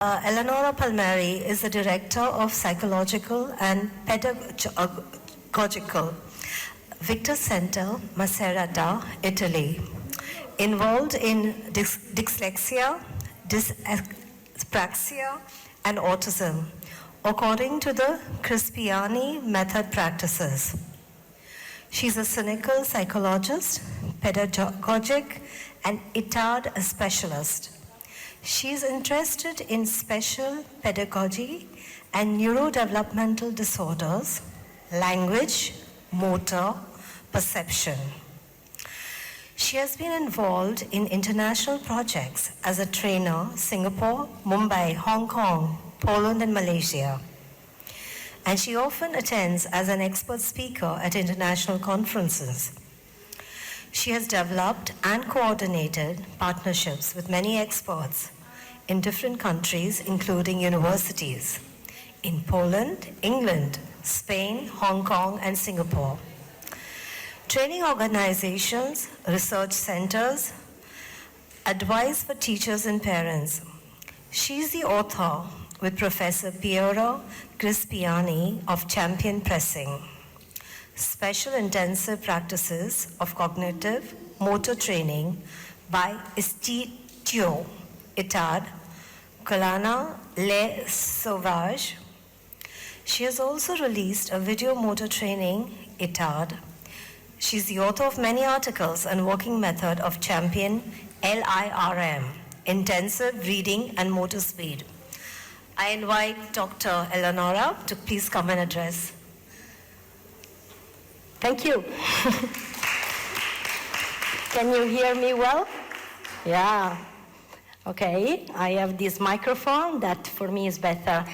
Eleonora Palmieri is the director of Psychological and Pedagogical, Victor Center, Macerata, Italy. Involved in dyslexia, Dyspraxia, and autism, according to the Crispiani method practices. She's a clinical psychologist, pedagogic, and Itard specialist. She's interested in special pedagogy and neurodevelopmental disorders, language, motor, perception. She has been involved in international projects as a trainer, Singapore, Mumbai, Hong Kong, Poland, and Malaysia. And she often attends as an expert speaker at international conferences. She has developed and coordinated partnerships with many experts in different countries, including universities in Poland, England, Spain, Hong Kong, and Singapore. Training organizations, research centers, advice for teachers and parents. She's the author with Professor Piero Crispiani of Champion Pressing, Special Intensive Practices of Cognitive Motor Training by Istituto, Itard, Collana, Les Sauvages. She has also released a video motor training, Itard. She's the author of many articles and working method of Champion Lirm, Intensive Reading and Motor Speed. I invite Dr. Eleonora to please come and address. Thank you. Can you hear me well? Yeah. Okay, I have this microphone that for me is better.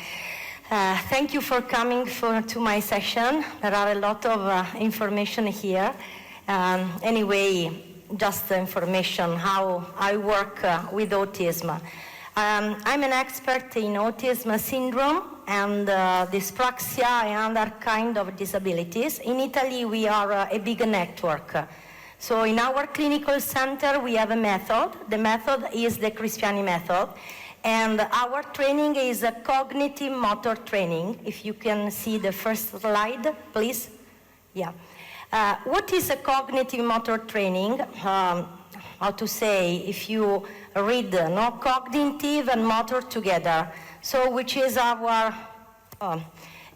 Thank you for coming to my session. There are a lot of information here. Anyway, just information how I work with autism. I'm an expert in autism syndrome and dyspraxia and other kind of disabilities. In Italy, we are a big network. So in our clinical center, we have a method. The method is the Crispiani method. And our training is a cognitive motor training. If you can see the first slide, please. Yeah. What is a cognitive motor training? How to say, if you read, no, cognitive and motor together. So which is our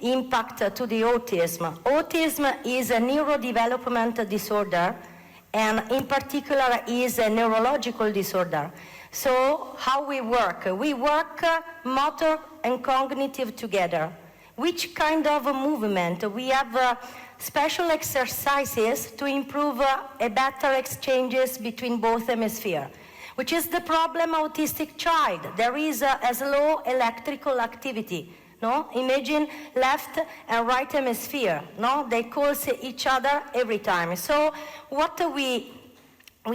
impact to the autism. Autism is a neurodevelopmental disorder, and in particular is a neurological disorder. So how we work? We work motor and cognitive together. Which kind of a movement? We have special exercises to improve a better exchanges between both hemispheres, which is the problem autistic child. There is a slow electrical activity. No? Imagine left and right hemisphere. No? They call each other every time. So what we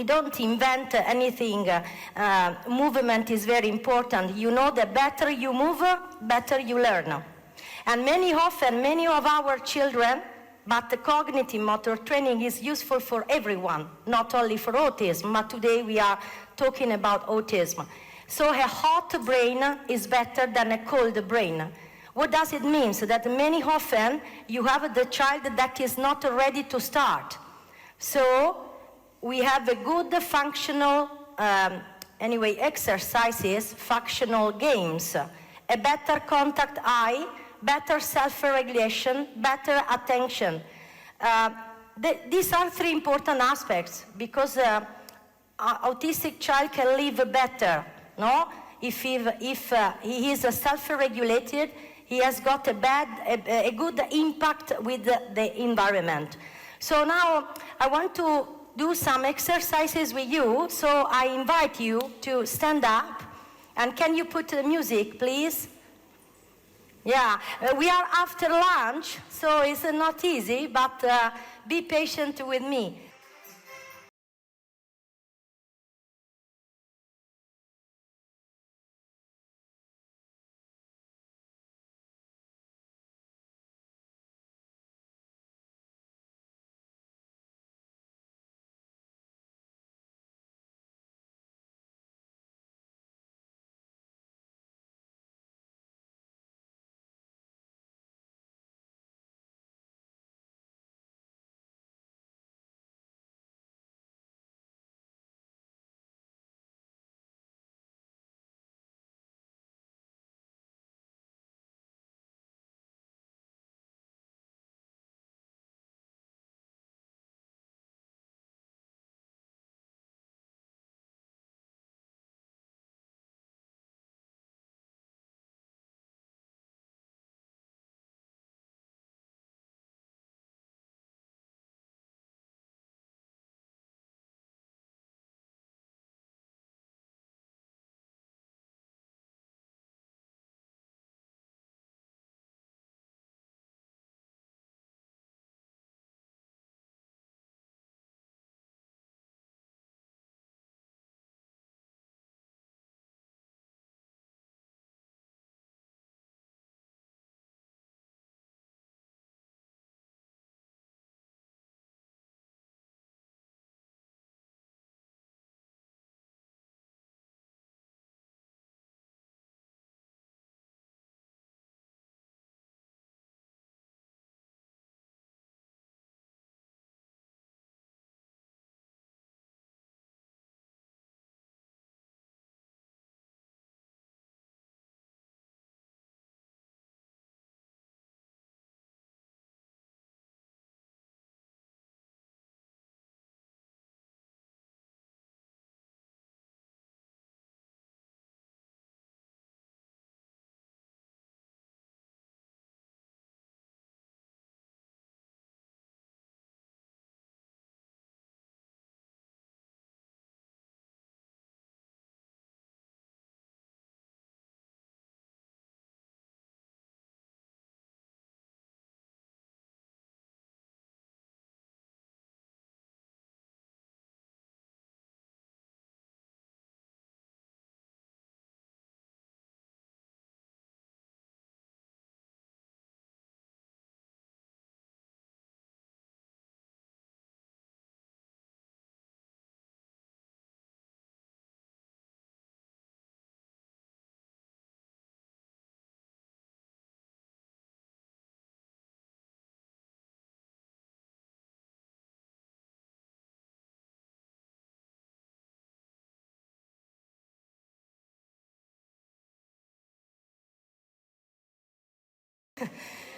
don't invent anything. Movement is very important. You know, the better you move, better you learn. And many of our children, but the cognitive motor training is useful for everyone, not only for autism, but today we are talking about autism. So a hot brain is better than a cold brain. What does it mean? So that many often you have the child that is not ready to start. So we have a good functional, exercises, functional games, a better contact eye, better self-regulation, better attention. These are three important aspects because autistic child can live better, no? If he is self-regulated, he has got a good impact with the environment. So now I want to do some exercises with you, so I invite you to stand up. And can you put the music, please? Yeah, we are after lunch, so it's not easy, but be patient with me.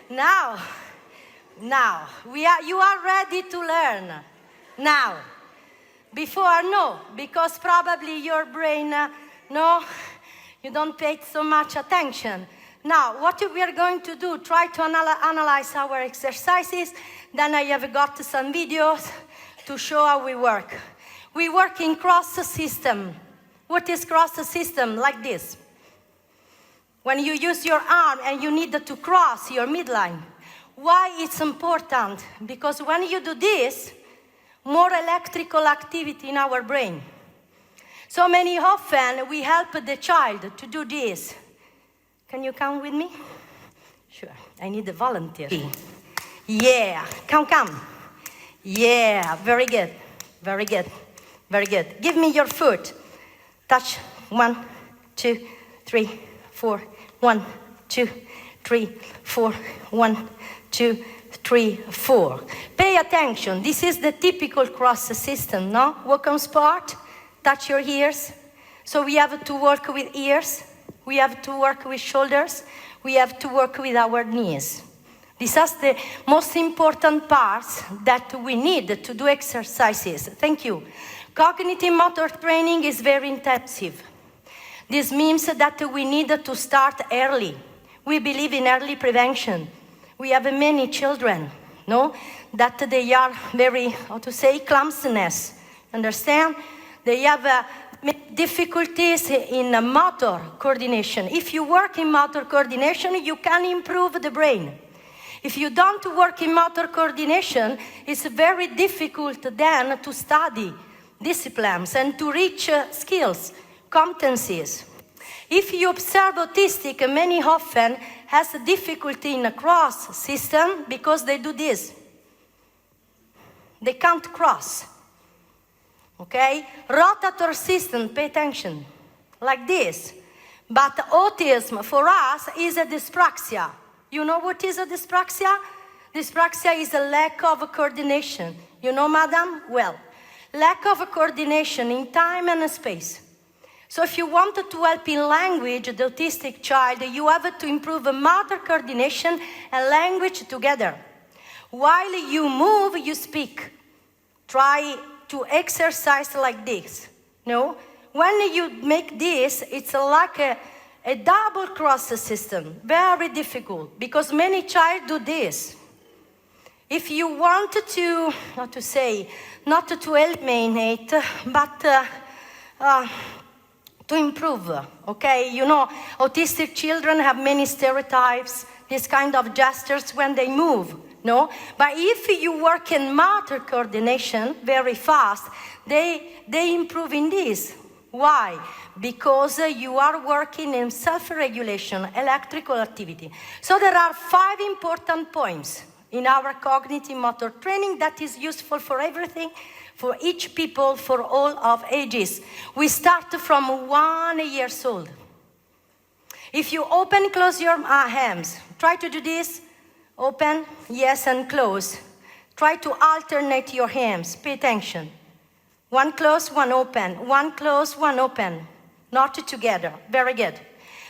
Now, you are ready to learn. Now, before, no, because probably your brain, no, you don't pay so much attention. Now, what we are going to do, try to analyze our exercises. Then I have got some videos to show how we work. We work in cross system. What is cross system? Like this. When you use your arm and you need to cross your midline. Why it's important? Because when you do this, more electrical activity in our brain. So many often we help the child to do this. Can you come with me? Sure, I need a volunteer. Yeah, come. Yeah, very good. Give me your foot. Touch, 1, 2, 3, 4, 1, 2, 3, 4, 1, 2, 3, 4. Pay attention, this is the typical cross system, no? Walk on spot, touch your ears. So we have to work with ears, we have to work with shoulders, we have to work with our knees. These are the most important parts that we need to do exercises. Thank you. Cognitive motor training is very intensive. This means that we need to start early. We believe in early prevention. We have many children, no? That they are very, clumsiness. Understand? They have difficulties in motor coordination. If you work in motor coordination, you can improve the brain. If you don't work in motor coordination, it's very difficult then to study disciplines and to reach skills, competencies. If you observe autistic, many often has a difficulty in a cross system because they do this. They can't cross. Okay? Rotator system, pay attention, like this. But autism for us is a dyspraxia. You know what is a dyspraxia? Dyspraxia is a lack of coordination. You know, madam? Well, lack of coordination in time and space. So if you wanted to help in language the autistic child, you have to improve motor coordination and language together. While you move, you speak. Try to exercise like this. No? When you make this, it's like a double cross system. Very difficult, because many child do this. If you want to, not to eliminate, but to improve, okay? You know, autistic children have many stereotypes, these kind of gestures when they move, no? But if you work in motor coordination very fast, they improve in this. Why? Because you are working in self-regulation, electrical activity. So there are 5 important points in our cognitive motor training that is useful for everything, for each people, for all of ages. We start from 1 year old. If you open, close your hands. Try to do this. Open, yes, and close. Try to alternate your hands. Pay attention. 1 close, 1 open. 1 close, 1 open. Not together. Very good.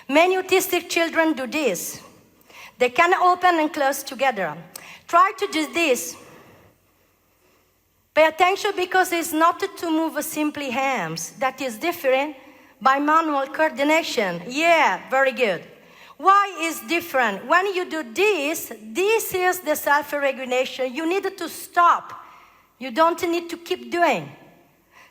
Many autistic children do this. They can open and close together. Try to do this. Pay attention, because it's not to move simply hands. That is different by manual coordination. Yeah, very good. Why is different? When you do this is the self-regulation. You need to stop. You don't need to keep doing.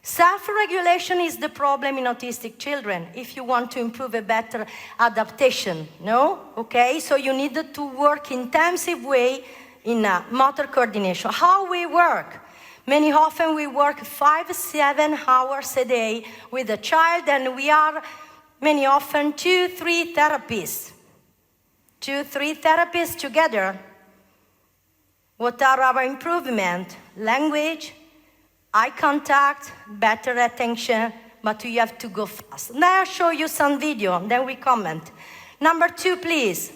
Self-regulation is the problem in autistic children if you want to improve a better adaptation, no? Okay, so you need to work intensive way in motor coordination. How we work? Many often we work 5-7 hours a day with a child, and we are many often 2-3 therapists. 2-3 therapists together. What are our improvement? Language, eye contact, better attention, but you have to go fast. Now I'll show you some video, then we comment. Number 2, please.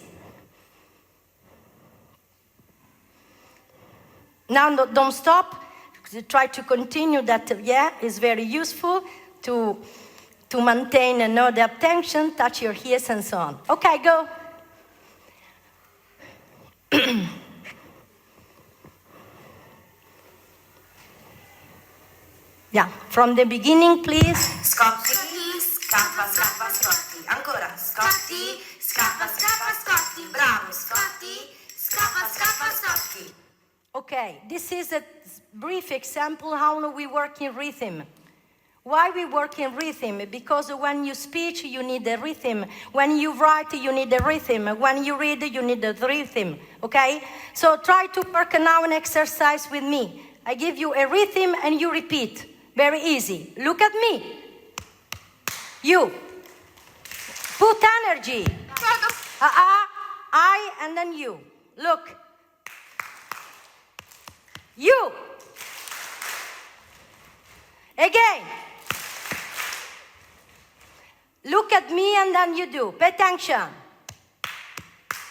Now don't stop. Try to continue that, is very useful to maintain and know the attention, touch your ears and so on. Okay, go. Yeah, from the beginning, please. Scotti, scappa, scappa, scotti. Ancora, scotti, scappa, scappa, scotti. Bravo, scotti, scappa, scappa, scotti. Okay, this is a brief example how we work in rhythm. Why we work in rhythm? Because when you speak, you need a rhythm. When you write, you need a rhythm. When you read, you need a rhythm. Okay? So try to work now an exercise with me. I give you a rhythm and you repeat. Very easy. Look at me. You. Put energy. I and then you. Look. You. Again. Look at me and then you do. Pay attention.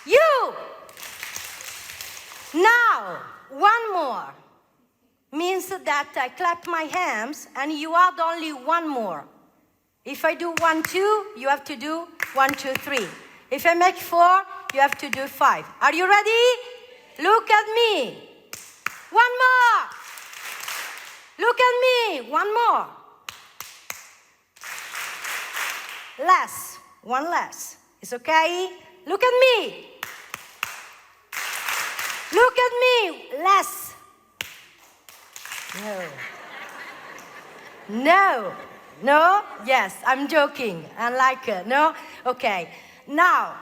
You. Now, one more. Means that I clap my hands and you add only one more. If I do 1, 2, you have to do 1, 2, 3. If I make 4, you have to do 5. Are you ready? Look at me. One more. Look at me. One more. Less. One less. It's okay? Look at me. Look at me. Less. No. No. No? Yes, I'm joking. I like it. No? Okay. Now,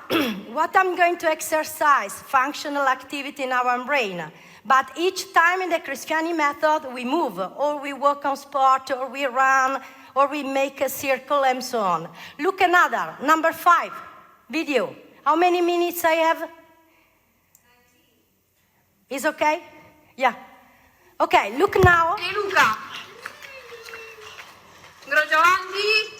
what I'm going to exercise, functional activity in our brain. But each time in the Crispiani method, we move, or we work on sport, or we run, or we make a circle, and so on. Look another, number 5, video. How many minutes I have? 19. Is okay? Yeah. Okay, look now. Hey, Luca. Groggio avanti.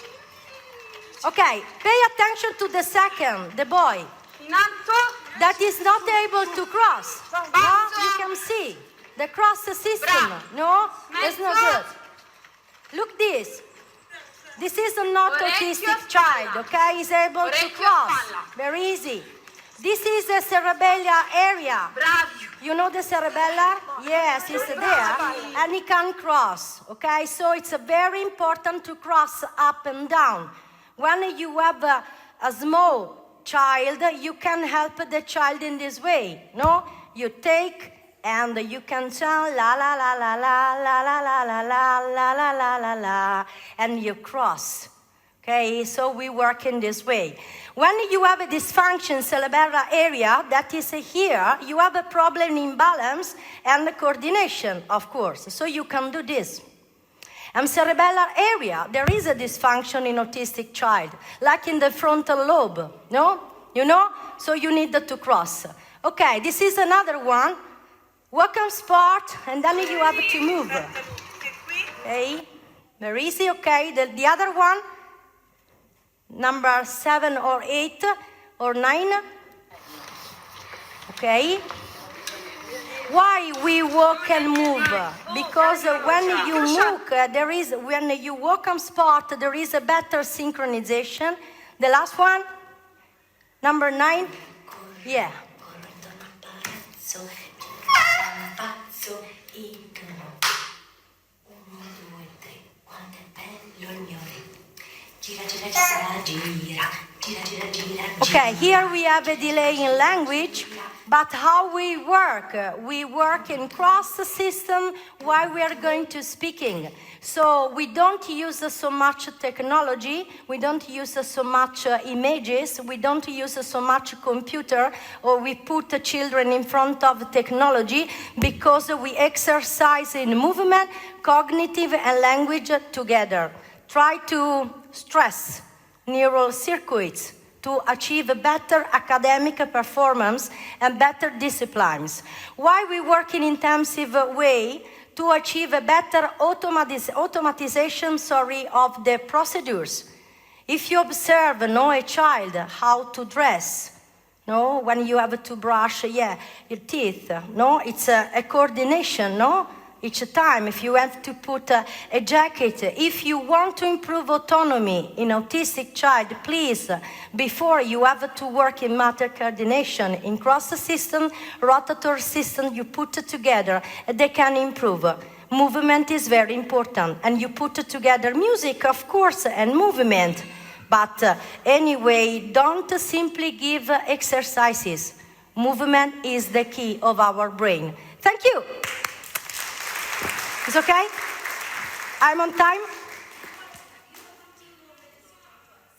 Okay, pay attention to the second, the boy. In alto. That is not able to cross. No, you can see. The cross system. Bravo. No, that's not Mezzo. good. Look this. This is a not Orecchio, autistic child, spalla. okay? He's able to Orecchio, cross. spalla. Very easy. This is the cerebellar area. Bravi. You know the cerebellar? Yes, it's there. And he can cross, okay? So it's very important to cross up and down. When you have a small child, you can help the child in this way, no? You take and you can sound la la la la la la la la la la la la la la la, and you cross. Okay, so we work in this way. When you have a dysfunction cerebellar area, that is here, you have a problem in balance and coordination, of course. So you can do this. And cerebellar area, there is a dysfunction in autistic child, like in the frontal lobe, no? You know? So you need to cross. Okay, this is another one. Walk on spot, and then you have to move. Okay, very easy, okay. The other one, number 7 or 8 or 9. Okay. Why we walk and move? Because when you move, when you walk on spot, there is a better synchronization. The last one, number 9. Yeah. Okay, here we have a delay in language, but how we work in cross system while we are going to speaking. So we don't use so much technology, we don't use so much images, we don't use so much computer, or we put the children in front of technology, because we exercise in movement, cognitive and language together. Try to stress neural circuits to achieve a better academic performance and better disciplines. Why we work in intensive way? To achieve a better automatization of the procedures. If you observe a child how to dress, when you have to brush your teeth, it's a coordination, each time, if you have to put a jacket. If you want to improve autonomy in autistic child, please, before you have to work in matter coordination, in cross system, rotatory system, you put it together, they can improve. Movement is very important, and you put together music, of course, and movement. But anyway, don't simply give exercises. Movement is the key of our brain. Thank you. It's okay? I'm on time?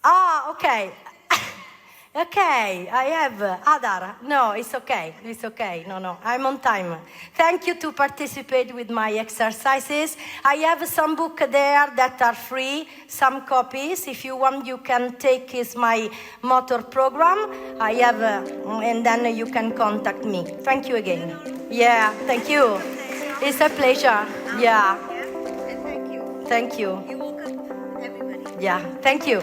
Ah, okay. Okay, I have Adar. No, it's okay. It's okay. No, I'm on time. Thank you to participate with my exercises. I have some books there that are free, some copies. If you want, you can take my motor program. I have, and then you can contact me. Thank you again. Yeah, thank you. It's a pleasure. Yeah. And thank you. Thank you. You're welcome, everybody. Yeah, thank you.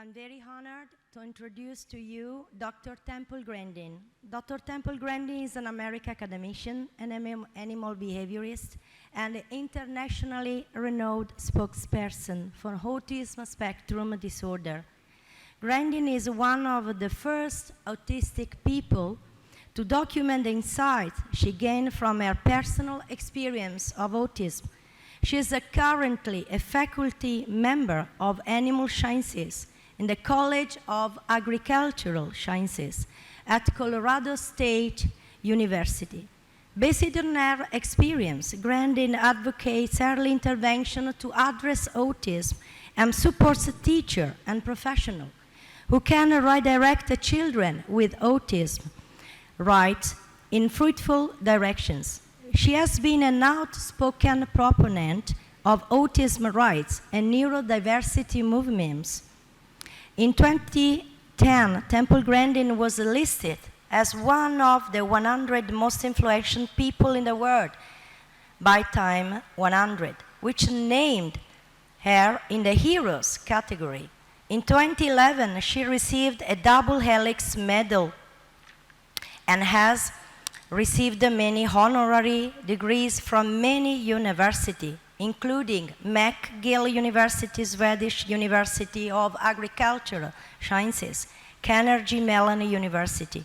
I'm very honored to introduce to you Dr. Templegrandin. Dr. Templegrandin is an American academician, an animal behaviorist, and internationally renowned spokesperson for autism spectrum disorder. Grandin is one of the first autistic people to document the insights she gained from her personal experience of autism. She is currently a faculty member of Animal Sciences in the College of Agricultural Sciences at Colorado State University. Based on her experience, Grandin advocates early intervention to address autism and supports teachers and professionals who can redirect the children with autism in fruitful directions. She has been an outspoken proponent of autism rights and neurodiversity movements. In 2010, Templegrandin was listed as one of the 100 most influential people in the world by Time 100, which named her in the Heroes category. In 2011, she received a double helix medal and has received many honorary degrees from many universities, including McGill University, Swedish University of Agricultural Sciences, Carnegie Mellon University.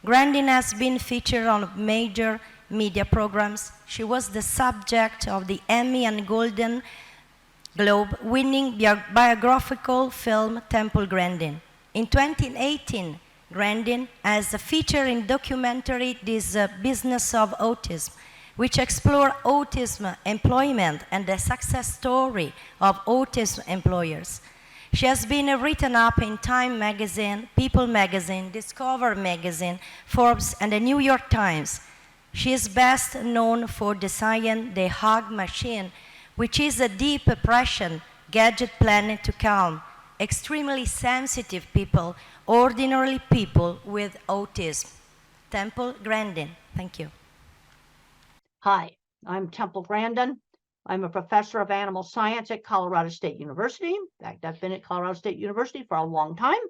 Grandin has been featured on major media programs. She was the subject of the Emmy and Golden Globe winning biographical film Templegrandin. In 2018, Grandin as a feature in documentary This Business of Autism, which explore autism employment and the success story of autism employers. She has been written up in Time magazine, People magazine, Discover magazine, Forbes, and the New York Times. She is best known for designing the Hug Machine, which is a deep impression gadget planned to calm extremely sensitive people, ordinary people with autism. Templegrandin, thank you. Hi, I'm Templegrandin. I'm a professor of animal science at Colorado State University. In fact, I've been at Colorado State University for a long time.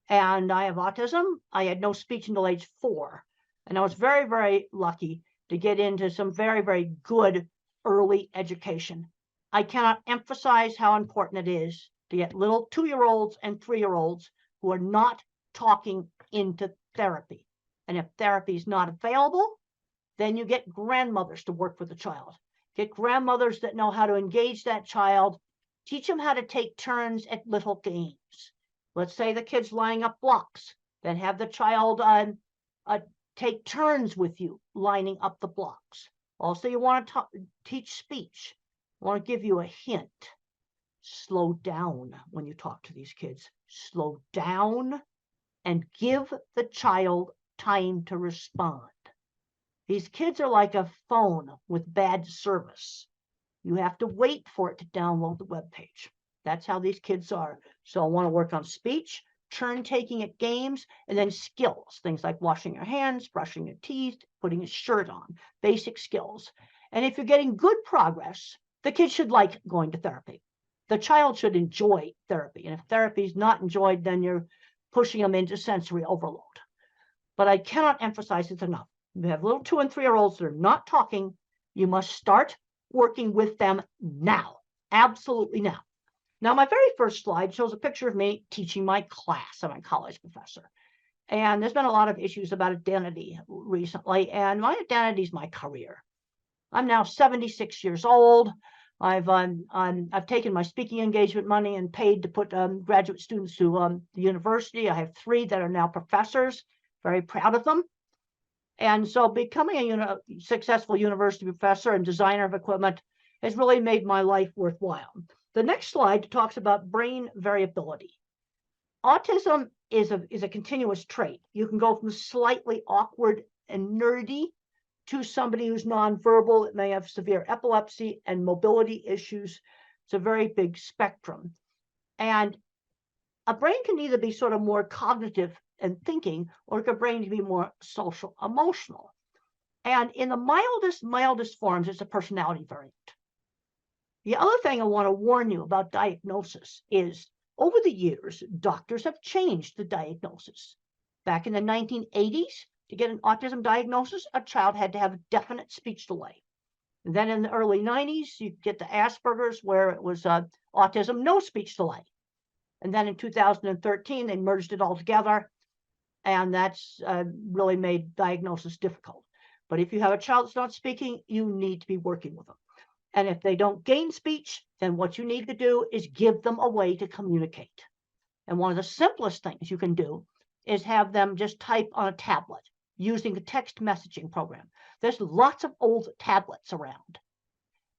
And I have autism. I had no speech until age 4. And I was very, very lucky to get into some very, very good early education. I cannot emphasize how important it is to get little 2-year-olds and 3-year-olds who are not talking into therapy. And if therapy is not available, then you get grandmothers to work with the child. Get grandmothers that know how to engage that child, teach them how to take turns at little games. Let's say the kid's lining up blocks, then have the child take turns with you lining up the blocks. Also, you want to teach speech. I want to give you a hint. slow down when you talk to these kids. Slow down and give the child time to respond. These kids are like a phone with bad service. You have to wait for it to download the web page. That's how these kids are. So I want to work on speech, turn taking at games, and then skills, things like washing your hands, brushing your teeth, putting a shirt on, basic skills. And if you're getting good progress, the kid should like going to therapy. The child should enjoy therapy. And if therapy is not enjoyed, then you're pushing them into sensory overload. But I cannot emphasize this enough. If you have little 2- and 3-year-olds that are not talking, you must start working with them now. Absolutely now. Now, my very first slide shows a picture of me teaching my class. I'm a college professor. And there's been a lot of issues about identity recently, and my identity is my career. I'm now 76 years old. I've taken my speaking engagement money and paid to put graduate students to the university. I have 3 that are now professors, very proud of them. And so becoming a successful university professor and designer of equipment has really made my life worthwhile. The next slide talks about brain variability. Autism is a continuous trait. You can go from slightly awkward and nerdy to somebody who's nonverbal that may have severe epilepsy and mobility issues. It's a very big spectrum. And a brain can either be sort of more cognitive and thinking, or a brain can be more social, emotional. And in the mildest forms, it's a personality variant. The other thing I want to warn you about diagnosis is over the years, doctors have changed the diagnosis. Back in the 1980s, to get an autism diagnosis, a child had to have a definite speech delay. And then in the early 90s, you get the Asperger's, where it was autism, no speech delay. And then in 2013, they merged it all together, and that's really made diagnosis difficult. But if you have a child that's not speaking, you need to be working with them. And if they don't gain speech, then what you need to do is give them a way to communicate. And one of the simplest things you can do is have them just type on a tablet using the text messaging program. There's lots of old tablets around,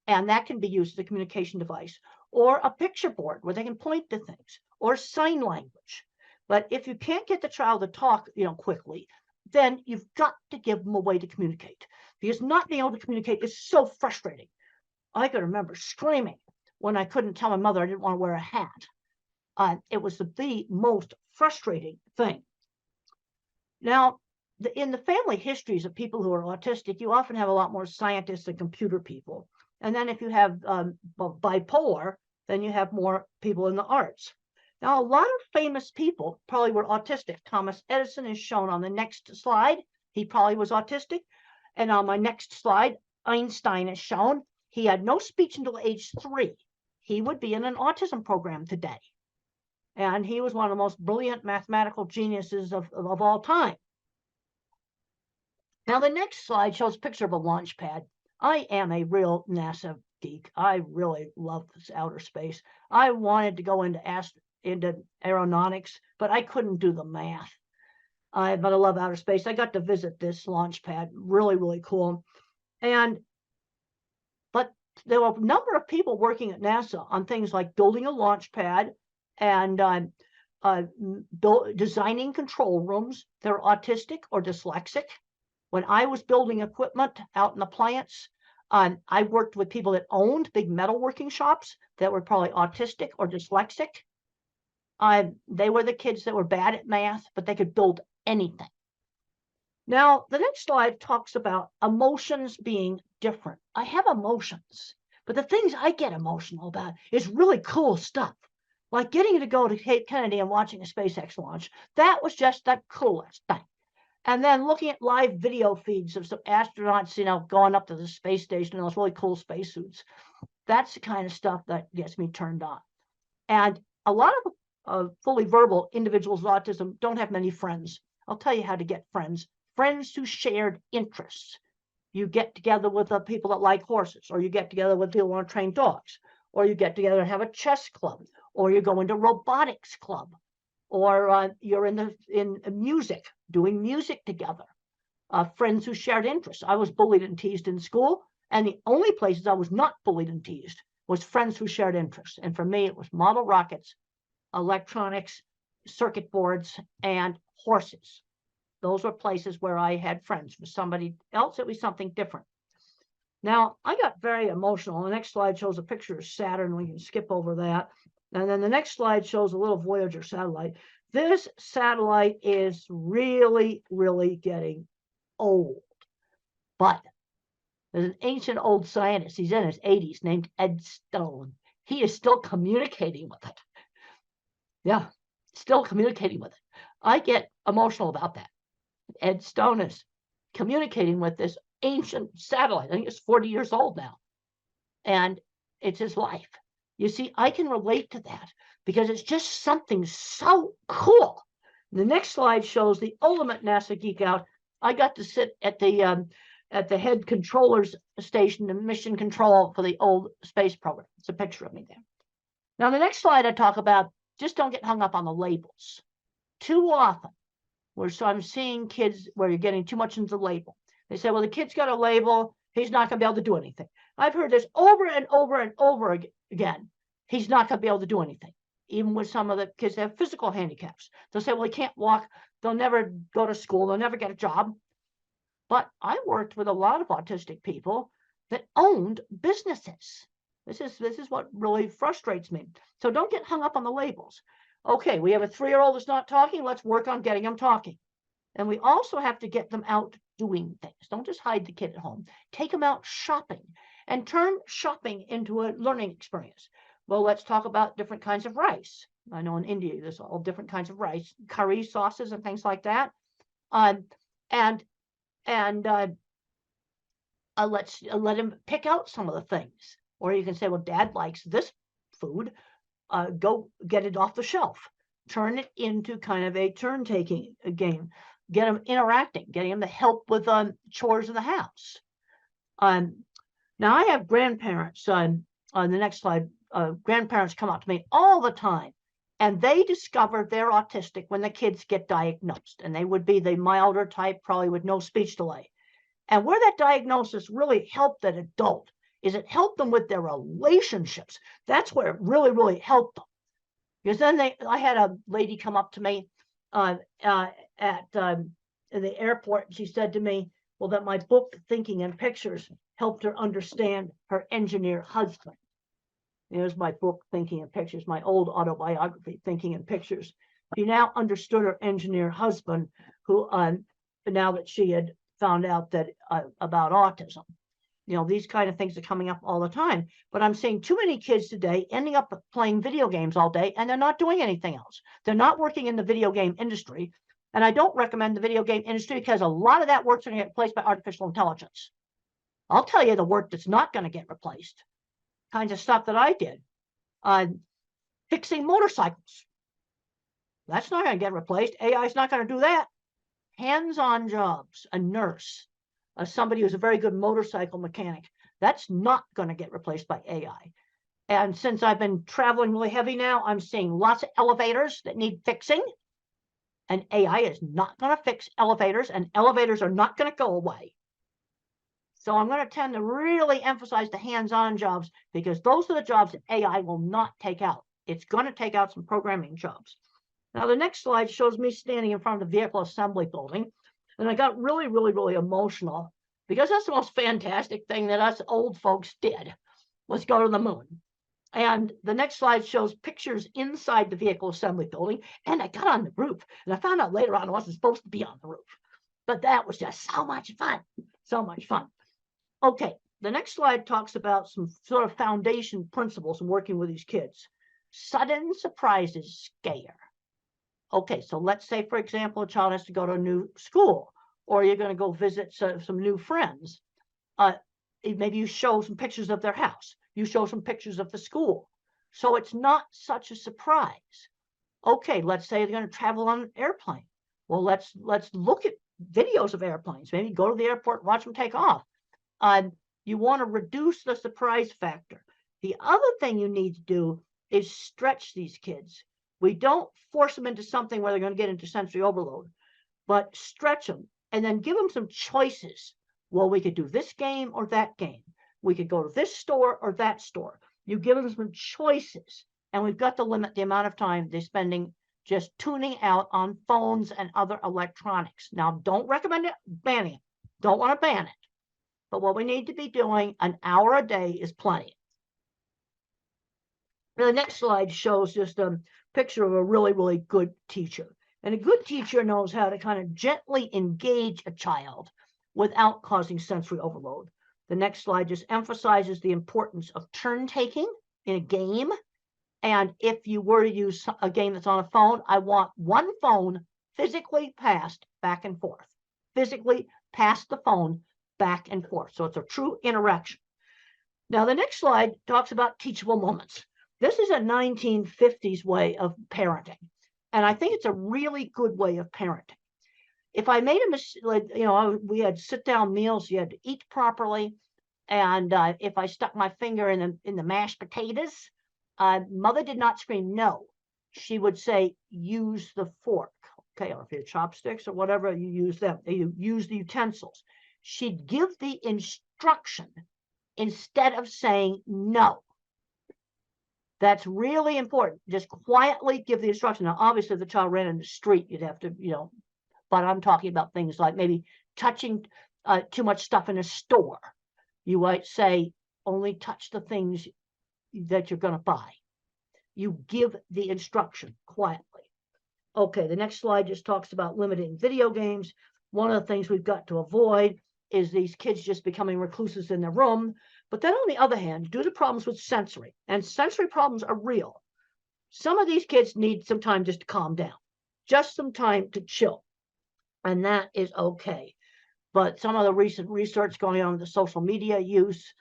and that can be used as a communication device, or a picture board where they can point to things, or sign language. But if you can't get the child to talk, quickly, then you've got to give them a way to communicate, because not being able to communicate is so frustrating. I can remember screaming when I couldn't tell my mother I didn't want to wear a hat. It was the most frustrating thing. Now, in the family histories of people who are autistic, you often have a lot more scientists and computer people. And then if you have bipolar, then you have more people in the arts. Now, a lot of famous people probably were autistic. Thomas Edison is shown on the next slide. He probably was autistic. And on my next slide, Einstein is shown. He had no speech until age 3. He would be in an autism program today. And he was one of the most brilliant mathematical geniuses of all time. Now, the next slide shows a picture of a launch pad. I am a real NASA geek. I really love this outer space. I wanted to go into aeronautics, but I couldn't do the math. But I love outer space. I got to visit this launch pad. Really, really cool. But there were a number of people working at NASA on things like building a launch pad and designing control rooms. They're autistic or dyslexic. When I was building equipment out in the plants, I worked with people that owned big metalworking shops that were probably autistic or dyslexic. They were the kids that were bad at math, but they could build anything. Now, the next slide talks about emotions being different. I have emotions, but the things I get emotional about is really cool stuff. Like getting to go to Cape Kennedy and watching a SpaceX launch. That was just the coolest thing. And then looking at live video feeds of some astronauts, going up to the space station in those really cool spacesuits. That's the kind of stuff that gets me turned on. And a lot of fully verbal individuals with autism don't have many friends. I'll tell you how to get friends. Friends who shared interests. You get together with the people that like horses, or you get together with people who want to train dogs, or you get together and have a chess club, or you go into robotics club, or you're in music, doing music together. Friends who shared interests. I was bullied and teased in school, and the only places I was not bullied and teased was friends who shared interests. And for me, it was model rockets, electronics, circuit boards, and horses. Those were places where I had friends. For somebody else, it was something different. Now, I got very emotional. The next slide shows a picture of Saturn. We can skip over that. And then the next slide shows a little Voyager satellite. This satellite is really, really getting old. But there's an ancient old scientist, he's in his 80s, named Ed Stone. He is still communicating with it. Yeah, still communicating with it. I get emotional about that. Ed Stone is communicating with this ancient satellite. I think it's 40 years old now. And it's his life. You see, I can relate to that because it's just something so cool. The next slide shows the ultimate NASA geek out. I got to sit at the head controller's station and mission control for the old space program. It's a picture of me there. Now, the next slide I talk about, just don't get hung up on the labels. Too often, so I'm seeing kids where you're getting too much into the label. They say, well, the kid's got a label. He's not going to be able to do anything. I've heard this over and over and over again. He's not going to be able to do anything. Even with some of the kids that have physical handicaps. They'll say, well, he can't walk. They'll never go to school. They'll never get a job. But I worked with a lot of autistic people that owned businesses. This is what really frustrates me. So don't get hung up on the labels. Okay, we have a 3-year-old that's not talking. Let's work on getting them talking. And we also have to get them out doing things. Don't just hide the kid at home. Take them out shopping and turn shopping into a learning experience. Well, let's talk about different kinds of rice. I know in India, there's all different kinds of rice, curry sauces and things like that. Let's let him pick out some of the things. Or you can say, well, Dad likes this food. Go get it off the shelf. Turn it into kind of a turn-taking game. Get them interacting, getting them to help with chores in the house. Now, I have grandparents. On the next slide, grandparents come up to me all the time, and they discover they're autistic when the kids get diagnosed, and they would be the milder type, probably with no speech delay. And where that diagnosis really helped that adult is it helped them with their relationships. That's where it really, really helped them. Because then I had a lady come up to me at the airport, and she said to me, well, that my book, Thinking in Pictures, helped her understand her engineer husband. There's my book, Thinking in Pictures, my old autobiography, Thinking in Pictures. She now understood her engineer husband, who now that she had found out that about autism. You know, these kind of things are coming up all the time. But I'm seeing too many kids today ending up playing video games all day, and they're not doing anything else. They're not working in the video game industry. And I don't recommend the video game industry because a lot of that work's going to get replaced by artificial intelligence. I'll tell you the work that's not going to get replaced. Kinds of stuff that I did. Fixing motorcycles. That's not going to get replaced. AI is not going to do that. Hands-on jobs, a nurse, somebody who's a very good motorcycle mechanic. That's not going to get replaced by AI. And since I've been traveling really heavy now, I'm seeing lots of elevators that need fixing. And AI is not going to fix elevators, and elevators are not going to go away. So I'm going to tend to really emphasize the hands-on jobs because those are the jobs that AI will not take out. It's going to take out some programming jobs. Now, the next slide shows me standing in front of the vehicle assembly building. And I got really, really, really emotional because that's the most fantastic thing that us old folks did was go to the moon. And the next slide shows pictures inside the vehicle assembly building. And I got on the roof. And I found out later on I wasn't supposed to be on the roof. But that was just so much fun. So much fun. Okay, the next slide talks about some sort of foundation principles in working with these kids. Sudden surprises scare. Okay, so let's say, for example, a child has to go to a new school, or you're going to go visit some new friends. Maybe you show some pictures of their house. You show some pictures of the school. So it's not such a surprise. Okay, let's say they're going to travel on an airplane. Well, let's look at videos of airplanes. Maybe go to the airport and watch them take off. You want to reduce the surprise factor. The other thing you need to do is stretch these kids. We don't force them into something where they're going to get into sensory overload, but stretch them and then give them some choices. Well, we could do this game or that game. We could go to this store or that store. You give them some choices, and we've got to limit the amount of time they're spending just tuning out on phones and other electronics. Now, don't recommend it, banning it. Don't want to ban it. But what we need to be doing, an hour a day is plenty. The next slide shows just a picture of a really, really good teacher. And a good teacher knows how to kind of gently engage a child without causing sensory overload. The next slide just emphasizes the importance of turn taking in a game. And if you were to use a game that's on a phone, I want one phone physically passed back and forth. Physically pass the phone back and forth. So it's a true interaction. Now, the next slide talks about teachable moments. This is a 1950s way of parenting. And I think it's a really good way of parenting. If I made a mistake, we had sit-down meals, you had to eat properly. And if I stuck my finger in the mashed potatoes, mother did not scream no. She would say, use the fork. Okay, or if you have chopsticks or whatever, you use them. You use the utensils. She'd give the instruction instead of saying no. That's really important. Just quietly give the instruction. Now, obviously, if the child ran in the street, you'd have to, but I'm talking about things like maybe touching too much stuff in a store. You might say, only touch the things that you're going to buy. You give the instruction quietly. Okay, the next slide just talks about limiting video games. One of the things we've got to avoid is these kids just becoming recluses in their room. But then on the other hand, due to problems with sensory, and sensory problems are real, some of these kids need some time just to calm down, just some time to chill. And that is okay. But some of the recent research going on with the social media use,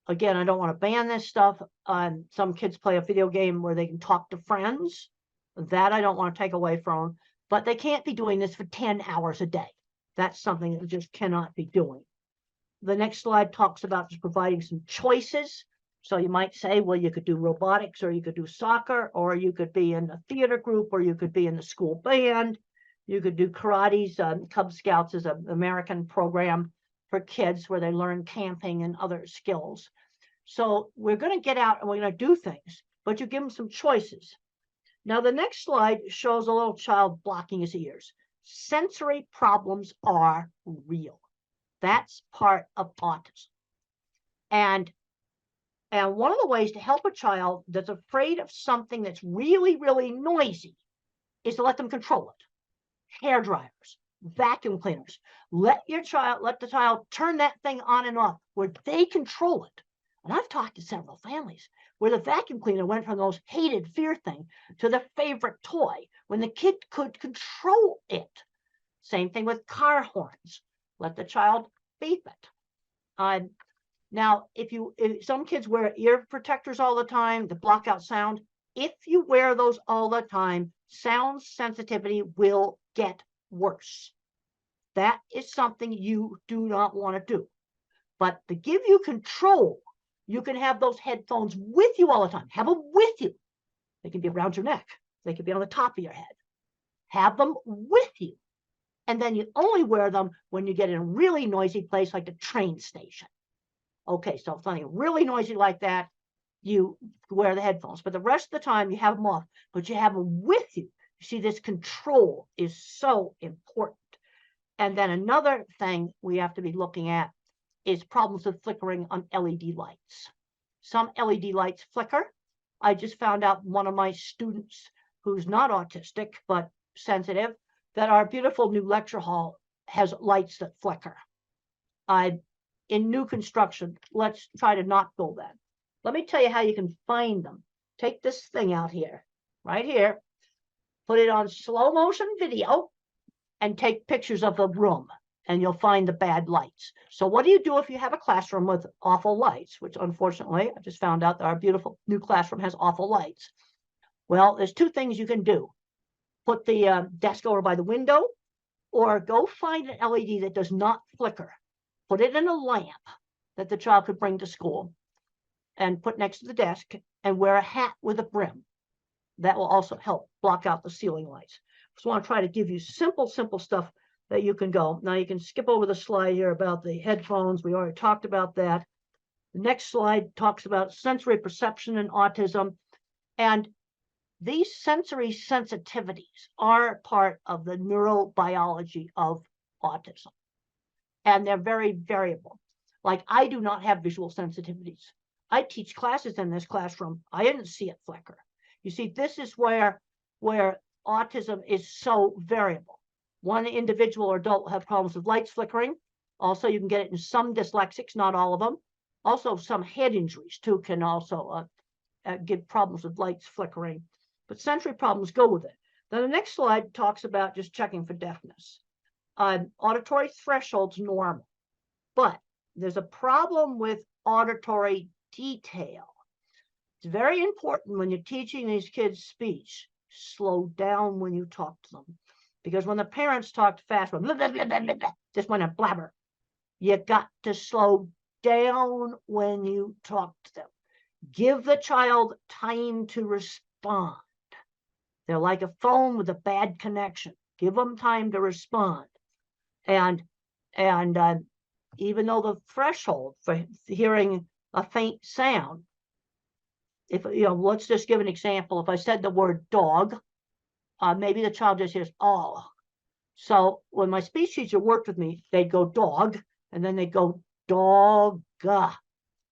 again, I don't want to ban this stuff. Some kids play a video game where they can talk to friends. That I don't want to take away from them. But they can't be doing this for 10 hours a day. That's something that we just cannot be doing. The next slide talks about just providing some choices. So you might say, well, you could do robotics, or you could do soccer, or you could be in a theater group, or you could be in the school band. You could do karate's. Cub Scouts is an American program for kids where they learn camping and other skills. So we're going to get out and we're going to do things, but you give them some choices. Now, the next slide shows a little child blocking his ears. Sensory problems are real. That's part of autism. And one of the ways to help a child that's afraid of something that's really, really noisy is to let them control it. Hair dryers, vacuum cleaners. Let the child turn that thing on and off where they control it. And I've talked to several families where the vacuum cleaner went from the most hated fear thing to their favorite toy when the kid could control it. Same thing with car horns. Let the child beep it. Now, if some kids wear ear protectors all the time to block out sound, if you wear those all the time, sound sensitivity will get worse. That is something you do not want to do. But to give you control, you can have those headphones with you all the time. Have them with you. They can be around your neck. They can be on the top of your head. Have them with you. And then you only wear them when you get in a really noisy place like the train station. Okay, so if something really noisy like that, you wear the headphones. But the rest of the time, you have them off. But you have them with you. You see, this control is so important. And then another thing we have to be looking at is problems with flickering on LED lights. Some LED lights flicker. I just found out one of my students who's not autistic, but sensitive, that our beautiful new lecture hall has lights that flicker. In new construction, let's try to not build that. Let me tell you how you can find them. Take this thing out here, right here, put it on slow motion video, and take pictures of the room, and you'll find the bad lights. So what do you do if you have a classroom with awful lights, which unfortunately, I just found out that our beautiful new classroom has awful lights. Well, there's two things you can do. Put the desk over by the window, or go find an LED that does not flicker. Put it in a lamp that the child could bring to school and put next to the desk, and wear a hat with a brim. That will also help block out the ceiling lights. So I want to try to give you simple stuff that you can go. Now you can skip over the slide here about the headphones. We already talked about that. The next slide talks about sensory perception in autism. And these sensory sensitivities are part of the neurobiology of autism. And they're very variable. Like, I do not have visual sensitivities. I teach classes in this classroom. I didn't see it flicker. You see, this is where autism is so variable. One individual or adult will have problems with lights flickering. Also, you can get it in some dyslexics, not all of them. Also, some head injuries, too, can also give problems with lights flickering. But sensory problems go with it. Then the next slide talks about just checking for deafness. Auditory threshold's normal, but there's a problem with auditory detail. It's very important when you're teaching these kids speech, slow down when you talk to them. Because when the parents talked fast, blah, blah, blah, blah, blah, blah, just went a blabber. You got to slow down when you talk to them. Give the child time to respond. They're like a phone with a bad connection. Give them time to respond. And even though the threshold for hearing a faint sound, if let's just give an example. If I said the word dog, maybe the child just hears oh. So when my speech teacher worked with me, they'd go dog, and then they'd go dog,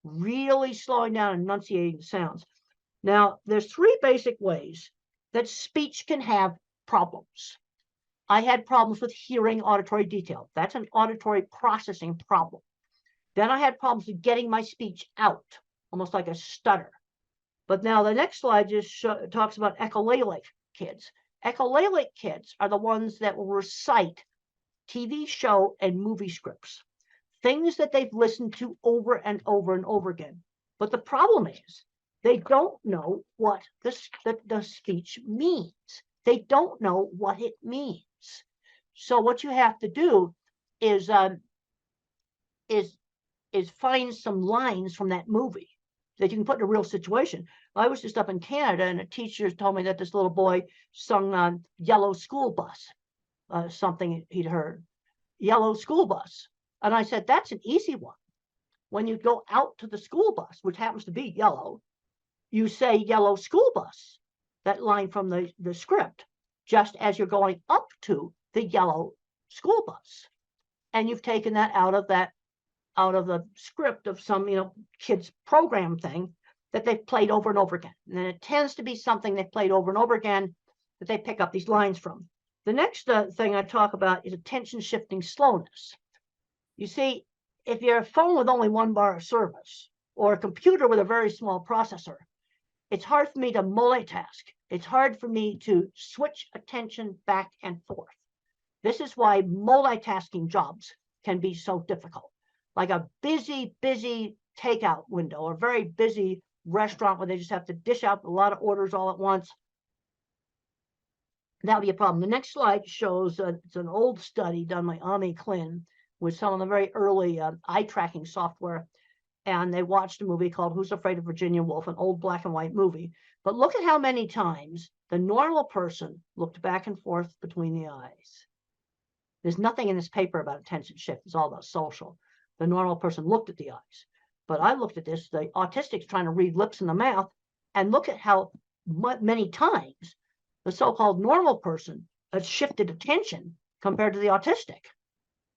really slowing down and enunciating the sounds. Now, there's three basic ways that speech can have problems. I had problems with hearing auditory detail. That's an auditory processing problem. Then I had problems with getting my speech out, almost like a stutter. But now the next slide just talks about echolalic kids. Echolalic kids are the ones that will recite TV show and movie scripts, things that they've listened to over and over and over again. But the problem is they don't know what the speech means. They don't know what it means. So what you have to do is find some lines from that movie that you can put in a real situation. I was just up in Canada, and a teacher told me that this little boy sung on Yellow School Bus, something he'd heard, Yellow School Bus. And I said, that's an easy one. When you go out to the school bus, which happens to be yellow, you say Yellow School Bus, that line from the script, just as you're going up to the yellow school bus. And you've taken that out of the script of some, kids program thing that they've played over and over again. And it tends to be something they've played over and over again that they pick up these lines from. The next thing I talk about is attention shifting slowness. You see, if you're a phone with only one bar of service or a computer with a very small processor, it's hard for me to multitask. It's hard for me to switch attention back and forth. This is why multitasking jobs can be so difficult. Like a busy takeout window or a very busy restaurant where they just have to dish out a lot of orders all at once. That would be a problem. The next slide shows it's an old study done by Ami Klin with some of the very early eye tracking software. And they watched a movie called Who's Afraid of Virginia Woolf, an old black and white movie. But look at how many times the normal person looked back and forth between the eyes. There's nothing in this paper about attention shift. It's all about social. The normal person looked at the eyes. But I looked at this, the autistic's trying to read lips and the mouth, and look at how many times the so-called normal person has shifted attention compared to the autistic.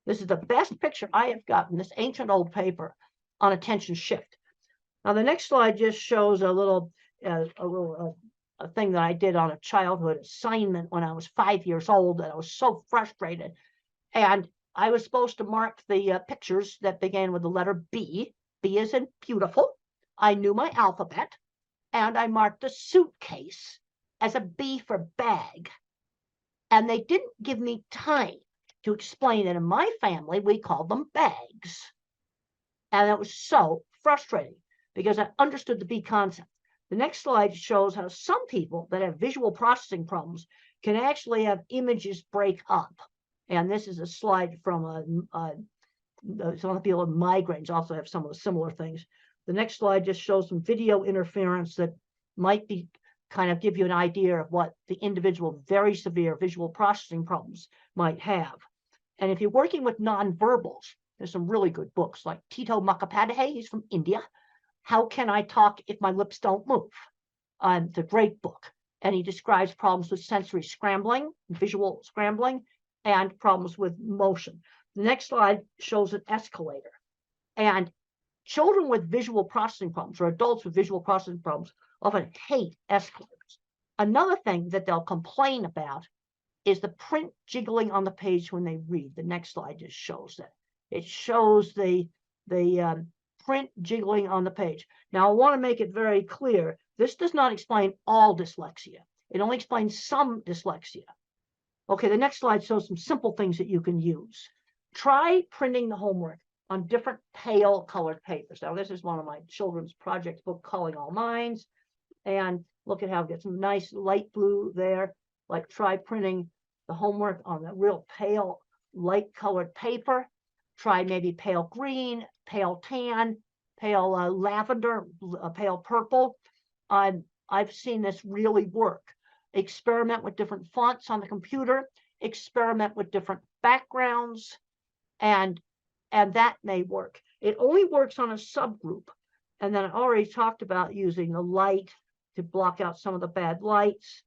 This is the best picture I have gotten, this ancient old paper on attention shift. Now the next slide just shows a little thing that I did on a childhood assignment when I was 5 years old, and I was so frustrated. And I was supposed to mark the pictures that began with the letter B. B as in beautiful. I knew my alphabet, and I marked the suitcase as a B for bag. And they didn't give me time to explain that in my family, we called them bags. And it was so frustrating because I understood the B concept. The next slide shows how some people that have visual processing problems can actually have images break up. And this is a slide from some of the people with migraines also have some of the similar things. The next slide just shows some video interference that might be kind of give you an idea of what the individual very severe visual processing problems might have. And if you're working with nonverbals, There's some really good books like Tito Mukhopadhyay, he's from India. How Can I Talk If My Lips Don't Move? It's a great book. And he describes problems with sensory scrambling, visual scrambling, and problems with motion. The next slide shows an escalator. And children with visual processing problems or adults with visual processing problems often hate escalators. Another thing that they'll complain about is the print jiggling on the page when they read. The next slide just shows that. It shows the print jiggling on the page. Now, I want to make it very clear. This does not explain all dyslexia. It only explains some dyslexia. Okay, the next slide shows some simple things that you can use. Try printing the homework on different pale colored papers. Now, this is one of my children's project book, Calling All Minds. And look at how it gets some nice light blue there. Like try printing the homework on a real pale, light colored paper. Try maybe pale green, pale tan, pale lavender, pale purple. I've seen this really work. Experiment with different fonts on the computer. Experiment with different backgrounds, and that may work. It only works on a subgroup. And then I already talked about using the light to block out some of the bad lights.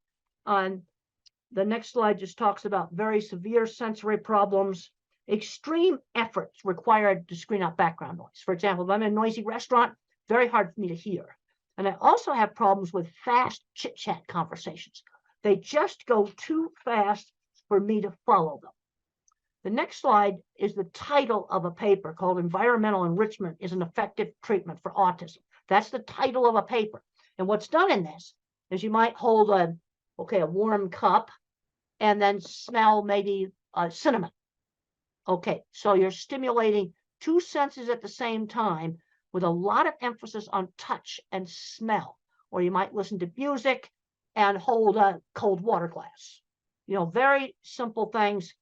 The next slide just talks about very severe sensory problems. Extreme efforts required to screen out background noise. For example, if I'm in a noisy restaurant, very hard for me to hear. And I also have problems with fast chit-chat conversations. They just go too fast for me to follow them. The next slide is the title of a paper called Environmental Enrichment is an Effective Treatment for Autism. That's the title of a paper. And what's done in this is you might hold a warm cup and then smell maybe cinnamon. Okay, so you're stimulating two senses at the same time with a lot of emphasis on touch and smell. Or you might listen to music and hold a cold water glass. You know, very simple things.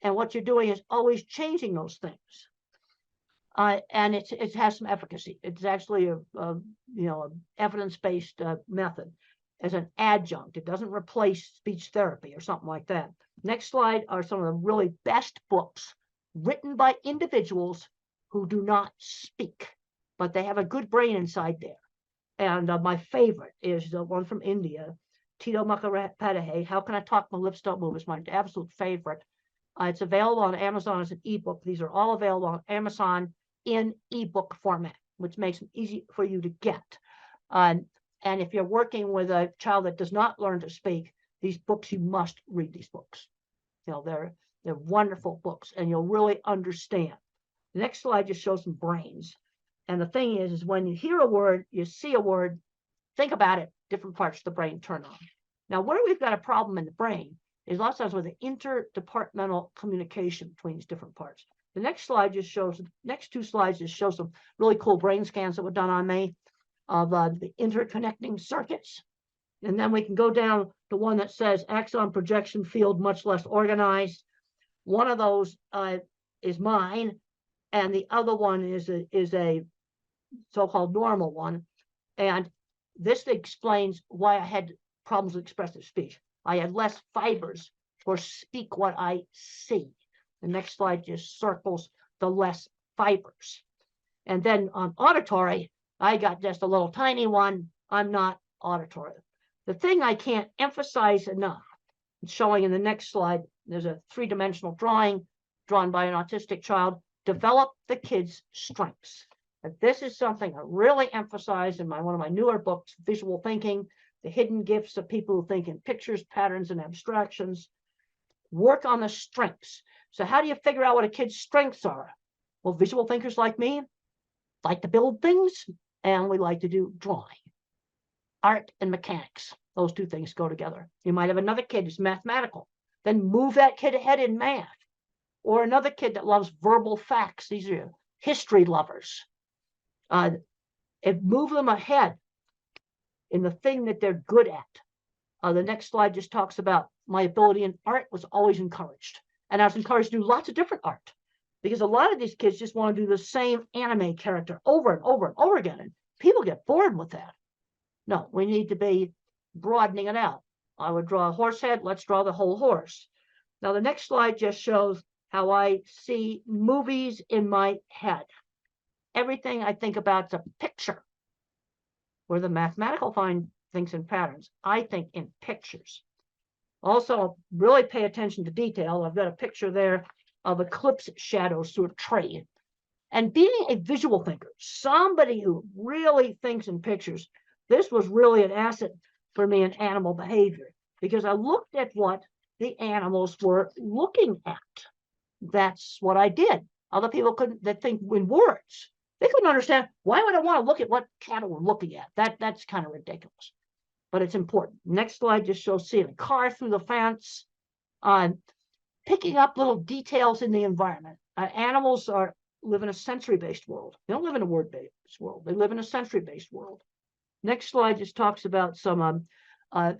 And what you're doing is always changing those things. And it has some efficacy. It's actually a evidence-based method as an adjunct. It doesn't replace speech therapy or something like that. Next slide are some of the really best books written by individuals who do not speak, but they have a good brain inside there. And my favorite is the one from India, Tito Mukhopadhyay, How Can I Talk My Lips Don't Move? Is my absolute favorite. It's available on Amazon as an ebook. These are all available on Amazon in ebook format, which makes them easy for you to get. And if you're working with a child that does not learn to speak, these books, you must read these books. You know, they're wonderful books, and you'll really understand. The next slide just shows some brains. And the thing is when you hear a word, you see a word, think about it, different parts of the brain turn on. Now, where we've got a problem in the brain is lots of times with the interdepartmental communication between these different parts. The next slide just shows, next two slides just show some really cool brain scans that were done on me of the interconnecting circuits. And then we can go down to one that says axon projection field much less organized. One of those is mine, and the other one is a so-called normal one. And this explains why I had problems with expressive speech. I had less fibers for speak what I see. The next slide just circles the less fibers. And then on auditory, I got just a little tiny one. I'm not auditory. The thing I can't emphasize enough, it's showing in the next slide, there's a three-dimensional drawing drawn by an autistic child. Develop the kid's strengths. And this is something I really emphasize in one of my newer books, Visual Thinking, The Hidden Gifts of People Who Think in Pictures, Patterns, and Abstractions. Work on the strengths. So how do you figure out what a kid's strengths are? Well, visual thinkers like me like to build things, and we like to do drawing. Art and mechanics, those two things go together. You might have another kid who's mathematical. Then move that kid ahead in math. Or another kid that loves verbal facts. These are history lovers. And move them ahead in the thing that they're good at. The next slide just talks about my ability in art was always encouraged. And I was encouraged to do lots of different art. Because a lot of these kids just want to do the same anime character over and over and over again. And people get bored with that. No, we need to be broadening it out. I would draw a horse head. Let's draw the whole horse. Now, the next slide just shows how I see movies in my head. Everything I think about is a picture. Where the mathematical find things in patterns, I think in pictures. Also, really pay attention to detail. I've got a picture there of eclipse shadows through a tree. And being a visual thinker, somebody who really thinks in pictures, this was really an asset for me in animal behavior, because I looked at what the animals were looking at. That's what I did. Other people couldn't, that think in words. They couldn't understand, why would I want to look at what cattle were looking at? That's kind of ridiculous, but it's important. Next slide just shows seeing a car through the fence, picking up little details in the environment. Animals live in a sensory-based world. They don't live in a word-based world. They live in a sensory-based world. Next slide just talks about some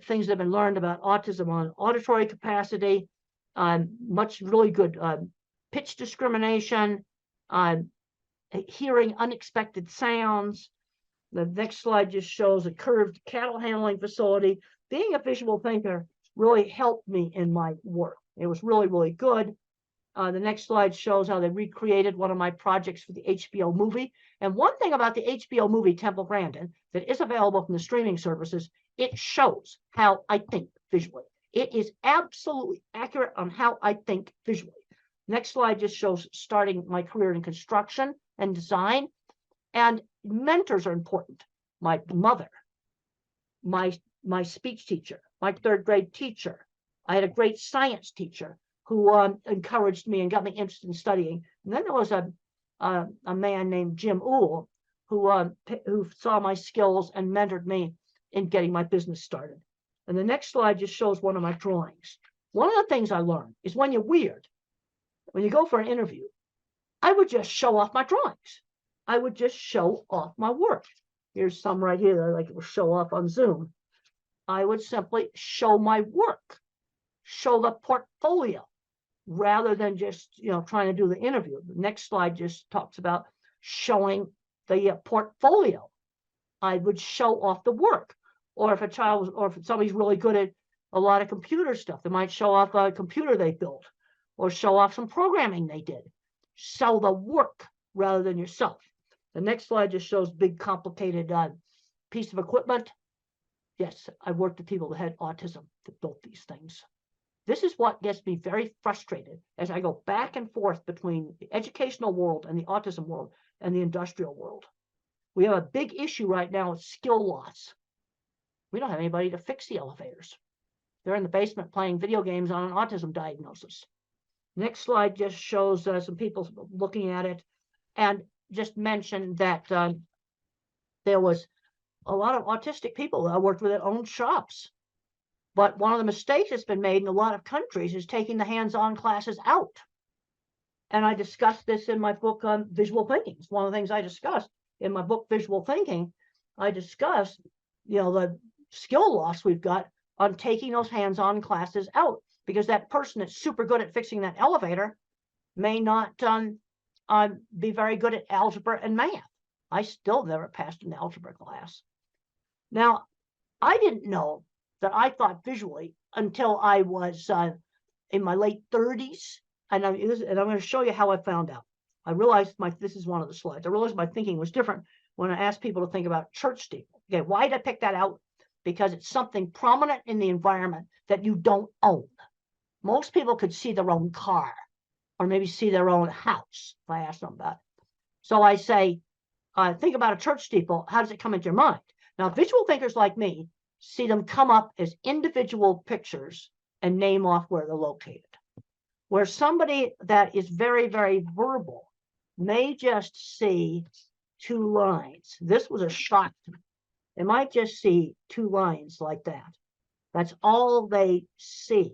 things that have been learned about autism on auditory capacity, much really good pitch discrimination, hearing unexpected sounds. The next slide just shows a curved cattle handling facility. Being a visual thinker really helped me in my work. It was really, really good. The next slide shows how they recreated one of my projects for the HBO movie. And one thing about the HBO movie, Temple Grandin, that is available from the streaming services, it shows how I think visually. It is absolutely accurate on how I think visually. Next slide just shows starting my career in construction and design. And mentors are important. My mother, my speech teacher, my third grade teacher. I had a great science teacher who encouraged me and got me interested in studying. And then there was a man named Jim Uhl who saw my skills and mentored me in getting my business started. And the next slide just shows one of my drawings. One of the things I learned is when you're weird, when you go for an interview, I would just show off my drawings. I would just show off my work. Here's some right here that I like it will show off on Zoom. I would simply show my work, show the portfolio, rather than just trying to do the interview. The next slide just talks about showing the portfolio. I would show off the work. Or if if somebody's really good at a lot of computer stuff, they might show off a computer they built, or show off some programming they did. Show the work rather than yourself. The next slide just shows big, complicated piece of equipment. Yes, I worked with people that had autism that built these things. This is what gets me very frustrated as I go back and forth between the educational world and the autism world and the industrial world. We have a big issue right now with skill loss. We don't have anybody to fix the elevators. They're in the basement playing video games on an autism diagnosis. Next slide just shows some people looking at it, and just mentioned that there was a lot of autistic people that I worked with that owned shops. But one of the mistakes that's been made in a lot of countries is taking the hands-on classes out. And I discussed this in my book on visual thinking. It's one of the things I discussed in my book, Visual Thinking. I discussed, the skill loss we've got on taking those hands-on classes out, because that person that's super good at fixing that elevator may not be very good at algebra and math. I still never passed an algebra class. Now, I didn't know that I thought visually until I was in my late 30s. And I'm going to show you how I found out. I realized this is one of the slides. I realized my thinking was different when I asked people to think about church steeple. Okay, why did I pick that out? Because it's something prominent in the environment that you don't own. Most people could see their own car or maybe see their own house if I ask them about it. So I say, think about a church steeple. How does it come into your mind? Now, visual thinkers like me see them come up as individual pictures and name off where they're located. Where somebody that is very, very verbal may just see two lines. This was a shock to me. They might just see two lines like that. That's all they see.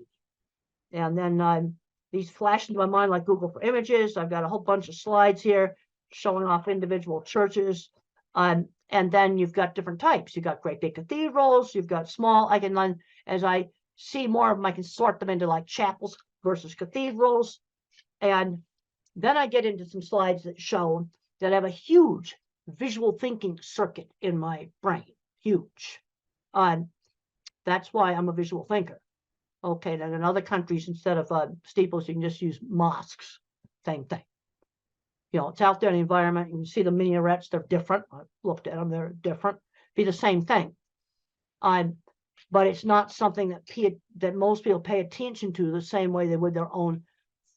And then these flash into my mind like Google for Images. I've got a whole bunch of slides here showing off individual churches. And then you've got different types. You've got great big cathedrals. You've got small. As I see more of them, I can sort them into like chapels versus cathedrals. And then I get into some slides that show that I have a huge visual thinking circuit in my brain. Huge. That's why I'm a visual thinker. Okay, then in other countries, instead of steeples, you can just use mosques. Same thing. You know, it's out there in the environment. You can see the minarets, they're different. I've looked at them, they're different. Be the same thing. But it's not something that most people pay attention to the same way they would their own.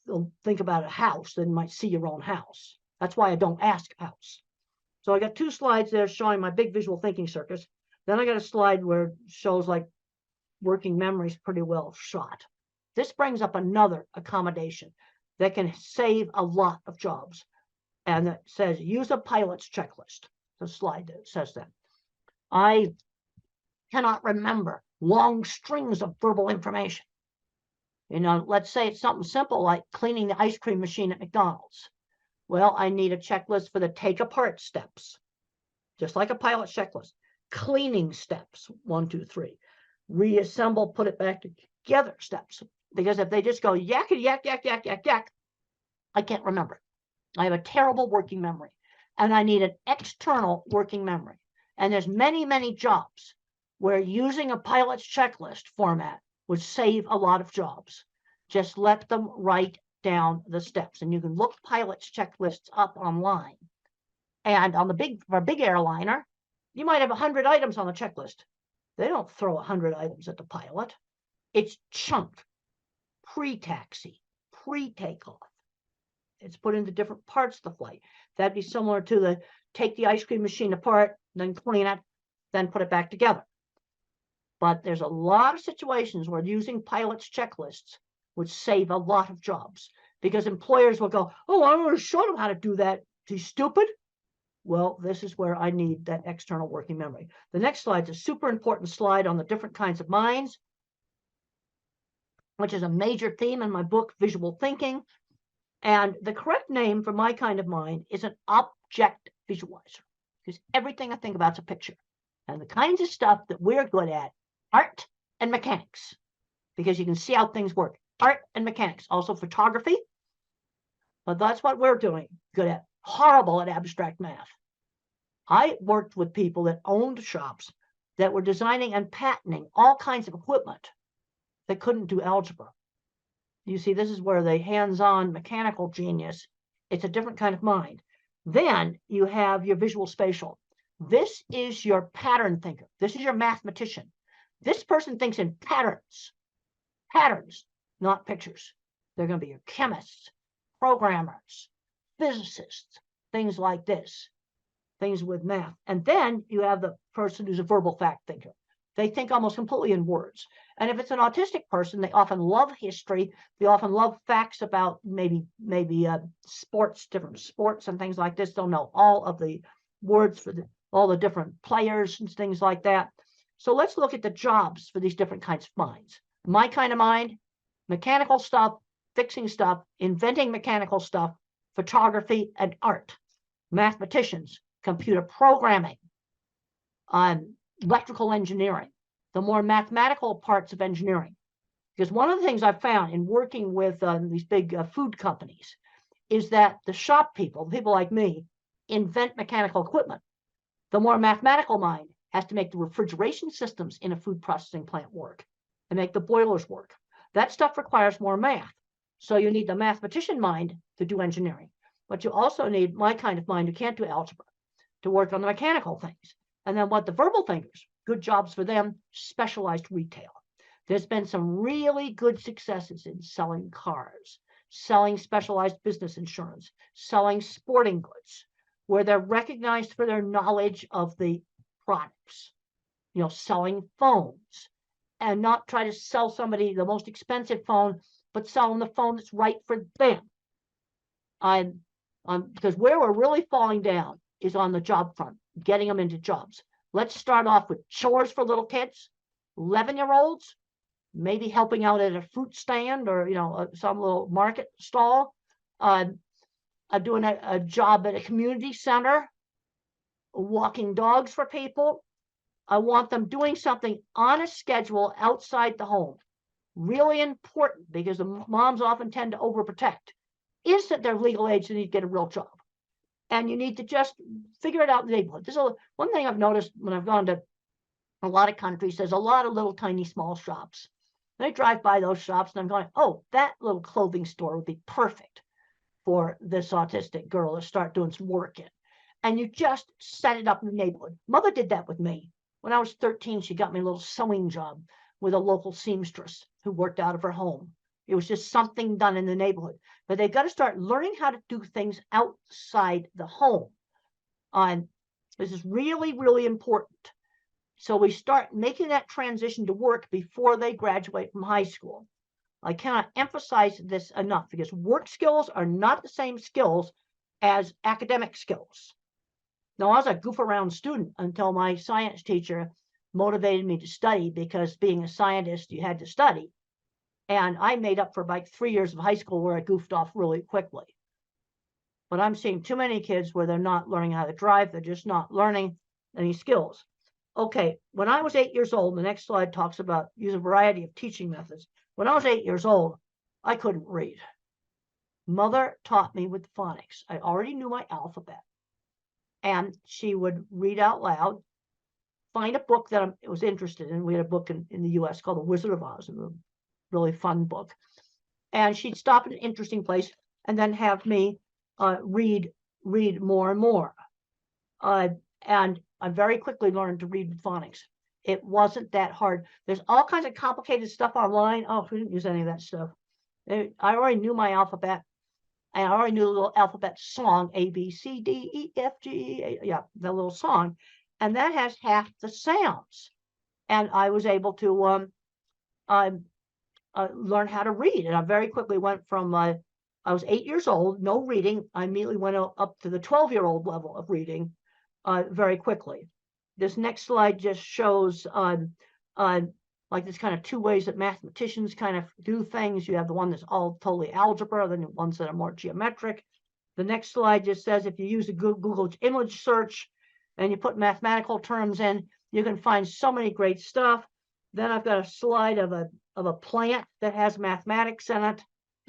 They'll think about a house, then you might see your own house. That's why I don't ask house. So I got 2 slides there showing my big visual thinking circuits. Then I got a slide where it shows like working memories pretty well shot. This brings up another accommodation that can save a lot of jobs. And it says, use a pilot's checklist. The slide that says that. I cannot remember long strings of verbal information. You know, let's say it's something simple like cleaning the ice cream machine at McDonald's. Well, I need a checklist for the take apart steps, just like a pilot checklist. Cleaning steps, 1, 2, 3. Reassemble, put it back together steps. Because if they just go yak, yak, yak, yak, yak, yak, I can't remember. I have a terrible working memory, and I need an external working memory. And there's many, many jobs where using a pilot's checklist format would save a lot of jobs. Just let them write down the steps, and you can look pilot's checklists up online. And on for a big airliner, you might have 100 items on the checklist. They don't throw 100 items at the pilot. It's chunked, pre-taxi, pre-takeoff. It's put into different parts of the flight. That'd be similar to the take the ice cream machine apart, then clean it, then put it back together. But there's a lot of situations where using pilot's checklists would save a lot of jobs, because employers will go, oh, I want to show them how to do that. He's stupid. Well, this is where I need that external working memory. The next slide is a super important slide on the different kinds of minds, which is a major theme in my book, Visual Thinking. And the correct name for my kind of mind is an object visualizer, because everything I think about is a picture. And the kinds of stuff that we're good at, art and mechanics, because you can see how things work. Art and mechanics, also photography. But that's what we're doing good at. Horrible at abstract math. I worked with people that owned shops that were designing and patenting all kinds of equipment that couldn't do algebra. You see, this is where the hands-on mechanical genius, it's a different kind of mind. Then you have your visual spatial. This is your pattern thinker. This is your mathematician. This person thinks in patterns. Patterns, not pictures. They're going to be your chemists, programmers, physicists, things like this, things with math. And then you have the person who's a verbal fact thinker. They think almost completely in words. And if it's an autistic person, they often love history. They often love facts about maybe sports, different sports and things like this. They'll know all of the words for all the different players and things like that. So let's look at the jobs for these different kinds of minds. My kind of mind, mechanical stuff, fixing stuff, inventing mechanical stuff, photography and art. Mathematicians, computer programming, electrical engineering, the more mathematical parts of engineering. Because one of the things I've found in working with these big food companies is that the shop people like me, invent mechanical equipment. The more mathematical mind has to make the refrigeration systems in a food processing plant work and make the boilers work. That stuff requires more math. So you need the mathematician mind to do engineering. But you also need my kind of mind who can't do algebra to work on the mechanical things. And then what the verbal thinkers, good jobs for them, specialized retail. There's been some really good successes in selling cars, selling specialized business insurance, selling sporting goods, where they're recognized for their knowledge of the products, selling phones, and not try to sell somebody the most expensive phone, but sell them the phone that's right for them. Because where we're really falling down is on the job front, getting them into jobs. Let's start off with chores for little kids, 11-year-olds, maybe helping out at a fruit stand or, some little market stall, doing a job at a community center, walking dogs for people. I want them doing something on a schedule outside the home. Really important, because the moms often tend to overprotect. Is that they're legal age, they need to get a real job. And you need to just figure it out in the neighborhood. This is one thing I've noticed when I've gone to a lot of countries. There's a lot of little tiny small shops. And I drive by those shops and I'm going, oh, that little clothing store would be perfect for this autistic girl to start doing some work in. And you just set it up in the neighborhood. Mother did that with me. When I was 13, she got me a little sewing job with a local seamstress who worked out of her home. It was just something done in the neighborhood. But they've got to start learning how to do things outside the home. This is really, really important. So we start making that transition to work before they graduate from high school. I cannot emphasize this enough because work skills are not the same skills as academic skills. Now, I was a goof around student until my science teacher motivated me to study, because being a scientist, you had to study. And I made up for like 3 years of high school where I goofed off really quickly. But I'm seeing too many kids where they're not learning how to drive. They're just not learning any skills. Okay, when I was 8 years old, the next slide talks about use a variety of teaching methods. When I was 8 years old, I couldn't read. Mother taught me with phonics. I already knew my alphabet. And she would read out loud, find a book that I was interested in. We had a book in the US called The Wizard of Oz, a really fun book. And she'd stop at an interesting place and then have me read more and more. And I very quickly learned to read with phonics. It wasn't that hard. There's all kinds of complicated stuff online. Oh, we didn't use any of that stuff. I already knew my alphabet. And I already knew the little alphabet song, A, B, C, D, E, F, G, yeah, the little song. And that has half the sounds. And I was able to learn how to read. And I very quickly went from, I was 8 years old, no reading. I immediately went up to the 12-year-old level of reading very quickly. This next slide just shows like there's kind of two ways that mathematicians kind of do things. You have the one that's all totally algebra, then the ones that are more geometric. The next slide just says if you use a Google image search and you put mathematical terms in, you can find so many great stuff. Then I've got a slide of a plant that has mathematics in it.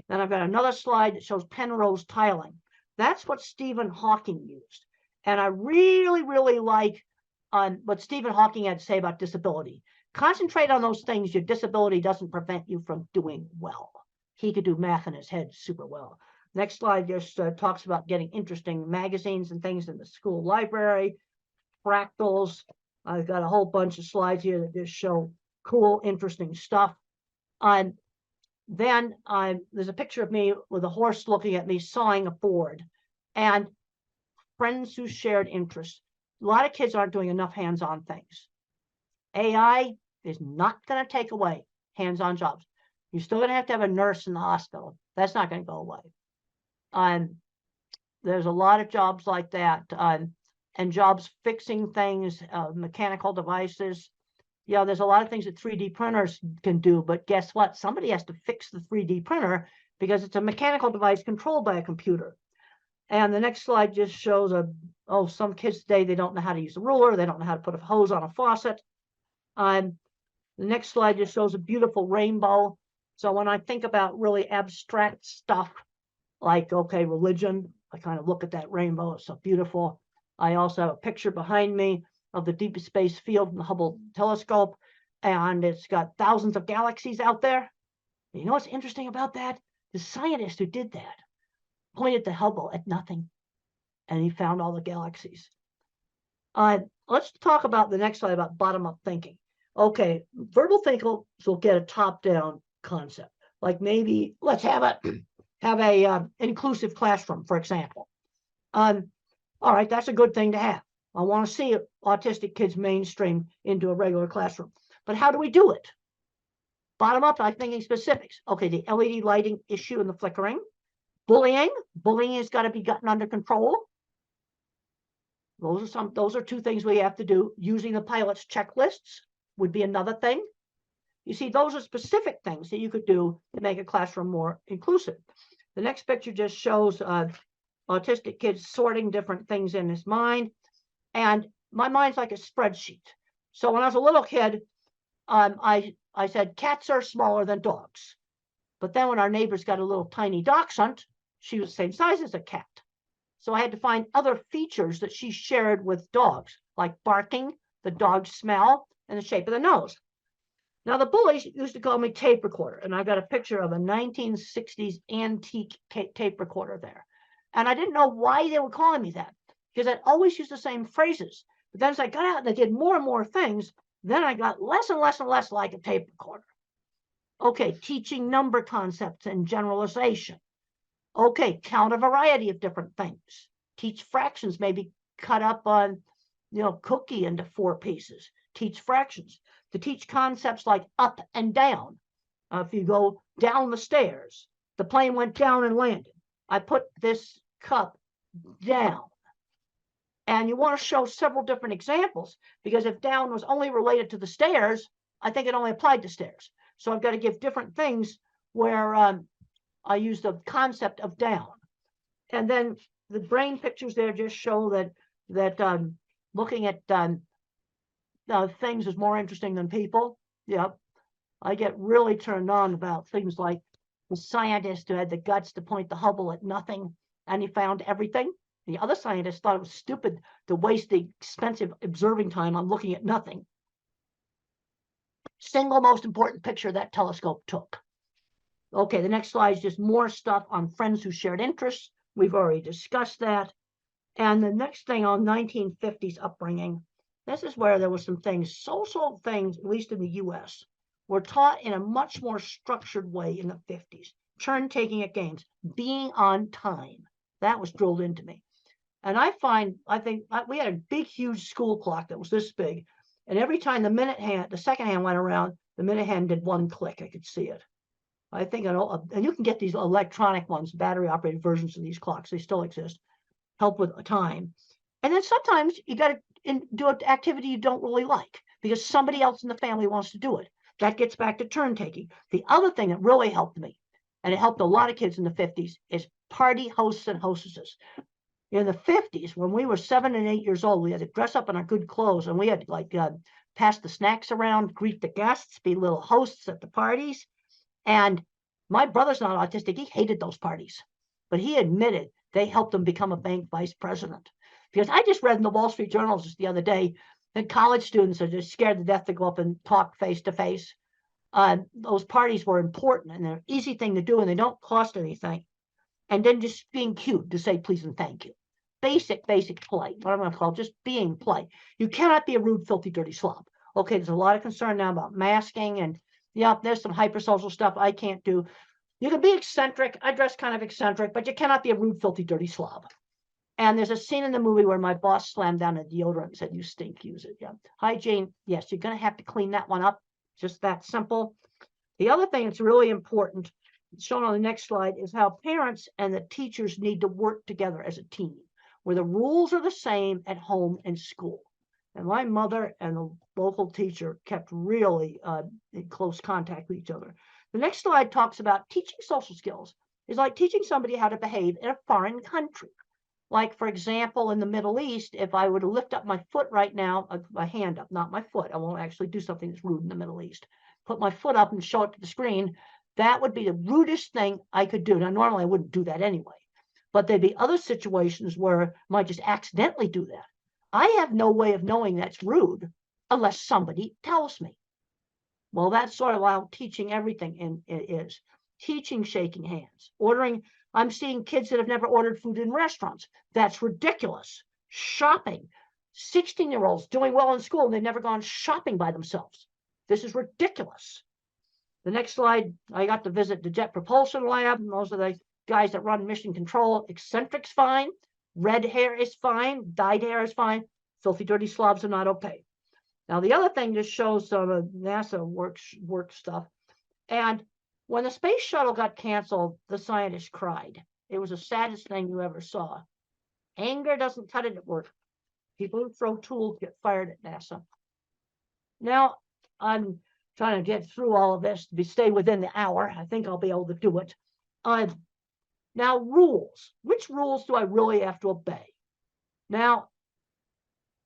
Then I've got another slide that shows Penrose tiling. That's what Stephen Hawking used. And I really, really like what Stephen Hawking had to say about disability. Concentrate on those things your disability doesn't prevent you from doing well. He could do math in his head super well. Next slide just talks about getting interesting magazines and things in the school library, fractals. I've got a whole bunch of slides here that just show cool, interesting stuff. Then there's a picture of me with a horse looking at me sawing a board. And friends who shared interests. A lot of kids aren't doing enough hands-on things. AI is not going to take away hands-on jobs. You're still going to have a nurse in the hospital. That's not going to go away. There's a lot of jobs like that, and jobs fixing things, mechanical devices. Yeah, there's a lot of things that 3D printers can do, but guess what? Somebody has to fix the 3D printer because it's a mechanical device controlled by a computer. And the next slide just shows some kids today, they don't know how to use a ruler. They don't know how to put a hose on a faucet. The next slide just shows a beautiful rainbow. So when I think about really abstract stuff, like, okay, religion, I kind of look at that rainbow. It's so beautiful. I also have a picture behind me of the deep space field in the Hubble telescope, and it's got thousands of galaxies out there. You know what's interesting about that? The scientist who did that pointed the Hubble at nothing, and he found all the galaxies. Let's talk about the next slide about bottom-up thinking. Okay, verbal thinkers will get a top-down concept, like maybe let's have a inclusive classroom, for example. All right, that's a good thing to have. I want to see autistic kids mainstream into a regular classroom, but how do we do it? Bottom up, I'm thinking specifics. Okay, the LED lighting issue and the flickering. Bullying has got to be gotten under control. Those are two things we have to do. Using the pilot's checklists would be another thing. You see, those are specific things that you could do to make a classroom more inclusive. The next picture just shows autistic kids sorting different things in his mind. And my mind's like a spreadsheet. So when I was a little kid, I said, cats are smaller than dogs. But then when our neighbors got a little tiny dachshund, she was the same size as a cat. So I had to find other features that she shared with dogs, like barking, the dog's smell, and the shape of the nose. Now, the bullies used to call me tape recorder, and I got a picture of a 1960s antique tape recorder there. And I didn't know why they were calling me that, because I'd always used the same phrases. But then as I got out and I did more and more things, then I got less and less and less like a tape recorder. Okay, teaching number concepts and generalization. Okay, count a variety of different things. Teach fractions, maybe cut up on, cookie into 4 pieces. Teach fractions. To teach concepts like up and down. If you go down the stairs, the plane went down and landed. I put this cup down. And you want to show several different examples, because if down was only related to the stairs, I think it only applied to stairs. So I've got to give different things where I use the concept of down. And then the brain pictures there just show that looking at things is more interesting than people. Yep. I get really turned on about things like the scientist who had the guts to point the Hubble at nothing, and he found everything. The other scientists thought it was stupid to waste the expensive observing time on looking at nothing. Single most important picture that telescope took. Okay, the next slide is just more stuff on friends who shared interests. We've already discussed that. And the next thing on 1950s upbringing, this is where there were some things, social things, at least in the US, were taught in a much more structured way in the 50s. Turn taking at games, being on time. That was drilled into me. And I think we had a big, huge school clock that was this big. And every time the second hand went around, the minute hand did 1 click. I could see it. I think, and you can get these electronic ones, battery operated versions of these clocks. They still exist. Help with time. And then sometimes you got to do an activity you don't really like because somebody else in the family wants to do it. That gets back to turn taking. The other thing that really helped me, and it helped a lot of kids in the 50s, is party hosts and hostesses. In the 50s, when we were 7 and 8 years old, we had to dress up in our good clothes, and we had to pass the snacks around, greet the guests, be little hosts at the parties. And my brother's not autistic. He hated those parties, but he admitted they helped him become a bank vice president. Because I just read in the Wall Street Journal just the other day that college students are just scared to death to go up and talk face to face. Those parties were important, and they're an easy thing to do, and they don't cost anything. And then just being cute to say please and thank you. Basic polite, what I'm going to call just being polite. You cannot be a rude, filthy, dirty slob. Okay, there's a lot of concern now about masking, and there's some hypersocial stuff I can't do. You can be eccentric. I dress kind of eccentric, but you cannot be a rude, filthy, dirty slob. And there's a scene in the movie where my boss slammed down a deodorant and said, "You stink, use it." Yeah. Hygiene, yes, you're going to have to clean that one up. Just that simple. The other thing that's really important, shown on the next slide, is how parents and the teachers need to work together as a team, where the rules are the same at home and school. And my mother and the local teacher kept really in close contact with each other. The next slide talks about teaching social skills. It's like teaching somebody how to behave in a foreign country. Like, for example, in the Middle East, if I were to lift up my foot right now, my hand up, not my foot, I won't actually do something that's rude in the Middle East. Put my foot up and show it to the screen. That would be the rudest thing I could do. Now, normally I wouldn't do that anyway, but there'd be other situations where I might just accidentally do that. I have no way of knowing that's rude unless somebody tells me. Well, that's sort of how teaching everything is. Teaching shaking hands, ordering. I'm seeing kids that have never ordered food in restaurants. That's ridiculous. Shopping. 16-year-olds doing well in school and they've never gone shopping by themselves. This is ridiculous. The next slide, I got to visit the Jet Propulsion Lab. And those are the guys that run mission control. Eccentric's fine. Red hair is fine. Dyed hair is fine. Filthy, dirty slobs are not okay. Now, the other thing just shows some of NASA work stuff. And when the space shuttle got canceled, the scientists cried. It was the saddest thing you ever saw. Anger doesn't cut it at work. People who throw tools get fired at NASA. Now, I'm trying to get through all of this to stay within the hour. I think I'll be able to do it. Now, rules. Which rules do I really have to obey? Now,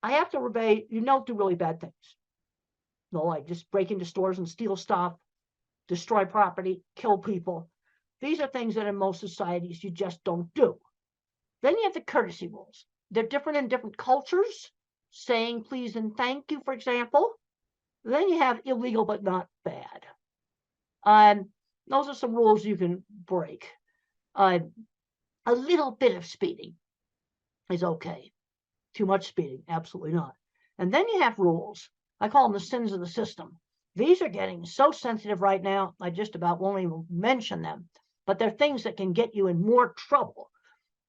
I have to obey, don't do really bad things. No, like just break into stores and steal stuff, destroy property, kill people. These are things that in most societies you just don't do. Then you have the courtesy rules. They're different in different cultures. Saying please and thank you, for example. Then you have illegal but not bad. Those are some rules you can break. A little bit of speeding is okay. Too much speeding, absolutely not. And then you have rules. I call them the sins of the system. These are getting so sensitive right now, I just about won't even mention them. But they're things that can get you in more trouble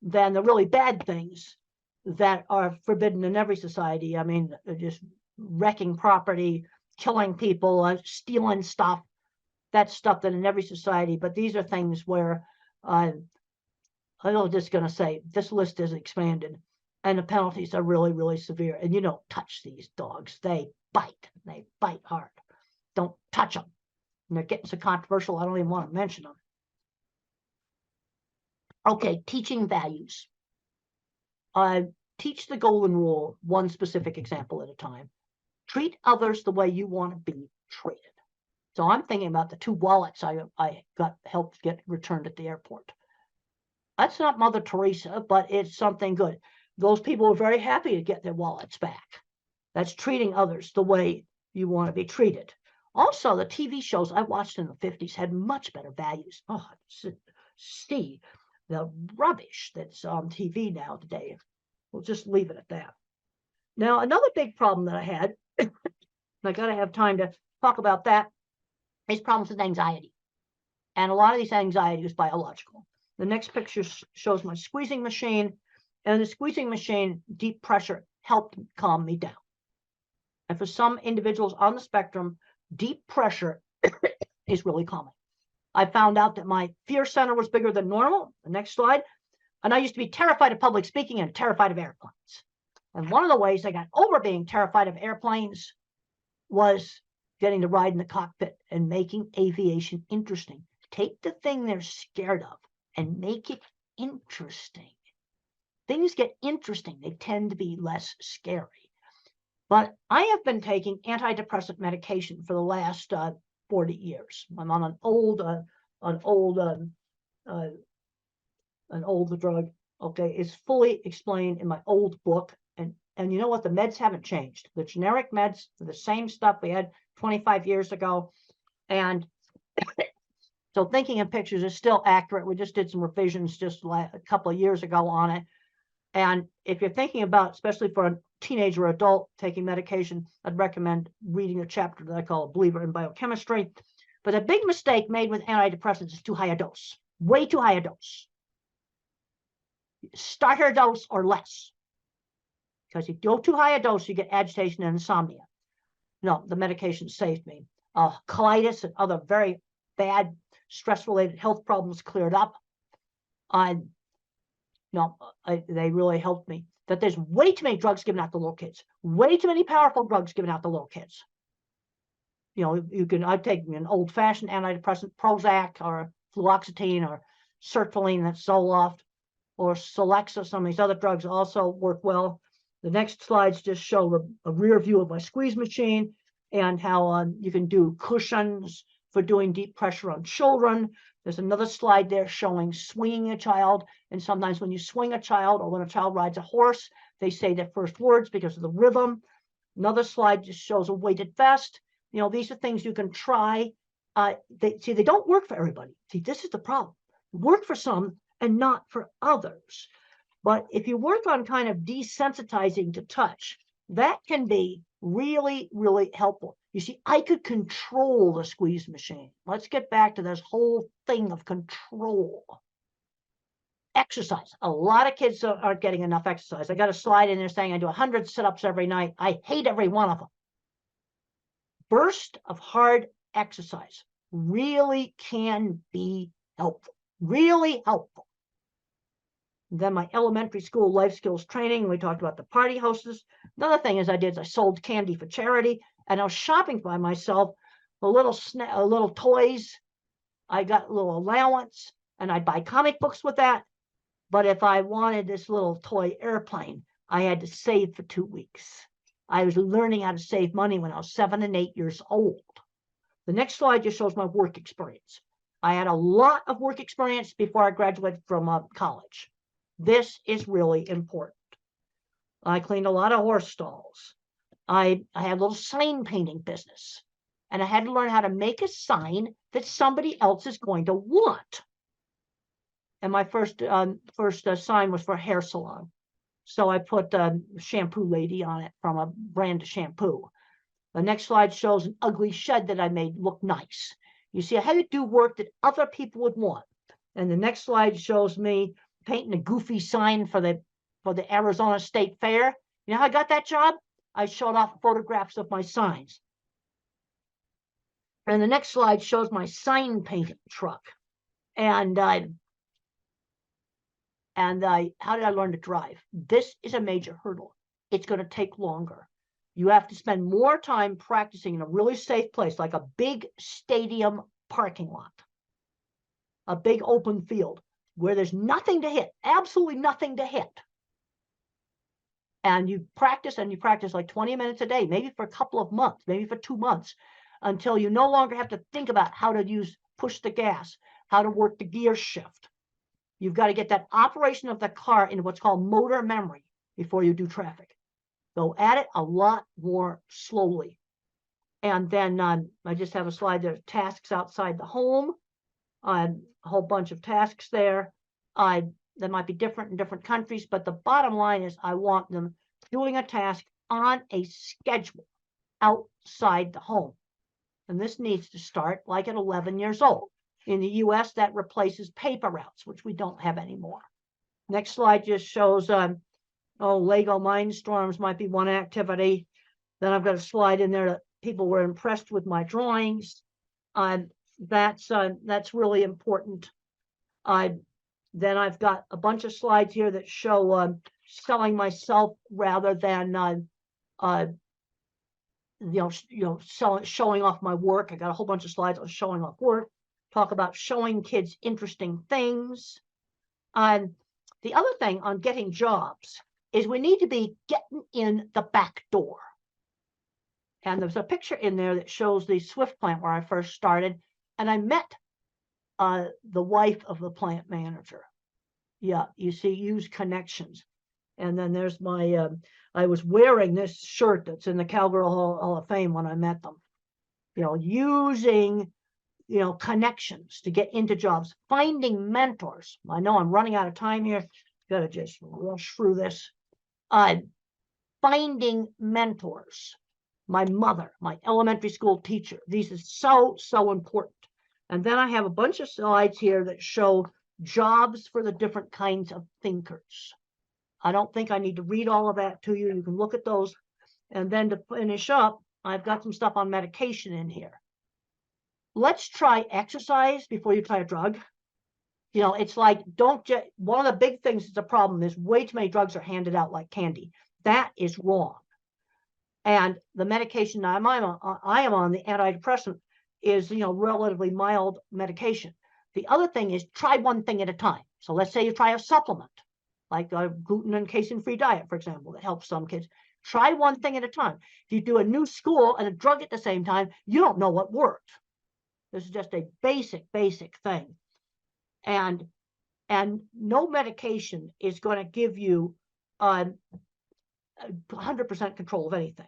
than the really bad things that are forbidden in every society. I mean, just wrecking property, killing people, stealing stuff. That's stuff that in every society. But these are things where I'm just going to say this list is expanded. And the penalties are really, really severe. And you don't touch these dogs. They bite hard. Don't touch them. And they're getting so controversial, I don't even want to mention them. Okay, teaching values. Teach the golden rule, one specific example at a time. Treat others the way you want to be treated. So I'm thinking about the 2 wallets I got helped get returned at the airport. That's not Mother Teresa, but it's something good. Those people are very happy to get their wallets back. That's treating others the way you want to be treated. Also, the TV shows I watched in the 50s had much better values. Oh, see the rubbish that's on TV now today. We'll just leave it at that. Now, another big problem that I had, and I got to have time to talk about that, is problems with anxiety. And a lot of these anxiety is biological. The next picture shows my squeezing machine. And the squeezing machine, deep pressure, helped calm me down. And for some individuals on the spectrum, deep pressure is really calming. I found out that my fear center was bigger than normal. The next slide. And I used to be terrified of public speaking and terrified of airplanes. And one of the ways I got over being terrified of airplanes was getting to ride in the cockpit and making aviation interesting. Take the thing they're scared of and make it interesting. Things get interesting. They tend to be less scary. But I have been taking antidepressant medication for the last 40 years. I'm on an old drug. Okay, it's fully explained in my old book. And you know what? The meds haven't changed. The generic meds are the same stuff we had 25 years ago. And so thinking in pictures is still accurate. We just did some revisions just a couple of years ago on it. And if you're thinking about, especially for a teenager or adult taking medication, I'd recommend reading a chapter that I call A Believer in Biochemistry. But a big mistake made with antidepressants is too high a dose, way too high a dose. Starter dose or less. Because if you go too high a dose, you get agitation and insomnia. No, the medication saved me. Colitis and other very bad stress-related health problems cleared up. They really helped me. That there's way too many drugs given out to little kids. Way too many powerful drugs given out to little kids. You know, I've taken an old-fashioned antidepressant, Prozac or fluoxetine or sertraline, that's Zoloft, or Celexa. Some of these other drugs also work well. The next slides just show a rear view of my squeeze machine and how you can do cushions for doing deep pressure on children. There's another slide there showing swinging a child. And sometimes when you swing a child or when a child rides a horse, they say their first words because of the rhythm. Another slide just shows a weighted vest. You know, these are things you can try. They don't work for everybody. See, this is the problem. Work for some and not for others. But if you work on kind of desensitizing to touch, that can be really, really helpful. You see, I could control the squeeze machine. Let's get back to this whole thing of control. Exercise. A lot of kids aren't getting enough exercise. I got a slide in there saying I do 100 sit-ups every night. I hate every one of them. Burst of hard exercise really can be helpful. Really helpful. Then my elementary school life skills training, we talked about the party hostess. Another thing I sold candy for charity, and I was shopping by myself for little toys. I got a little allowance, and I'd buy comic books with that. But if I wanted this little toy airplane, I had to save for 2 weeks. I was learning how to save money when I was 7 and 8 years old. The next slide just shows my work experience. I had a lot of work experience before I graduated from college. This is really important. I cleaned a lot of horse stalls. I had a little sign painting business, and I had to learn how to make a sign that somebody else is going to want. And my first sign was for a hair salon. So I put shampoo lady on it from a brand of shampoo. The next slide shows an ugly shed that I made look nice. You see, I had to do work that other people would want. And the next slide shows me painting a goofy sign for the Arizona State Fair. You know how I got that job? I showed off photographs of my signs. And the next slide shows my sign painting truck. And how did I learn to drive? This is a major hurdle. It's going to take longer. You have to spend more time practicing in a really safe place, like a big stadium parking lot, a big open field where there's nothing to hit, absolutely nothing to hit. And you practice like 20 minutes a day, maybe for a couple of months, maybe for 2 months, until you no longer have to think about how to push the gas, how to work the gear shift. You've got to get that operation of the car into what's called motor memory before you do traffic. Go at it a lot more slowly. And then I just have a slide there, tasks outside the home, a whole bunch of tasks there. That might be different in different countries, but the bottom line is I want them doing a task on a schedule outside the home. And this needs to start like at 11 years old. In the US, that replaces paper routes, which we don't have anymore. Next slide just shows, Lego Mindstorms might be one activity. Then I've got a slide in there that people were impressed with my drawings. That's really important. Then I've got a bunch of slides here that show selling myself rather than showing off my work. I got a whole bunch of slides on showing off work. Talk about showing kids interesting things. The other thing on getting jobs is we need to be getting in the back door. And there's a picture in there that shows the Swift plant where I first started, and I met the wife of the plant manager. Yeah, you see, use connections. And then there's my, I was wearing this shirt that's in the Cowgirl Hall of Fame when I met them. Using, connections to get into jobs, finding mentors. I know I'm running out of time here. Got to just rush through this. Finding mentors. My mother, my elementary school teacher. These are so important. And then I have a bunch of slides here that show jobs for the different kinds of thinkers. I don't think I need to read all of that to you. You can look at those. And then to finish up, I've got some stuff on medication in here. Let's try exercise before you try a drug. It's like, one of the big things that's a problem is way too many drugs are handed out like candy. That is wrong. And the medication I am on, the antidepressant, is, relatively mild medication. The other thing is try one thing at a time. So let's say you try a supplement, like a gluten and casein-free diet, for example, that helps some kids. Try one thing at a time. If you do a new school and a drug at the same time, you don't know what worked. This is just a basic thing. And no medication is going to give you 100% control of anything.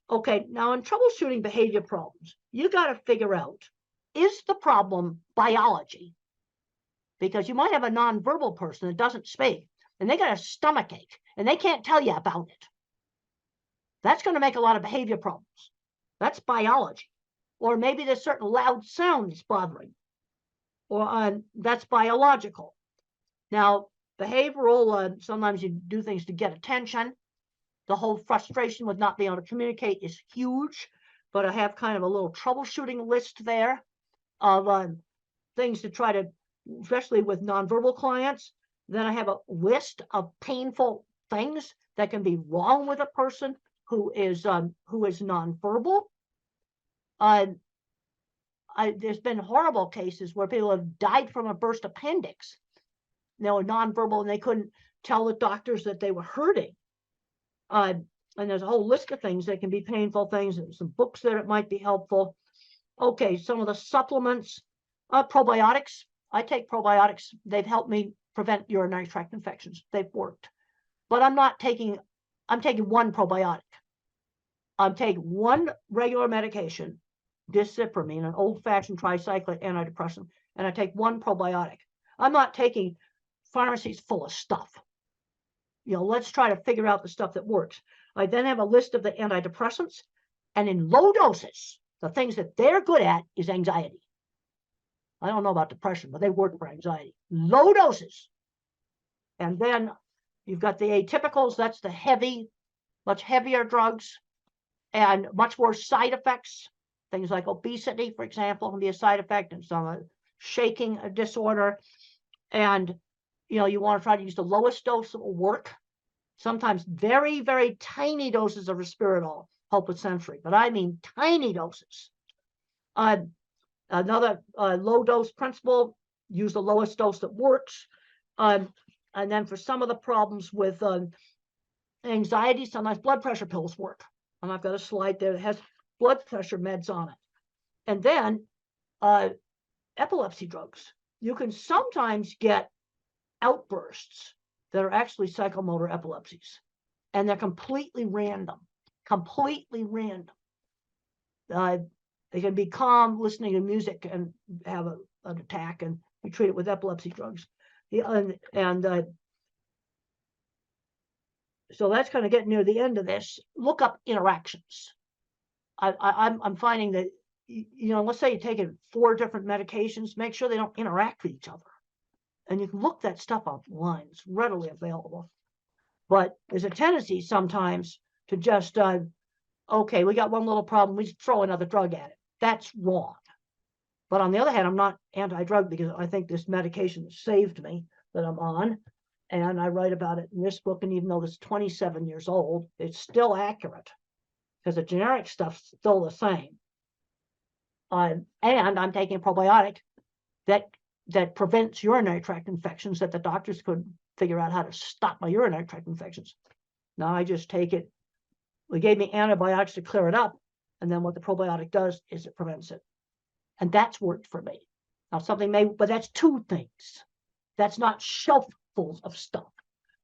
Okay, now in troubleshooting behavior problems, you got to figure out, is the problem biology? Because you might have a nonverbal person that doesn't speak, and they got a stomach ache, and they can't tell you about it. That's going to make a lot of behavior problems. That's biology. Or maybe there's certain loud sound that's bothering, or that's biological. Now, behavioral, sometimes you do things to get attention. The whole frustration with not being able to communicate is huge, but I have kind of a little troubleshooting list there of things to try to, especially with nonverbal clients. Then I have a list of painful things that can be wrong with a person who is nonverbal. There's been horrible cases where people have died from a burst appendix. They were nonverbal and they couldn't tell the doctors that they were hurting. And there's a whole list of things that can be painful things, and some books there that might be helpful. Okay, some of the supplements, probiotics. I take probiotics. They've helped me prevent urinary tract infections. They've worked. But I'm taking one probiotic. take one regular medication, dysipramine, an old-fashioned tricyclic antidepressant, and I take one probiotic. I'm not taking pharmacies full of stuff. Let's try to figure out the stuff that works. I then have a list of the antidepressants, and in low doses, the things that they're good at is anxiety. I don't know about depression, but they work for anxiety. Low doses. And then you've got the atypicals, that's the heavy, much heavier drugs, and much more side effects. Things like obesity, for example, can be a side effect, and some shaking disorder. And you want to try to use the lowest dose that will work. Sometimes very, very tiny doses of risperidol help with sensory, but I mean tiny doses. Another low dose principle, use the lowest dose that works. And then for some of the problems with anxiety, sometimes blood pressure pills work. And I've got a slide there that has blood pressure meds on it. And then epilepsy drugs. You can sometimes get outbursts that are actually psychomotor epilepsies, and they're completely random. They can be calm listening to music and have an attack, and we treat it with epilepsy drugs. So that's kind of getting near the end of this. Look up interactions. I'm finding that, let's say you're taking 4 different medications, make sure they don't interact with each other. And you can look that stuff online. It's readily available. But there's a tendency sometimes to just, okay, we got one little problem, we just throw another drug at it. That's wrong. But on the other hand, I'm not anti-drug because I think this medication saved me that I'm on. And I write about it in this book. And even though it's 27 years old, it's still accurate because the generic stuff's still the same. And I'm taking a probiotic that prevents urinary tract infections that the doctors couldn't figure out how to stop my urinary tract infections. Now I just take it. They gave me antibiotics to clear it up. And then what the probiotic does is it prevents it. And that's worked for me. Now but that's 2 things. That's not shelffuls of stuff.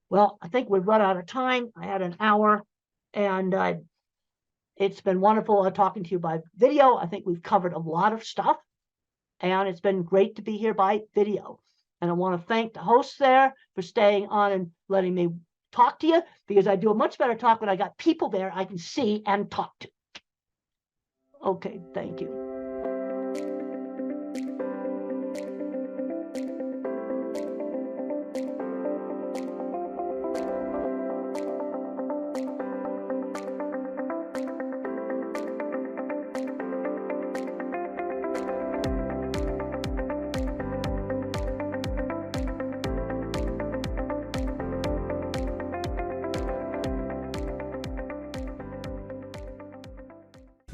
Well, I think we've run out of time. I had an hour, and it's been wonderful talking to you by video. I think we've covered a lot of stuff, and it's been great to be here by video. And I want to thank the hosts there for staying on and letting me talk to you, because I do a much better talk when I got people there I can see and talk to. Okay, thank you.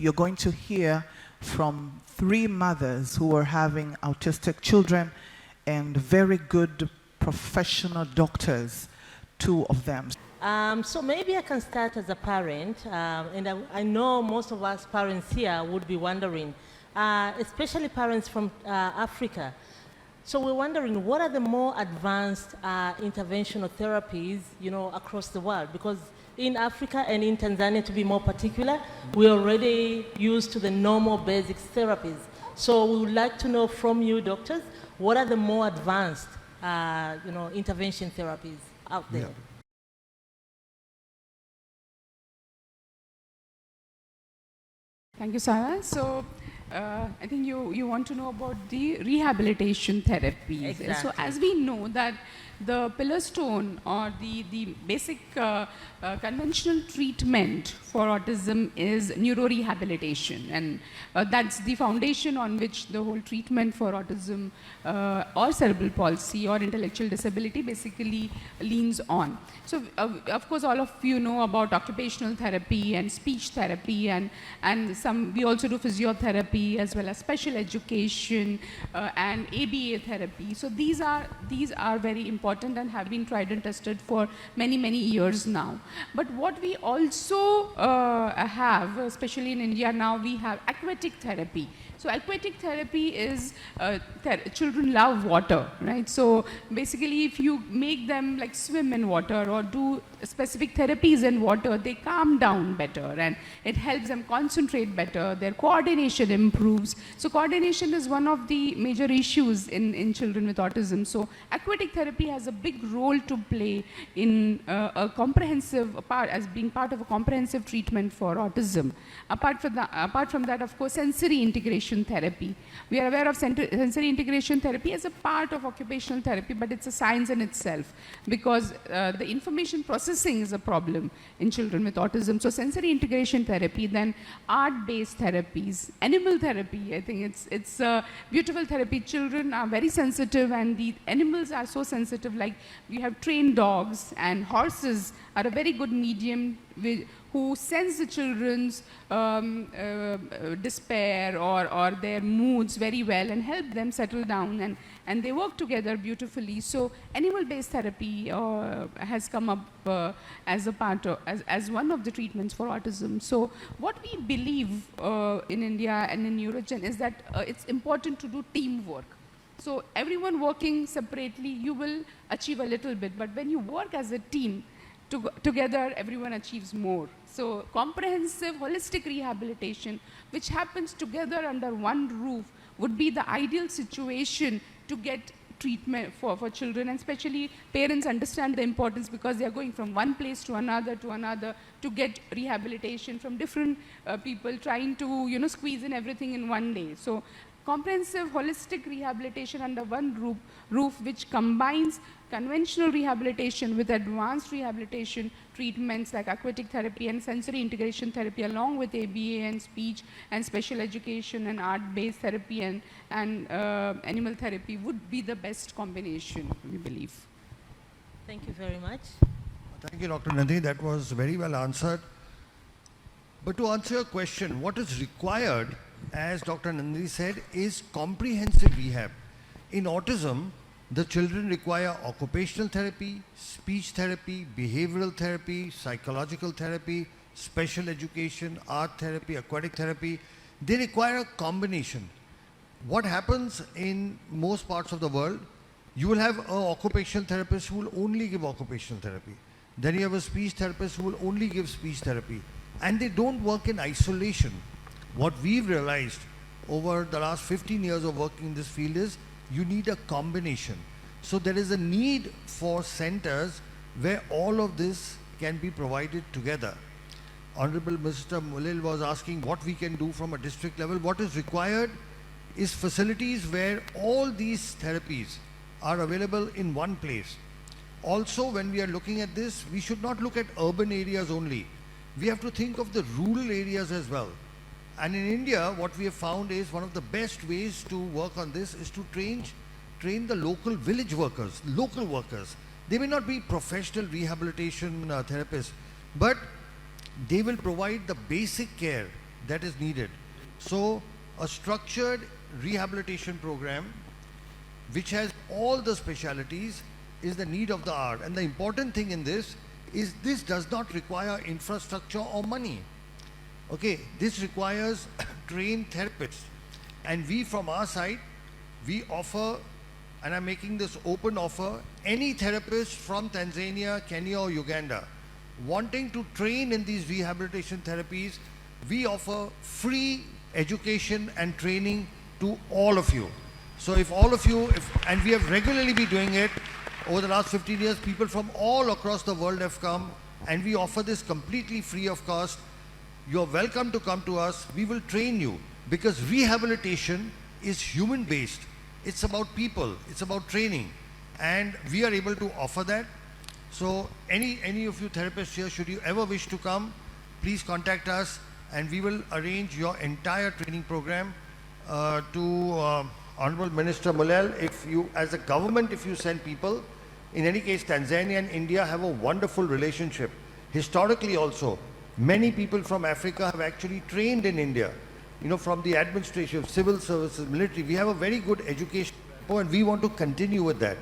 You're going to hear from 3 mothers who are having autistic children and very good professional doctors, 2 of them. So maybe I can start as a parent, and I know most of us parents here would be wondering, especially parents from Africa. So we're wondering, what are the more advanced interventional therapies, across the world? Because in Africa and in Tanzania, to be more particular, we're already used to the normal basic therapies. So we would like to know from you, doctors, what are the more advanced, intervention therapies out there? Yeah. Thank you, Sarah. So I think you want to know about the rehabilitation therapies. Exactly. So as we know that the pillar stone or the basic conventional treatment for autism is neurorehabilitation, and that's the foundation on which the whole treatment for autism or cerebral palsy or intellectual disability basically leans on. So of course all of you know about occupational therapy and speech therapy, and we also do physiotherapy as well as special education and ABA therapy. So these are very important and have been tried and tested for many years now. But what we also have, especially in India now, we have aquatic therapy. So aquatic therapy is, children love water, right? So basically if you make them like swim in water or do specific therapies and water, they calm down better and it helps them concentrate better. Their coordination improves. So coordination is one of the major issues in children with autism. So aquatic therapy has a big role to play in a comprehensive part, as being part of a comprehensive treatment for autism. Apart from that, of course, sensory integration therapy. We are aware of sensory integration therapy as a part of occupational therapy, but it's a science in itself because the information processing is a problem in children with autism. So sensory integration therapy, then art-based therapies, animal therapy. I think it's a beautiful therapy. Children are very sensitive and the animals are so sensitive. Like we have trained dogs and horses are a very good medium who sense the children's despair or their moods very well and help them settle down, and they work together beautifully. So animal-based therapy has come up as a part of, as one of the treatments for autism. So what we believe in India and in Neurogen is that it's important to do teamwork. So everyone working separately, you will achieve a little bit, but when you work as a team, together everyone achieves more. So comprehensive holistic rehabilitation, which happens together under one roof, would be the ideal situation to get treatment for children, and especially parents understand the importance because they are going from one place to another to get rehabilitation from different people, trying to squeeze in everything in one day. So comprehensive holistic rehabilitation under one roof which combines conventional rehabilitation with advanced rehabilitation treatments like aquatic therapy and sensory integration therapy, along with ABA and speech and special education and art-based therapy and animal therapy would be the best combination, we believe. Thank you very much. Thank you, Dr. Nandini. That was very well answered. But to answer your question, what is required, as Dr. Nandini said, is comprehensive rehab. In autism, the children require occupational therapy, speech therapy, behavioral therapy, psychological therapy, special education, art therapy, aquatic therapy. They require a combination. What happens in most parts of the world, you will have an occupational therapist who will only give occupational therapy. Then you have a speech therapist who will only give speech therapy. And they don't work in isolation. What we've realized over the last 15 years of working in this field is you need a combination. So there is a need for centers where all of this can be provided together. Honorable Mr. Mulil was asking what we can do from a district level. What is required is facilities where all these therapies are available in one place. Also, when we are looking at this, we should not look at urban areas only. We have to think of the rural areas as well. And in India, what we have found is one of the best ways to work on this is to train the local village workers, local workers. They may not be professional rehabilitation therapists, but they will provide the basic care that is needed. So a structured rehabilitation program which has all the specialities is the need of the hour. And the important thing in this is this does not require infrastructure or money. Okay, this requires trained therapists. And we from our side, we offer, and I'm making this open offer, any therapist from Tanzania, Kenya or Uganda wanting to train in these rehabilitation therapies, we offer free education and training to all of you. So if all of you, and we have regularly been doing it over the last 15 years, people from all across the world have come, and we offer this completely free of cost. You're welcome to come to us. We will train you, because rehabilitation is human based. It's about people, it's about training, and we are able to offer that. So any of you therapists here, should you ever wish to come, please contact us and we will arrange your entire training program. To Honorable Minister Mulal, if you, as a government, if you send people, in any case, Tanzania and India have a wonderful relationship. Historically also, many people from Africa have actually trained in India, from the administration, civil services, military. We have a very good education, and we want to continue with that.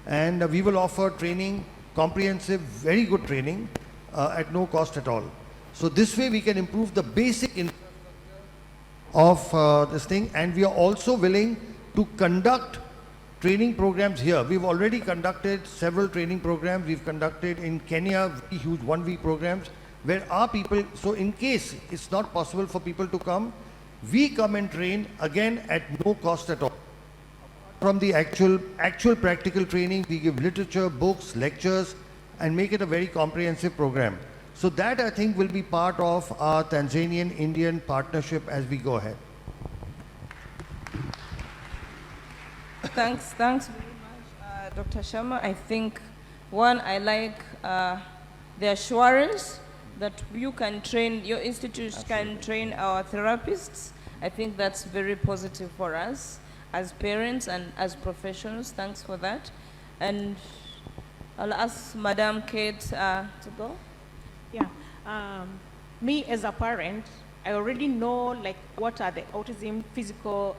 And we will offer training, comprehensive, very good training, at no cost at all. So this way we can improve the basic infrastructure of this thing, and we are also willing to conduct training programs here. We've already conducted several training programs. We've conducted in Kenya huge 1-week programs where our people, so in case it's not possible for people to come, we come and train again at no cost at all. From the actual practical training, we give literature, books, lectures, and make it a very comprehensive program. So that I think will be part of our Tanzanian-Indian partnership as we go ahead. Thanks very much, Dr. Sharma. I think, one, I like the assurance that you can train, your institute can train our therapists. I think that's very positive for us as parents and as professionals. Thanks for that. And I'll ask Madam Kate to go. Yeah, me as a parent, I already know like what are the autism physical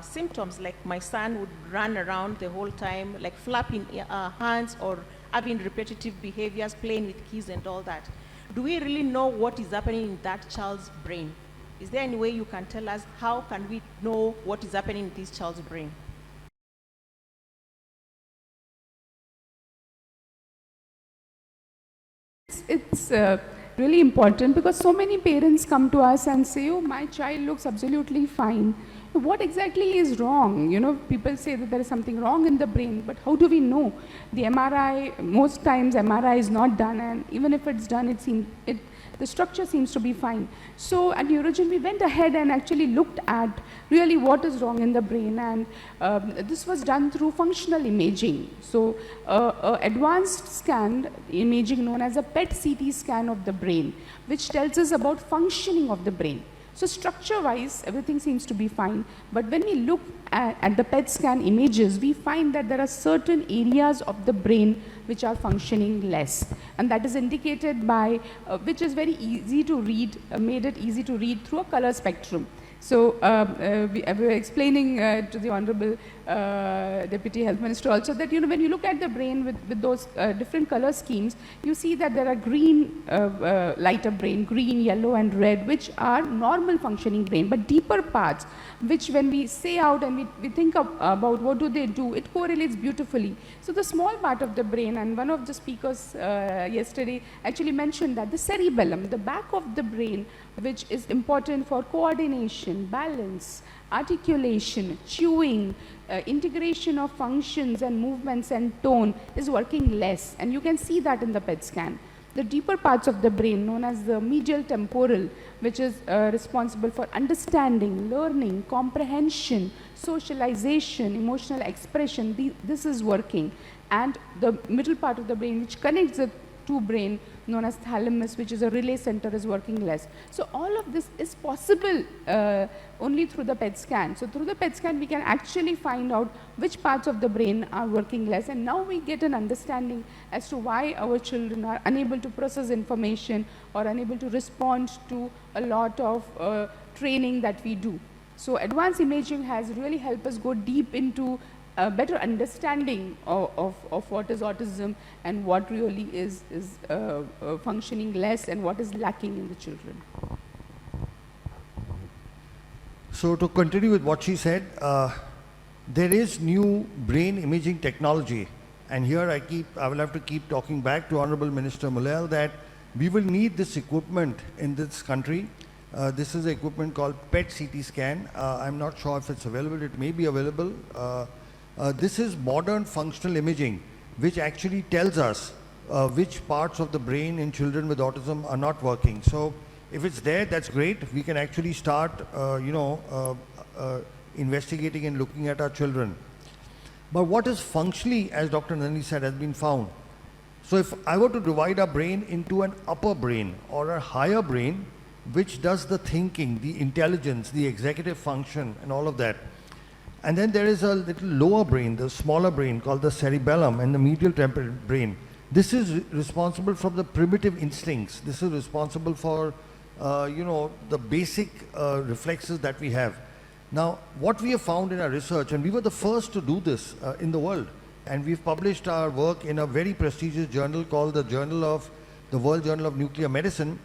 symptoms. Like my son would run around the whole time, like flapping hands or having repetitive behaviors, playing with keys and all that. Do we really know what is happening in that child's brain? Is there any way you can tell us how can we know what is happening in this child's brain? It's really important because so many parents come to us and say, oh, my child looks absolutely fine. What exactly is wrong? You know, people say that there is something wrong in the brain, but how do we know? The MRI, most times MRI is not done, and even if it's done, the structure seems to be fine. So at Neurogen, we went ahead and actually looked at really what is wrong in the brain, and this was done through functional imaging. So advanced scan imaging known as a PET-CT scan of the brain, which tells us about functioning of the brain. So structure-wise, everything seems to be fine, but when we look at the PET scan images, we find that there are certain areas of the brain which are functioning less, and that is indicated by, which is very easy to read, made it easy to read through a color spectrum. So we were explaining to the Honorable Deputy Health Minister also that, you know, when you look at the brain with those different color schemes, you see that there are green, lighter brain, green, yellow and red, which are normal functioning brain, but deeper parts, which when we say out and we think about what do they do, it correlates beautifully. So the small part of the brain, and one of the speakers yesterday actually mentioned that the cerebellum, the back of the brain, which is important for coordination, balance, articulation, chewing, integration of functions and movements and tone, is working less, and you can see that in the PET scan. The deeper parts of the brain, known as the medial temporal, which is responsible for understanding, learning, comprehension, socialization, emotional expression, this is working. And the middle part of the brain, which connects the two brain, known as thalamus, which is a relay center, is working less. So all of this is possible only through the PET scan. So through the PET scan, we can actually find out which parts of the brain are working less, and now we get an understanding as to why our children are unable to process information or unable to respond to a lot of training that we do. So advanced imaging has really helped us go deep into a better understanding of what is autism and what really is functioning less and what is lacking in the children. So to continue with what she said, there is new brain imaging technology, and here I will have to keep talking back to Honorable Minister Mulel that we will need this equipment in this country. This is an equipment called PET-CT scan. I'm not sure if it's available. It may be available. This is modern functional imaging, which actually tells us which parts of the brain in children with autism are not working. So if it's there, that's great. We can actually start, investigating and looking at our children. But what is functionally, as Dr. Nandini said, has been found. So if I were to divide our brain into an upper brain or a higher brain, which does the thinking, the intelligence, the executive function, and all of that. And then there is a little lower brain, the smaller brain called the cerebellum, and the medial temporal brain. This is responsible for the primitive instincts. This is responsible for, the basic reflexes that we have. Now, what we have found in our research, and we were the first to do this in the world, and we've published our work in a very prestigious journal called the World Journal of Nuclear Medicine.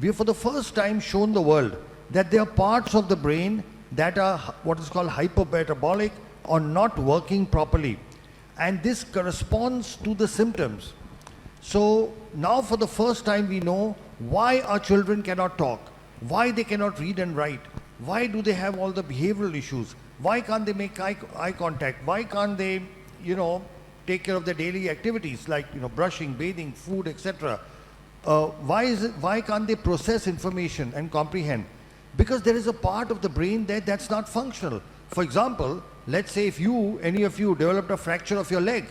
We have for the first time shown the world that there are parts of the brain that are what is called hypermetabolic, or not working properly. And this corresponds to the symptoms. So now for the first time we know why our children cannot talk, why they cannot read and write, why do they have all the behavioral issues, why can't they make eye contact, why can't they, take care of their daily activities like, brushing, bathing, food, etc. Why can't they process information and comprehend? Because there is a part of the brain that's not functional. For example, let's say if any of you developed a fracture of your leg,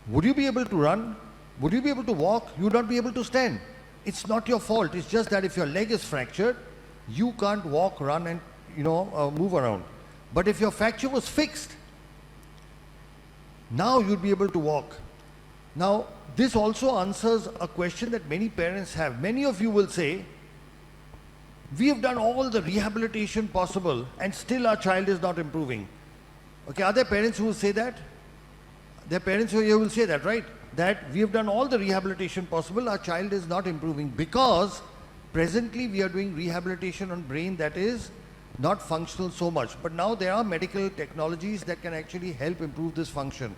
would you be able to run? Would you be able to walk? You would not be able to stand. It's not your fault. It's just that if your leg is fractured, you can't walk, run and move around. But if your fracture was fixed, now you'd be able to walk. Now, this also answers a question that many parents have. Many of you will say, we have done all the rehabilitation possible and still our child is not improving. Okay, are there parents who will say that? There are parents who will say that, right? That we have done all the rehabilitation possible, our child is not improving because presently we are doing rehabilitation on brain that is not functional so much. But now there are medical technologies that can actually help improve this function.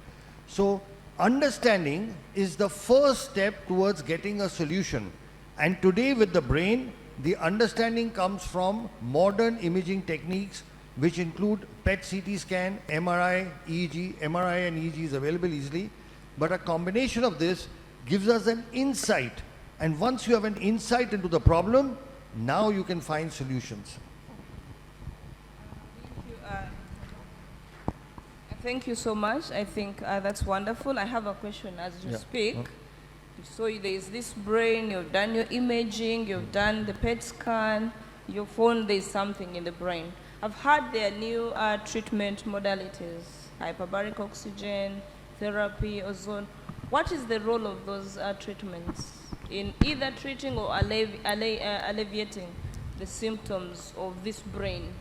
So understanding is the first step towards getting a solution. And today with the brain, the understanding comes from modern imaging techniques which include PET CT scan, MRI, EEG. MRI and EEG is available easily. But a combination of this gives us an insight. And once you have an insight into the problem, now you can find solutions. Thank you so much. I think that's wonderful. I have a question as you speak. So there is this brain, you've done your imaging, you've done the PET scan, you found there's something in the brain. I've heard there are new treatment modalities, hyperbaric oxygen, therapy, ozone. What is the role of those treatments in either treating or alleviating the symptoms of this brain?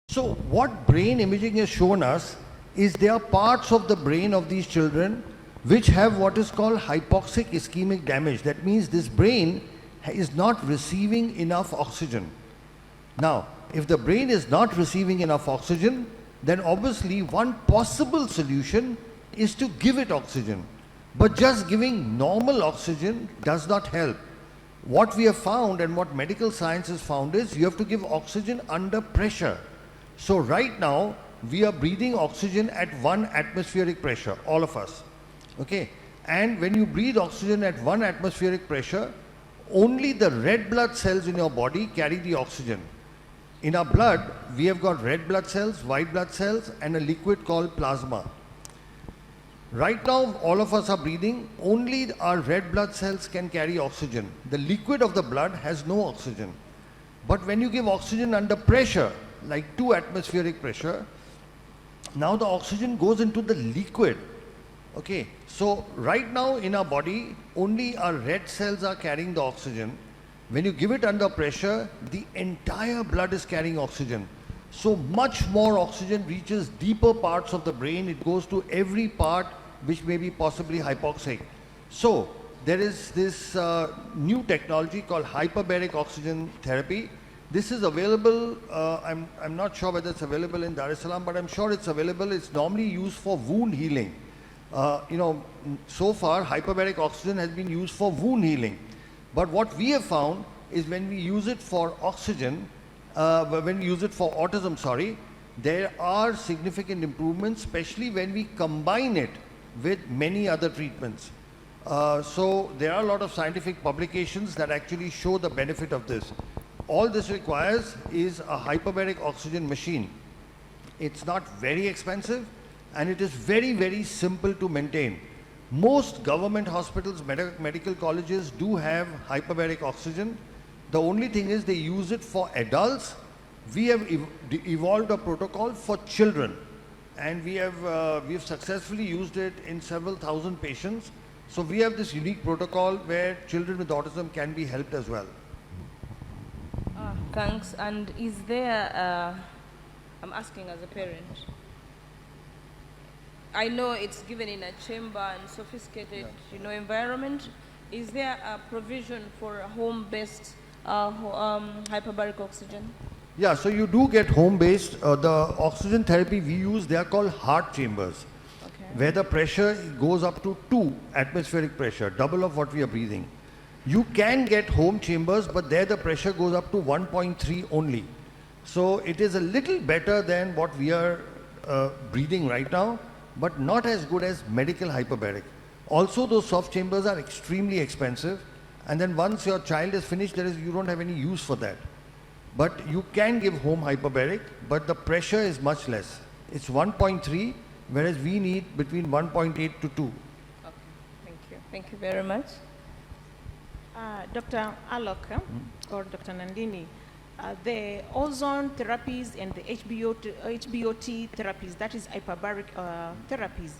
So what brain imaging has shown us is there are parts of the brain of these children which have what is called hypoxic ischemic damage. That means this brain is not receiving enough oxygen. Now, if the brain is not receiving enough oxygen, then obviously one possible solution is to give it oxygen. But just giving normal oxygen does not help. What we have found and what medical science has found is you have to give oxygen under pressure. So right now, we are breathing oxygen at 1 atmospheric pressure, all of us. Okay? And when you breathe oxygen at 1 atmospheric pressure, only the red blood cells in your body carry the oxygen. In our blood, we have got red blood cells, white blood cells, and a liquid called plasma. Right now, all of us are breathing, only our red blood cells can carry oxygen. The liquid of the blood has no oxygen. But when you give oxygen under pressure, like 2 atmospheric pressure, now the oxygen goes into the liquid. Okay, so right now in our body, only our red cells are carrying the oxygen. When you give it under pressure, the entire blood is carrying oxygen. So much more oxygen reaches deeper parts of the brain. It goes to every part which may be possibly hypoxic. So there is this new technology called hyperbaric oxygen therapy. This is available, I'm not sure whether it's available in Dar es Salaam, but I'm sure it's available. It's normally used for wound healing. So far hyperbaric oxygen has been used for wound healing. But what we have found is when we use it for oxygen, when we use it for autism, there are significant improvements, especially when we combine it with many other treatments. So there are a lot of scientific publications that actually show the benefit of this. All this requires is a hyperbaric oxygen machine. It's not very expensive and it is very, very simple to maintain. Most government hospitals, medical colleges do have hyperbaric oxygen. The only thing is they use it for adults. We have evolved a protocol for children, and we have successfully used it in several thousand patients. So we have this unique protocol where children with autism can be helped as well. Thanks. And is there, I'm asking as a parent, I know it's given in a chamber and sophisticated, environment. Is there a provision for a home-based hyperbaric oxygen? Yeah, so you do get home-based. The oxygen therapy we use, they are called heart chambers, where the pressure goes up to 2 atmospheric pressure, double of what we are breathing. You can get home chambers, but there the pressure goes up to 1.3 only. So it is a little better than what we are breathing right now, but not as good as medical hyperbaric. Also, those soft chambers are extremely expensive, and then once your child is finished, you don't have any use for that. But you can give home hyperbaric, but the pressure is much less. It's 1.3, whereas we need between 1.8 to 2. Okay, thank you. Thank you very much. Dr. Alok or Dr. Nandini, the ozone therapies and the HBOT therapies, that is hyperbaric therapies,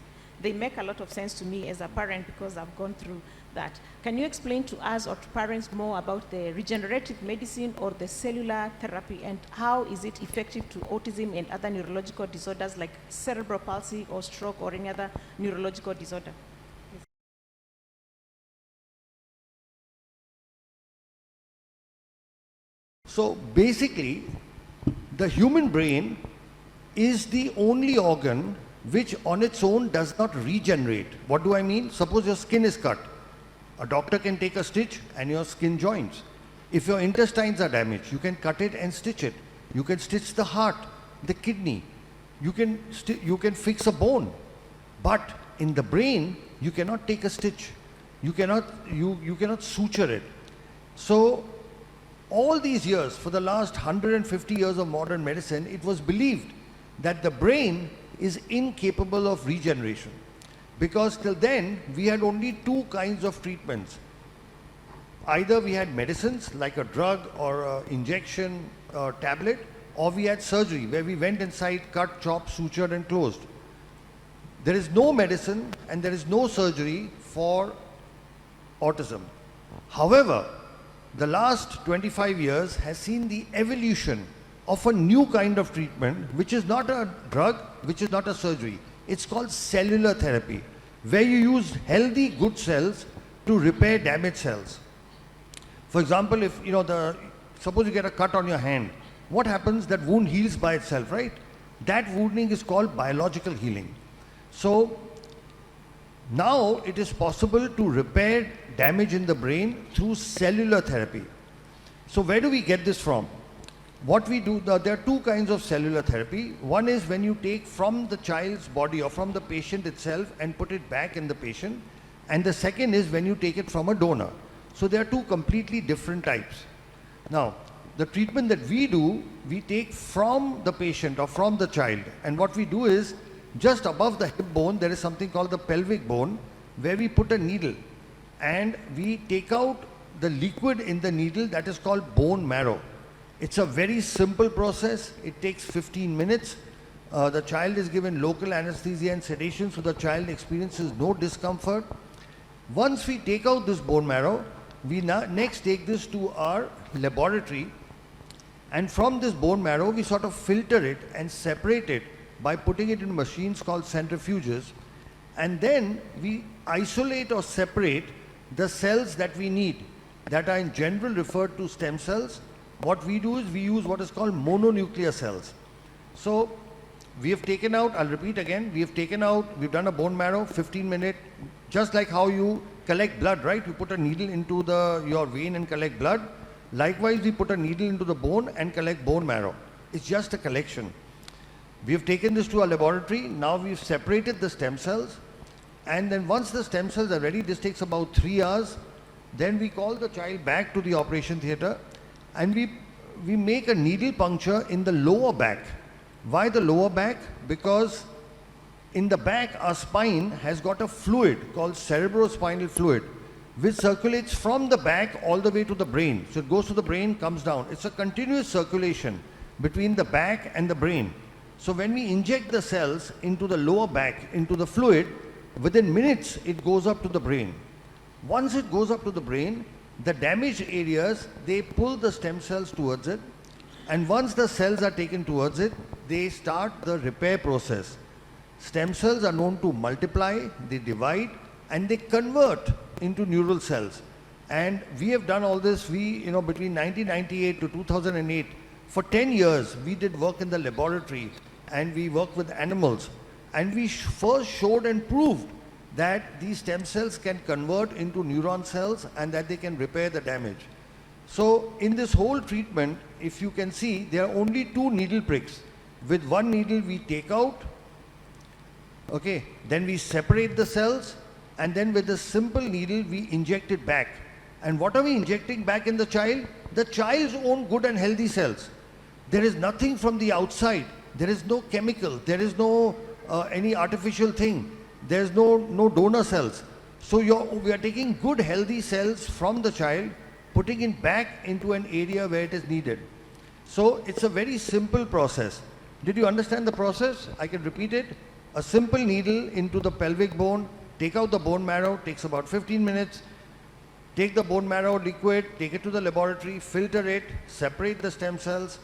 they make a lot of sense to me as a parent because I've gone through that. Can you explain to us or to parents more about the regenerative medicine or the cellular therapy, and how is it effective to autism and other neurological disorders like cerebral palsy or stroke or any other neurological disorder? So basically, the human brain is the only organ which on its own does not regenerate. What do I mean? Suppose your skin is cut. A doctor can take a stitch and your skin joins. If your intestines are damaged, you can cut it and stitch it. You can stitch the heart, the kidney. You can fix a bone. But in the brain, you cannot take a stitch. You cannot suture it. So all these years, for the last 150 years of modern medicine, it was believed that the brain is incapable of regeneration. Because till then, we had only 2 kinds of treatments. Either we had medicines like a drug or an injection or tablet, or we had surgery where we went inside, cut, chopped, sutured and closed. There is no medicine and there is no surgery for autism. However, the last 25 years has seen the evolution of a new kind of treatment, which is not a drug, which is not a surgery. It's called cellular therapy, where you use healthy, good cells to repair damaged cells. For example, if suppose you get a cut on your hand, what happens? That wound heals by itself, right? That wounding is called biological healing. So now it is possible to repair damage in the brain through cellular therapy. So where do we get this from? What we do, there are 2 kinds of cellular therapy. One is when you take from the child's body or from the patient itself and put it back in the patient. And the second is when you take it from a donor. So there are 2 completely different types. Now, the treatment that we do, we take from the patient or from the child. And what we do is, just above the hip bone, there is something called the pelvic bone, where we put a needle. And we take out the liquid in the needle that is called bone marrow. It's a very simple process. It takes 15 minutes. The child is given local anesthesia and sedation, so the child experiences no discomfort. Once we take out this bone marrow, we next take this to our laboratory, and from this bone marrow, we sort of filter it and separate it by putting it in machines called centrifuges, and then we isolate or separate the cells that we need, that are in general referred to stem cells. What we do is we use what is called mononuclear cells. So we have taken out, I'll repeat again, we've done a bone marrow, 15-minute, just like how you collect blood, right? You put a needle into your vein and collect blood. Likewise, we put a needle into the bone and collect bone marrow. It's just a collection. We have taken this to our laboratory. Now we've separated the stem cells. And then once the stem cells are ready, this takes about 3 hours. Then we call the child back to the operation theatre, and we make a needle puncture in the lower back. Why the lower back? Because in the back, our spine has got a fluid called cerebrospinal fluid, which circulates from the back all the way to the brain. So it goes to the brain, comes down. It's a continuous circulation between the back and the brain. So when we inject the cells into the lower back, into the fluid, within minutes it goes up to the brain. Once it goes up to the brain, the damaged areas, they pull the stem cells towards it, and once the cells are taken towards it, they start the repair process. Stem cells are known to multiply, they divide, and they convert into neural cells. And we have done all this, between 1998 to 2008, for 10 years, we did work in the laboratory and we worked with animals. And we first showed and proved that these stem cells can convert into neuron cells and that they can repair the damage. So in this whole treatment, if you can see, there are only 2 needle pricks. With one needle we take out, okay, then we separate the cells, and then with a simple needle we inject it back. And what are we injecting back in the child? The child's own good and healthy cells. There is nothing from the outside. There is no chemical. There is no any artificial thing. There is no donor cells. So we are taking good healthy cells from the child, putting it back into an area where it is needed. So it's a very simple process. Did you understand the process? I can repeat it. A simple needle into the pelvic bone, take out the bone marrow, takes about 15 minutes. Take the bone marrow liquid, take it to the laboratory, filter it, separate the stem cells,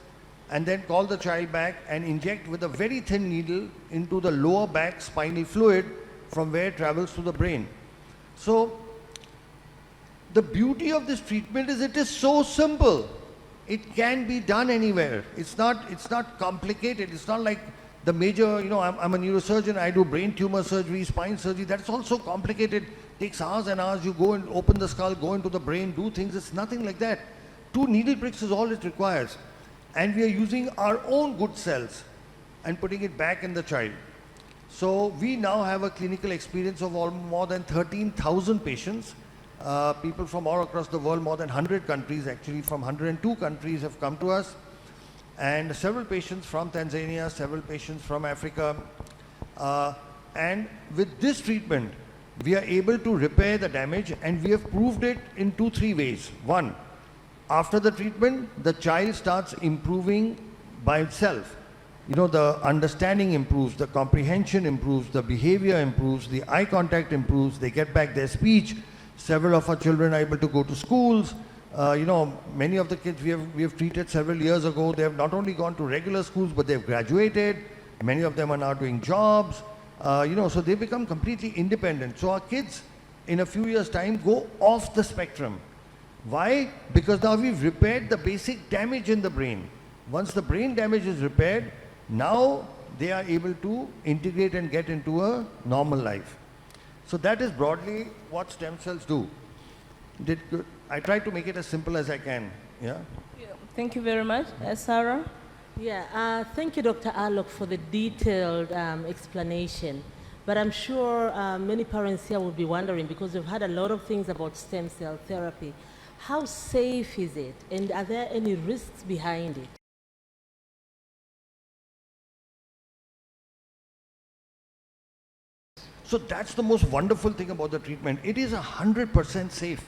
and then call the child back and inject with a very thin needle into the lower back spinal fluid from where it travels to the brain. So the beauty of this treatment is it is so simple. It can be done anywhere. It's not complicated. It's not like the major, I'm a neurosurgeon, I do brain tumor surgery, spine surgery. That's also complicated. Takes hours and hours. You go and open the skull, go into the brain, do things. It's nothing like that. 2 needle pricks is all it requires. And we are using our own good cells and putting it back in the child. So we now have a clinical experience of more than 13,000 patients. People from all across the world, more than 100 countries, actually from 102 countries have come to us. And several patients from Tanzania, several patients from Africa. And with this treatment, we are able to repair the damage, and we have proved it in 2-3 ways. One, after the treatment, the child starts improving by itself. The understanding improves, the comprehension improves, the behavior improves, the eye contact improves, they get back their speech. Several of our children are able to go to schools. Many of the kids we have treated several years ago, they have not only gone to regular schools, but they've graduated. Many of them are now doing jobs. So they become completely independent. So our kids, in a few years' time, go off the spectrum. Why? Because now we've repaired the basic damage in the brain. Once the brain damage is repaired, now they are able to integrate and get into a normal life. So that is broadly what stem cells do. I tried to make it as simple as I can. Yeah. Thank you very much. Sarah? Yeah, thank you, Dr. Alok, for the detailed explanation. But I'm sure many parents here will be wondering, because we've heard a lot of things about stem cell therapy. How safe is it? And are there any risks behind it? So that's the most wonderful thing about the treatment. It is 100% safe.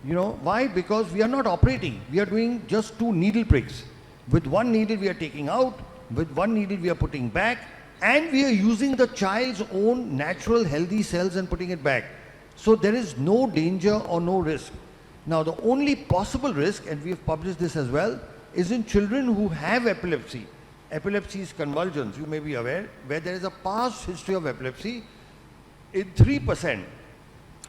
Why? Because we are not operating. We are doing just 2 needle pricks. With one needle we are taking out, with one needle we are putting back, and we are using the child's own natural healthy cells and putting it back. So there is no danger or no risk. Now the only possible risk, and we have published this as well, is in children who have epilepsy. Epilepsy is convulsions, you may be aware, where there is a past history of epilepsy. In 3%,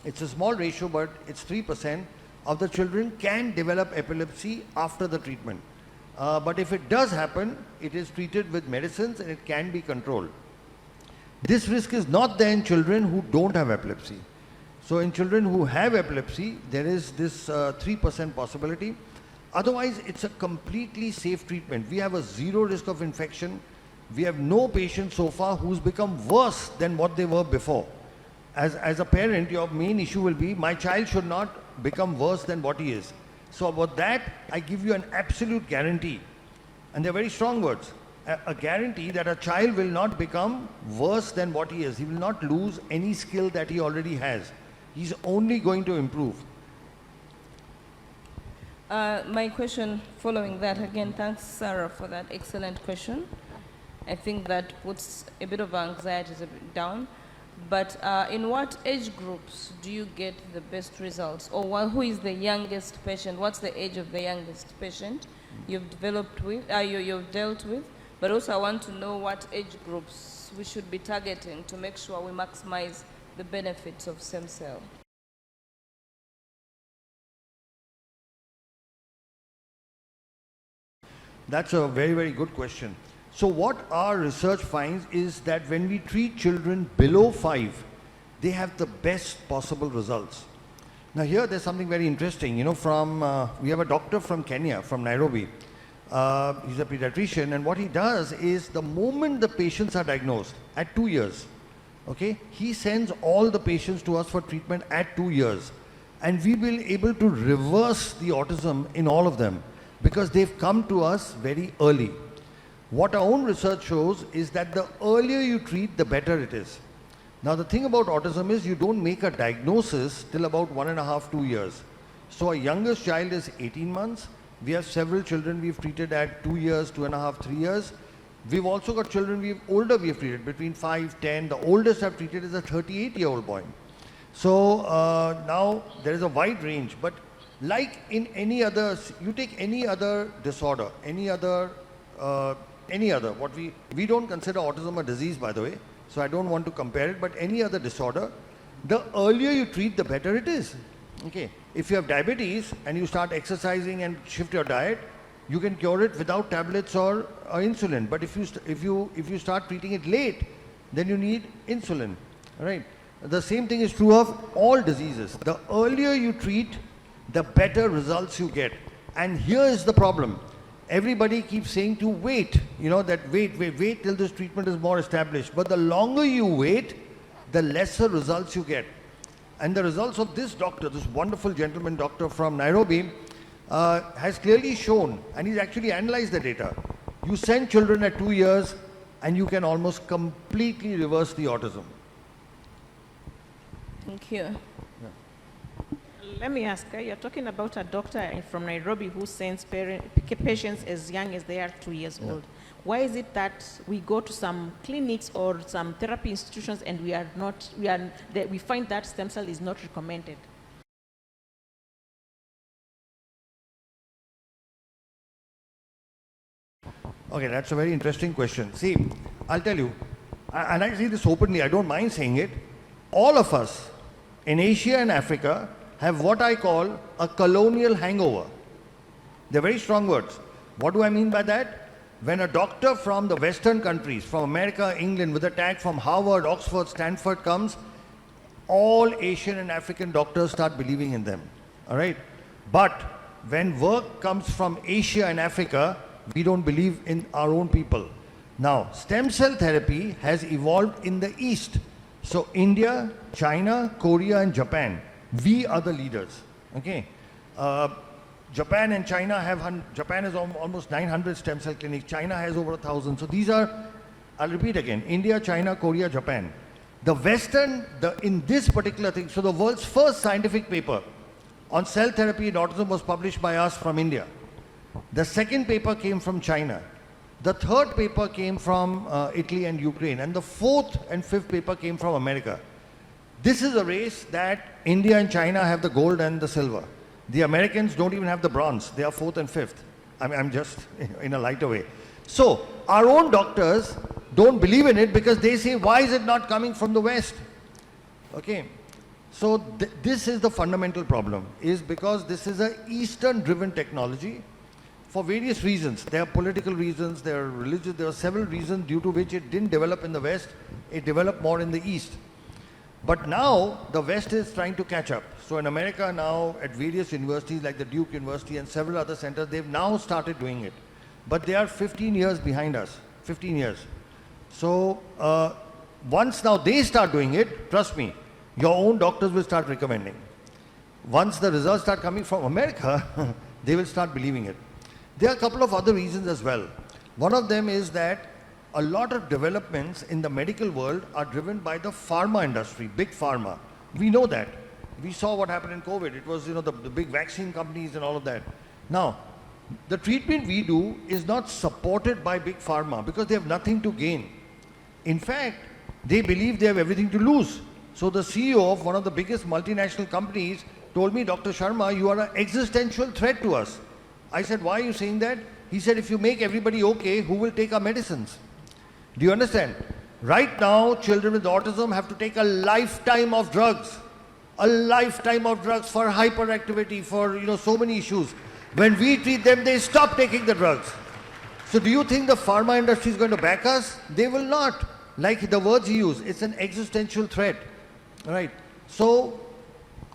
it's a small ratio, but it's 3% of the children can develop epilepsy after the treatment. But if it does happen, it is treated with medicines and it can be controlled. This risk is not there in children who don't have epilepsy. So in children who have epilepsy, there is this 3% possibility. Otherwise, it's a completely safe treatment. We have a 0 risk of infection. We have no patient so far who's become worse than what they were before. As a parent, your main issue will be, my child should not become worse than what he is. So about that, I give you an absolute guarantee. And they're very strong words. A guarantee that a child will not become worse than what he is. He will not lose any skill that he already has. He's only going to improve. My question following that, again, thanks Sarah for that excellent question. I think that puts a bit of anxiety down. But in what age groups do you get the best results? Or who is the youngest patient? What's the age of the youngest patient you've developed with, you've dealt with? But also I want to know what age groups we should be targeting to make sure we maximize the benefits of stem cell. That's a very, very good question. So what our research finds is that when we treat children below 5, they have the best possible results. Now here there's something very interesting, you know, we have a doctor from Kenya, from Nairobi. He's a pediatrician, and what he does is the moment the patients are diagnosed at 2 years, okay, he sends all the patients to us for treatment at 2 years. And we will be able to reverse the autism in all of them because they've come to us very early. What our own research shows is that the earlier you treat, the better it is. Now the thing about autism is you don't make a diagnosis till about 1.5, 2 years. So our youngest child is 18 months. We have several children we've treated at 2 years, 2.5, 3 years. We've also got children older we've treated, between 5, 10. The oldest I've treated is a 38-year-old boy. So now there is a wide range, but like in any other, you take any other disorder, any other, what we don't consider autism a disease, by the way, so I don't want to compare it, but any other disorder, the earlier you treat, the better it is. Okay, if you have diabetes and you start exercising and shift your diet, you can cure it without tablets or insulin. But if you start treating it late, then you need insulin, right? The same thing is true of all diseases. The earlier you treat, the better results you get. And here is the problem. Everybody keeps saying to wait, you know, that wait till this treatment is more established. But the longer you wait, the lesser results you get. And the results of this doctor, this wonderful gentleman doctor from Nairobi, has clearly shown, and he's actually analyzed the data. You send children at 2 years and you can almost completely reverse the autism. Thank you. Let me ask, you're talking about a doctor from Nairobi who sends patients as young as they are 2 years old. Why is it that we go to some clinics or some therapy institutions and we find that stem cell is not recommended? Okay, that's a very interesting question. See, I'll tell you, and I say this openly, I don't mind saying it, all of us in Asia and Africa have what I call a colonial hangover. They're very strong words. What do I mean by that? When a doctor from the Western countries, from America, England, with a tag from Harvard, Oxford, Stanford comes, all Asian and African doctors start believing in them. All right? But when work comes from Asia and Africa, we don't believe in our own people. Now, stem cell therapy has evolved in the East. So India, China, Korea and Japan, we are the leaders. Okay? Japan and China Japan has almost 900 stem cell clinics. China has over 1,000. So these are, I'll repeat again, India, China, Korea, Japan. The Western, in this particular thing, so the world's first scientific paper on cell therapy in autism was published by us from India. The second paper came from China. The third paper came from Italy and Ukraine. And the fourth and fifth paper came from America. This is a race that India and China have the gold and the silver. The Americans don't even have the bronze. They are fourth and fifth. I'm just in a lighter way. So our own doctors don't believe in it because they say, why is it not coming from the West? Okay. So this is the fundamental problem, is because this is an Eastern-driven technology for various reasons. There are political reasons, there are religious, there are several reasons due to which it didn't develop in the West. It developed more in the East. But now the West is trying to catch up. So in America now, at various universities like the Duke University and several other centers, they've now started doing it. But they are 15 years behind us, 15 years. So once now they start doing it, trust me, your own doctors will start recommending. Once the results start coming from America, they will start believing it. There are a couple of other reasons as well. One of them is that a lot of developments in the medical world are driven by the pharma industry, big pharma. We know that. We saw what happened in COVID. It was, the big vaccine companies and all of that. Now, the treatment we do is not supported by big pharma because they have nothing to gain. In fact, they believe they have everything to lose. So the CEO of one of the biggest multinational companies told me, Dr. Sharma, you are an existential threat to us. I said, why are you saying that? He said, if you make everybody okay, who will take our medicines? Do you understand? Right now, children with autism have to take a lifetime of drugs. A lifetime of drugs for hyperactivity, for so many issues. When we treat them, they stop taking the drugs. So do you think the pharma industry is going to back us? They will not. Like the words he used, it's an existential threat. Right? So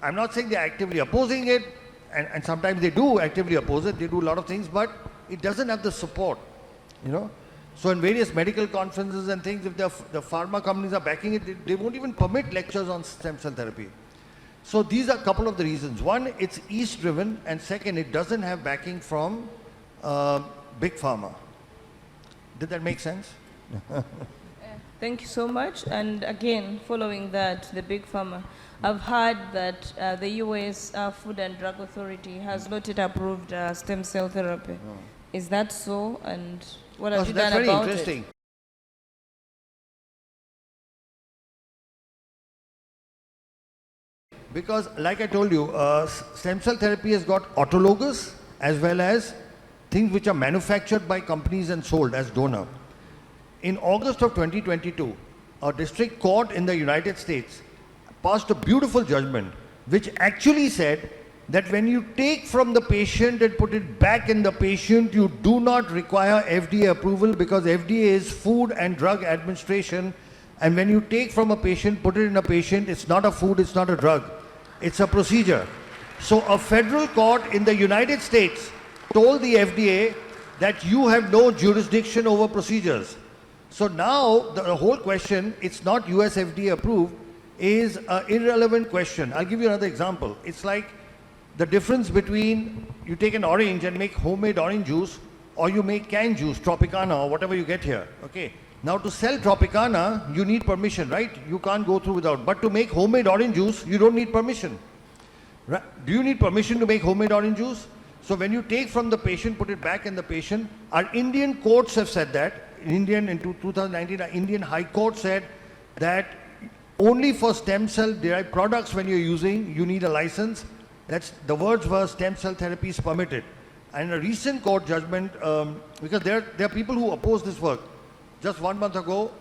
I'm not saying they're actively opposing it, and sometimes they do actively oppose it, they do a lot of things, but it doesn't have the support, you know. So in various medical conferences and things, if the pharma companies are backing it, they won't even permit lectures on stem cell therapy. So these are a couple of the reasons. One, it's East driven, and second, it doesn't have backing from big pharma. Did that make sense? Thank you so much. And again, following that, the big pharma, I've heard that the US Food and Drug Authority has not yet approved stem cell therapy. Oh. Is that so? And what have you That's done very about interesting. it? Because like I told you, stem cell therapy has got autologous as well as things which are manufactured by companies and sold as donor. In August of 2022, a district court in the United States passed a beautiful judgment which actually said that when you take from the patient and put it back in the patient, you do not require FDA approval because FDA is Food and Drug Administration, and when you take from a patient, put it in a patient, it's not a food, it's not a drug, it's a procedure. So a federal court in the United States told the FDA that you have no jurisdiction over procedures. So now the whole question, it's not US FDA approved, is an irrelevant question. I'll give you another example. It's like the difference between you take an orange and make homemade orange juice, or you make canned juice, Tropicana or whatever you get here. Okay. Now to sell Tropicana, you need permission, right? You can't go through without. But to make homemade orange juice, you don't need permission. Right? Do you need permission to make homemade orange juice? So when you take from the patient, put it back in the patient, our Indian courts have said that. In 2019, our Indian High Court said that only for stem cell derived products when you're using, you need a license. That's the words were stem cell therapy is permitted. And a recent court judgment, because there are people who oppose this work. Just 1 month ago,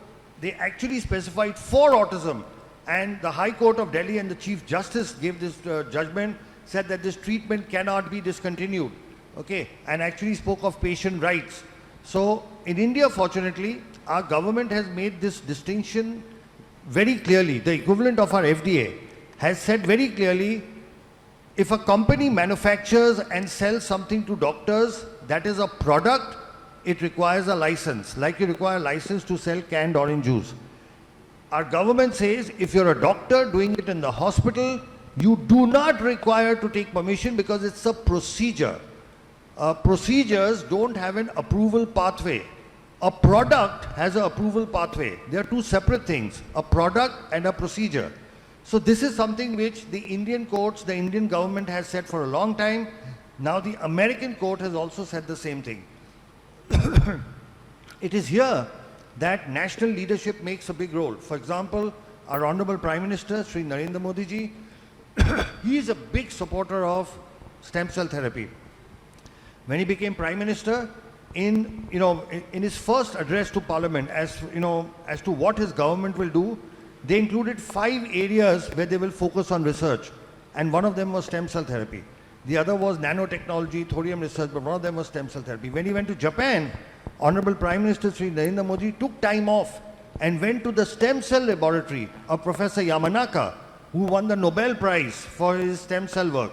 they actually specified for autism, and the High Court of Delhi and the Chief Justice gave this judgment, said that this treatment cannot be discontinued, okay, and actually spoke of patient rights. So in India, fortunately, our government has made this distinction very clearly. The equivalent of our FDA has said very clearly, if a company manufactures and sells something to doctors that is a product, it requires a license, like you require a license to sell canned orange juice. Our government says if you're a doctor doing it in the hospital, you do not require to take permission because it's a procedure. Procedures don't have an approval pathway. A product has an approval pathway. They are two separate things, a product and a procedure. So this is something which the Indian courts, the Indian government has said for a long time. Now the American court has also said the same thing. It is here that national leadership makes a big role. For example, our Honorable Prime Minister, Sri Narendra Modi ji, he is a big supporter of stem cell therapy. When he became Prime Minister, in his first address to Parliament, as to what his government will do, they included 5 areas where they will focus on research, and one of them was stem cell therapy. The other was nanotechnology, thorium research, but one of them was stem cell therapy. When he went to Japan, Honorable Prime Minister Sri Narendra Modi took time off and went to the stem cell laboratory of Professor Yamanaka, who won the Nobel Prize for his stem cell work.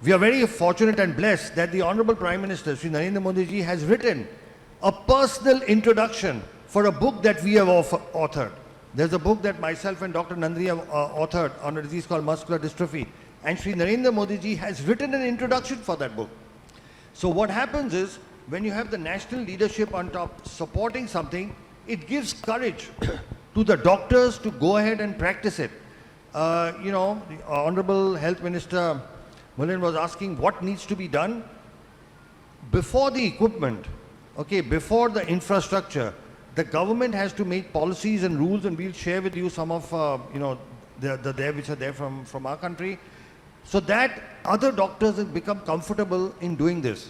We are very fortunate and blessed that the Honorable Prime Minister Sri Narendra Modi ji has written a personal introduction for a book that we have authored. There's a book that myself and Dr. Nandri have authored on a disease called muscular dystrophy. And Sri Narendra Modi ji has written an introduction for that book. So what happens is, when you have the national leadership on top supporting something, it gives courage to the doctors to go ahead and practice it. The Honorable Health Minister Mullen was asking what needs to be done before the equipment, okay, before the infrastructure. The government has to make policies and rules, and we'll share with you some of which are there from our country, so that other doctors have become comfortable in doing this.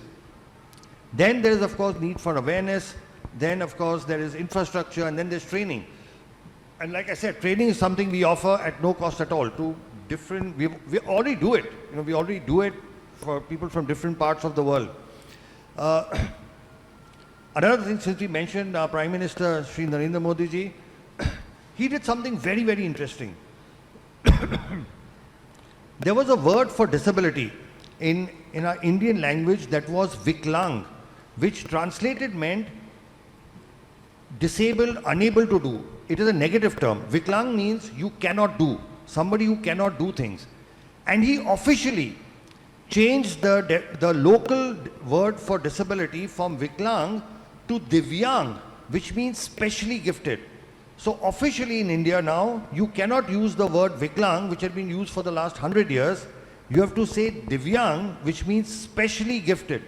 Then there is, of course, need for awareness. Then, of course, there is infrastructure, and then there's training. And like I said, training is something we offer at no cost at all to different. We already do it. We already do it for people from different parts of the world. Another thing, since we mentioned our Prime Minister, Sri Narendra Modi ji, he did something very, very interesting. There was a word for disability in our Indian language that was Viklang, which translated meant disabled, unable to do. It is a negative term. Viklang means you cannot do, somebody who cannot do things. And he officially changed the local word for disability from Viklang to Divyang, which means specially gifted. So officially in India now, you cannot use the word Viklang, which had been used for the last 100 years. You have to say Divyang, which means specially gifted.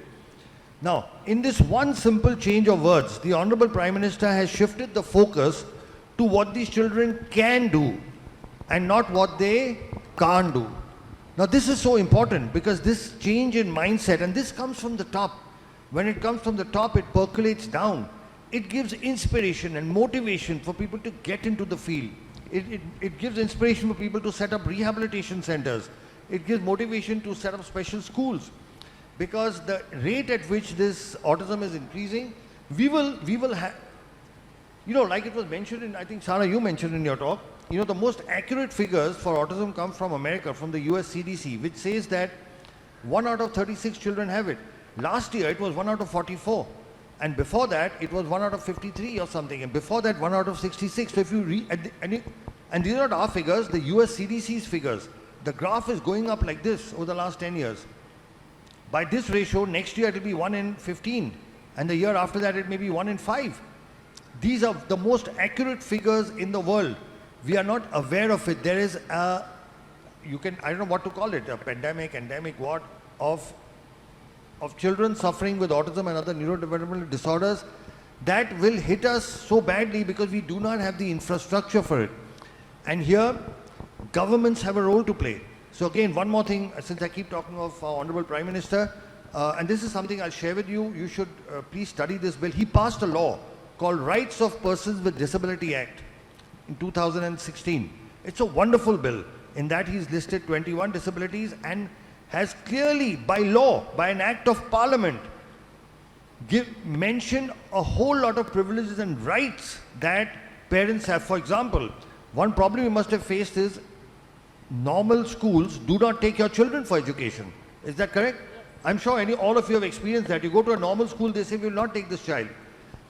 Now, in this one simple change of words, the Honorable Prime Minister has shifted the focus to what these children can do and not what they can't do. Now, this is so important because this change in mindset, and this comes from the top. When it comes from the top, it percolates down. It gives inspiration and motivation for people to get into the field. It gives inspiration for people to set up rehabilitation centers. It gives motivation to set up special schools. Because the rate at which this autism is increasing, we will have, you know, like it was mentioned in, I think Sarah, you mentioned in your talk, you know, the most accurate figures for autism come from America, from the US CDC, which says that 1 out of 36 children have it. Last year it was 1 out of 44. And before that, it was 1 out of 53 or something. And before that, 1 out of 66. So if you read, and these are not our figures, the US CDC's figures. The graph is going up like this over the last 10 years. By this ratio, next year it will be 1 in 15. And the year after that, it may be 1 in 5. These are the most accurate figures in the world. We are not aware of it. There is a, I don't know what to call it, a pandemic, endemic, what, of children suffering with autism and other neurodevelopmental disorders that will hit us so badly because we do not have the infrastructure for it. And here, governments have a role to play. So again, one more thing, since I keep talking of our Honorable Prime Minister, and this is something I'll share with you, you should please study this bill. He passed a law called Rights of Persons with Disability Act in 2016. It's a wonderful bill. In that he's listed 21 disabilities and has clearly, by law, by an act of parliament, mentioned a whole lot of privileges and rights that parents have. For example, one problem you must have faced is normal schools do not take your children for education. Is that correct? I'm sure all of you have experienced that. You go to a normal school, they say, we will not take this child.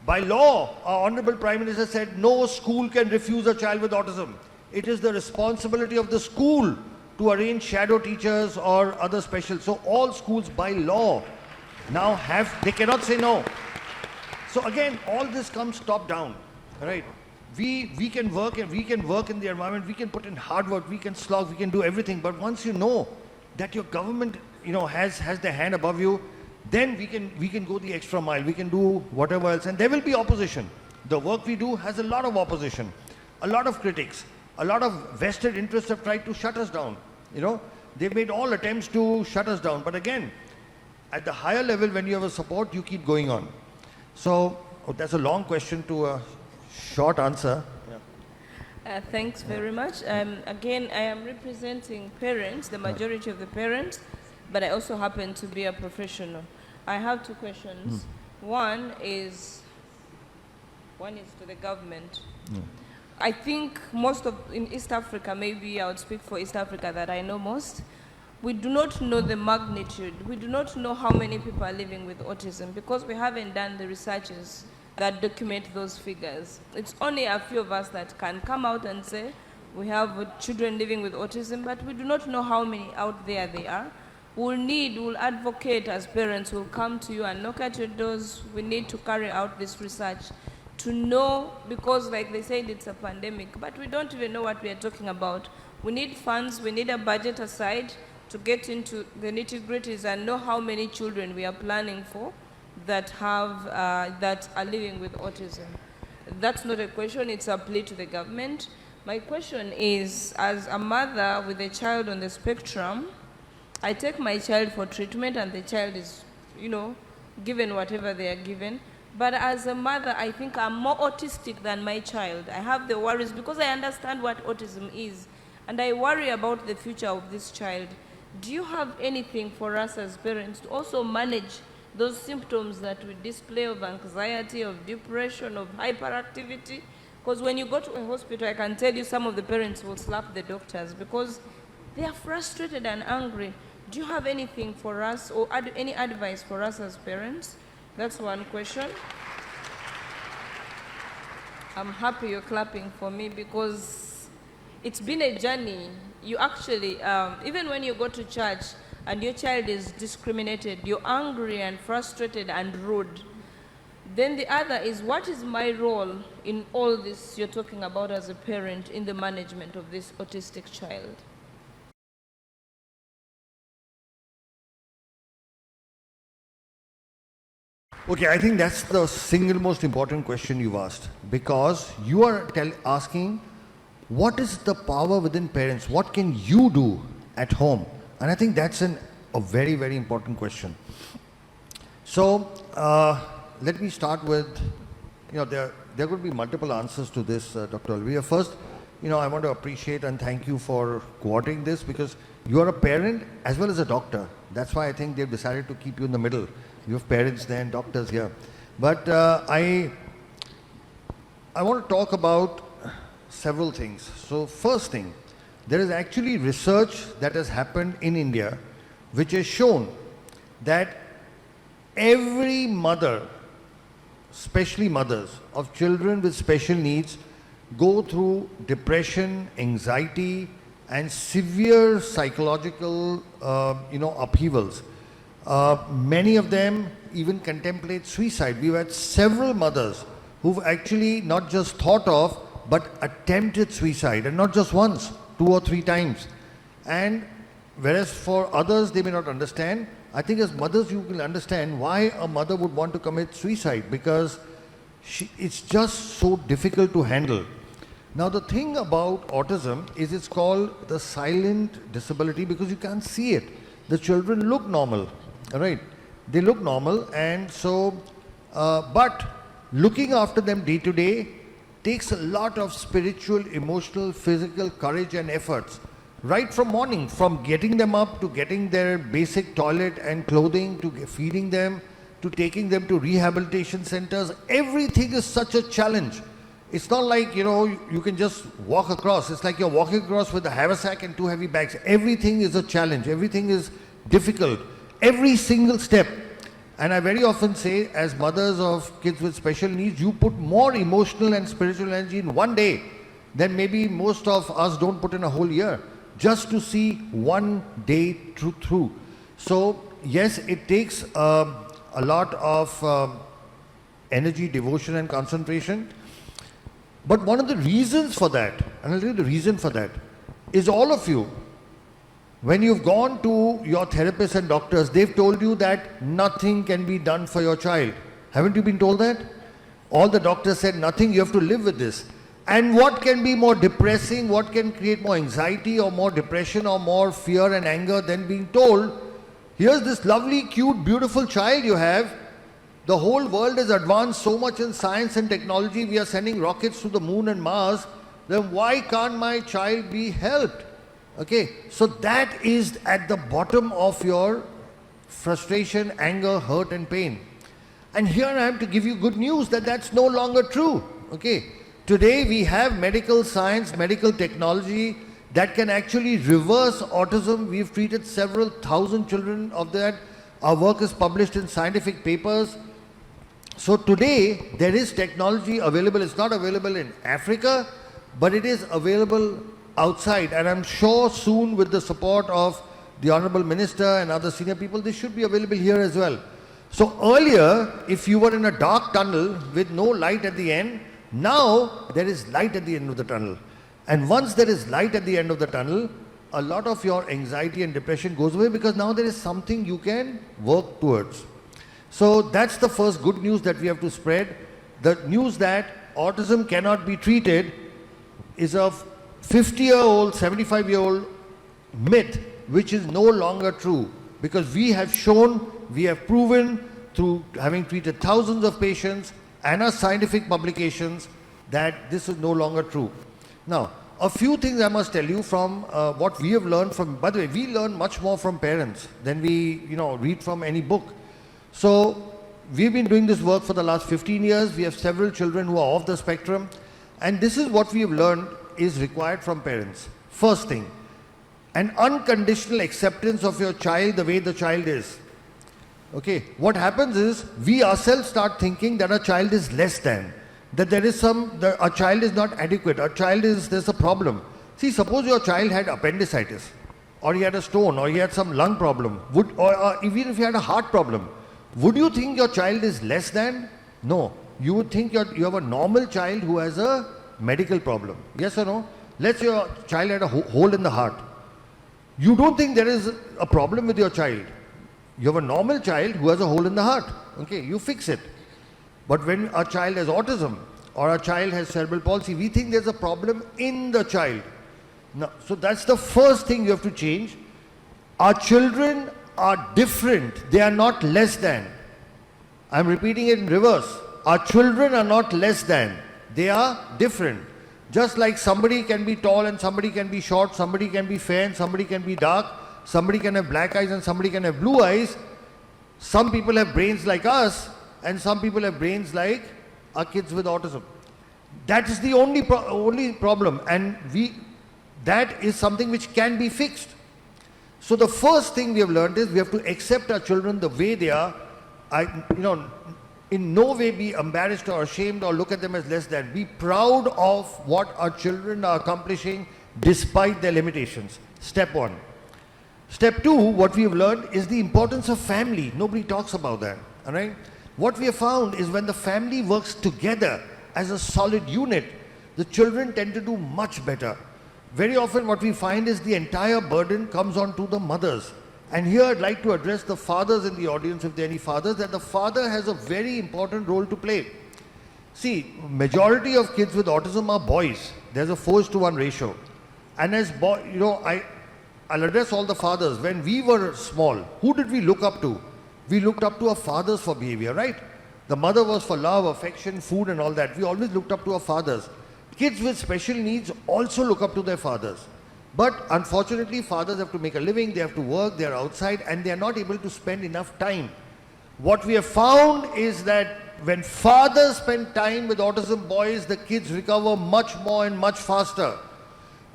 By law, our Honorable Prime Minister said, no school can refuse a child with autism. It is the responsibility of the school to arrange shadow teachers or other special. So all schools by law now they cannot say no. So again, all this comes top down, right? We can work in the environment, we can put in hard work, we can slog, we can do everything. But once you know that your government, has their hand above you, then we can go the extra mile, we can do whatever else, and there will be opposition. The work we do has a lot of opposition, a lot of critics, a lot of vested interests have tried to shut us down. They've made all attempts to shut us down. But again, at the higher level, when you have a support, you keep going on. So that's a long question to a short answer. Yeah. Thanks very much. Again, I am representing parents, the majority of the parents, but I also happen to be a professional. I have two questions. One is to the government. I think in East Africa, maybe I would speak for East Africa that I know most, we do not know the magnitude. We do not know how many people are living with autism because we haven't done the researches that document those figures. It's only a few of us that can come out and say we have children living with autism, but we do not know how many out there they are. We'll advocate as parents, we'll come to you and knock at your doors. We need to carry out this research to know, because like they said, it's a pandemic, but we don't even know what we are talking about. We need funds, we need a budget aside to get into the nitty-gritties and know how many children we are planning for that are living with autism. That's not a question, it's a plea to the government. My question is, as a mother with a child on the spectrum, I take my child for treatment and the child is, given whatever they are given. But as a mother, I think I'm more autistic than my child. I have the worries because I understand what autism is. And I worry about the future of this child. Do you have anything for us as parents to also manage those symptoms that we display of anxiety, of depression, of hyperactivity. Because when you go to a hospital, I can tell you some of the parents will slap the doctors because they are frustrated and angry. Do you have anything for us or any advice for us as parents? That's one question. I'm happy you're clapping for me because it's been a journey. You actually, even when you go to church and your child is discriminated, you're angry and frustrated and rude. Then the other is, what is my role in all this you're talking about as a parent in the management of this autistic child? Okay, I think that's the single most important question you've asked, because you are asking what is the power within parents, what can you do at home? And I think that's a very, very important question. So let me start with, there could be multiple answers to this, Dr. Olivia. First, I want to appreciate and thank you for coordinating this, because you are a parent as well as a doctor. That's why I think they've decided to keep you in the middle. You have parents there and doctors here. But I want to talk about several things. So first thing, there is actually research that has happened in India which has shown that every mother, especially mothers of children with special needs, go through depression, anxiety and severe psychological upheavals. Many of them even contemplate suicide. We've had several mothers who've actually not just thought of, but attempted suicide, and not just once, 2 or 3 times. And whereas for others, they may not understand, I think as mothers, you will understand why a mother would want to commit suicide, because it's just so difficult to handle. Now, the thing about autism is it's called the silent disability because you can't see it. The children look normal. Right, they look normal, and so, but looking after them day to day takes a lot of spiritual, emotional, physical courage and efforts. Right from morning, from getting them up to getting their basic toilet and clothing, to feeding them, to taking them to rehabilitation centers, everything is such a challenge. It's not like, you can just walk across. It's like you're walking across with a haversack and 2 heavy bags. Everything is a challenge. Everything is difficult. Every single step. And I very often say, as mothers of kids with special needs, you put more emotional and spiritual energy in one day than maybe most of us don't put in a whole year, just to see one day through. So yes, it takes a lot of energy, devotion and concentration. But one of the reasons for that, and I'll tell you the reason for that, is all of you, when you've gone to your therapists and doctors, they've told you that nothing can be done for your child. Haven't you been told that? All the doctors said nothing, you have to live with this. And what can be more depressing, what can create more anxiety or more depression or more fear and anger than being told, here's this lovely, cute, beautiful child you have. The whole world has advanced so much in science and technology, we are sending rockets to the moon and Mars, then why can't my child be helped? Okay, so that is at the bottom of your frustration, anger, hurt and pain. And here I am to give you good news that that's no longer true. Okay, today we have medical science, medical technology that can actually reverse autism. We've treated several thousand children of that. Our work is published in scientific papers. So today there is technology available. It's not available in Africa, but it is available outside, and I'm sure soon with the support of the Honorable Minister and other senior people, this should be available here as well. So earlier, if you were in a dark tunnel with no light at the end, now there is light at the end of the tunnel. And once there is light at the end of the tunnel, a lot of your anxiety and depression goes away, because now there is something you can work towards. So that's the first good news that we have to spread. The news that autism cannot be treated is a 50-year-old, 75-year-old myth, which is no longer true, because we have shown, we have proven through having treated thousands of patients and our scientific publications that this is no longer true. Now, a few things I must tell you from what we have learned from, by the way, we learn much more from parents than we read from any book. So we've been doing this work for the last 15 years. We have several children who are off the spectrum. And this is what we have learned is required from parents. First thing, an unconditional acceptance of your child the way the child is. Okay, what happens is we ourselves start thinking that a child is less than, that there is a child is not adequate, there's a problem. See, suppose your child had appendicitis, or he had a stone, or he had some lung problem, or even if he had a heart problem, would you think your child is less than? No. You would think you have a normal child who has a medical problem. Yes or no? Let's say your child had a hole in the heart. You don't think there is a problem with your child. You have a normal child who has a hole in the heart. Okay, you fix it. But when a child has autism or a child has cerebral palsy, we think there's a problem in the child. No, so that's the first thing you have to change. Our children are different. They are not less than. I'm repeating it in reverse. Our children are not less than. They are different. Just like somebody can be tall and somebody can be short, somebody can be fair and somebody can be dark, somebody can have black eyes and somebody can have blue eyes. Some people have brains like us and some people have brains like our kids with autism. That is the only problem, and that is something which can be fixed. So the first thing we have learned is we have to accept our children the way they are. In no way be embarrassed or ashamed or look at them as less than. Be proud of what our children are accomplishing despite their limitations. Step one. Step two, what we have learned is the importance of family. Nobody talks about that. All right? What we have found is when the family works together as a solid unit, the children tend to do much better. Very often what we find is the entire burden comes onto the mothers. And here I'd like to address the fathers in the audience, if there are any fathers, that the father has a very important role to play. See, majority of kids with autism are boys. There's a 4:1 ratio. And as I'll address all the fathers. When we were small, who did we look up to? We looked up to our fathers for behavior, right? The mother was for love, affection, food and all that. We always looked up to our fathers. Kids with special needs also look up to their fathers. But unfortunately, fathers have to make a living, they have to work, they are outside and they are not able to spend enough time. What we have found is that when fathers spend time with autism boys, the kids recover much more and much faster.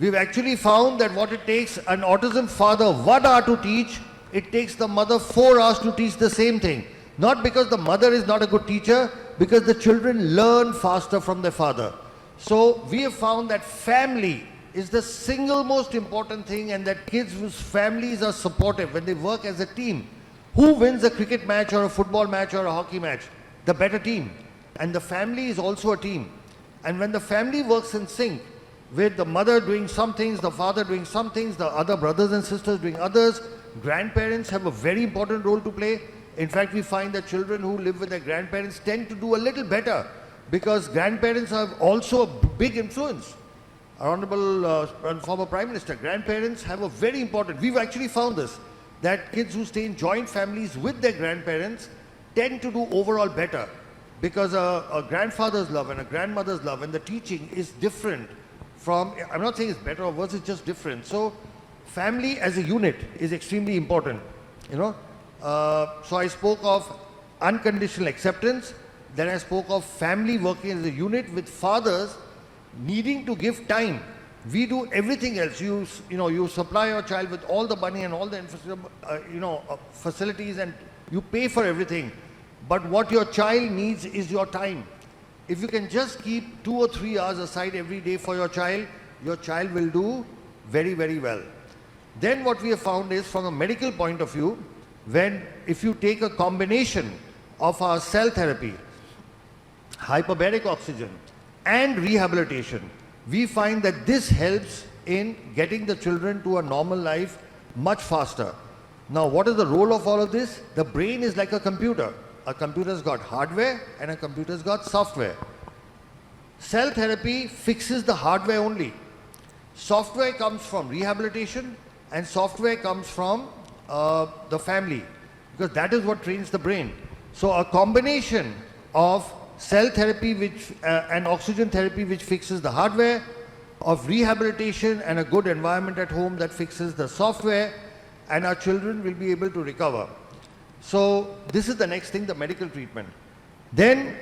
We've actually found that what it takes an autism father 1 hour to teach, it takes the mother 4 hours to teach the same thing. Not because the mother is not a good teacher, because the children learn faster from their father. So we have found that family is the single most important thing, and that kids whose families are supportive, when they work as a team, who wins a cricket match or a football match or a hockey match? The better team. And the family is also a team. And when the family works in sync, with the mother doing some things, the father doing some things, the other brothers and sisters doing others, grandparents have a very important role to play. In fact, we find that children who live with their grandparents tend to do a little better, because grandparents have also a big influence. Our Honorable former Prime Minister, grandparents have a very important, we've actually found this, that kids who stay in joint families with their grandparents tend to do overall better, because a grandfather's love and a grandmother's love and the teaching is different from, I'm not saying it's better or worse, it's just different. So family as a unit is extremely important, So I spoke of unconditional acceptance, then I spoke of family working as a unit with fathers needing to give time. We do everything else. You supply your child with all the money and all the facilities, and you pay for everything. But what your child needs is your time. If you can just keep 2 or 3 hours aside every day for your child will do very, very well. Then what we have found is, from a medical point of view, if you take a combination of our cell therapy, hyperbaric oxygen, and rehabilitation, we find that this helps in getting the children to a normal life much faster. Now, what is the role of all of this? The brain is like a computer. A computer's got hardware and a computer's got software. Cell therapy fixes the hardware only. Software comes from rehabilitation and software comes from the family, because that is what trains the brain. So a combination of cell therapy and oxygen therapy, which fixes the hardware, of rehabilitation and a good environment at home that fixes the software, and our children will be able to recover. So this is the next thing, the medical treatment. Then,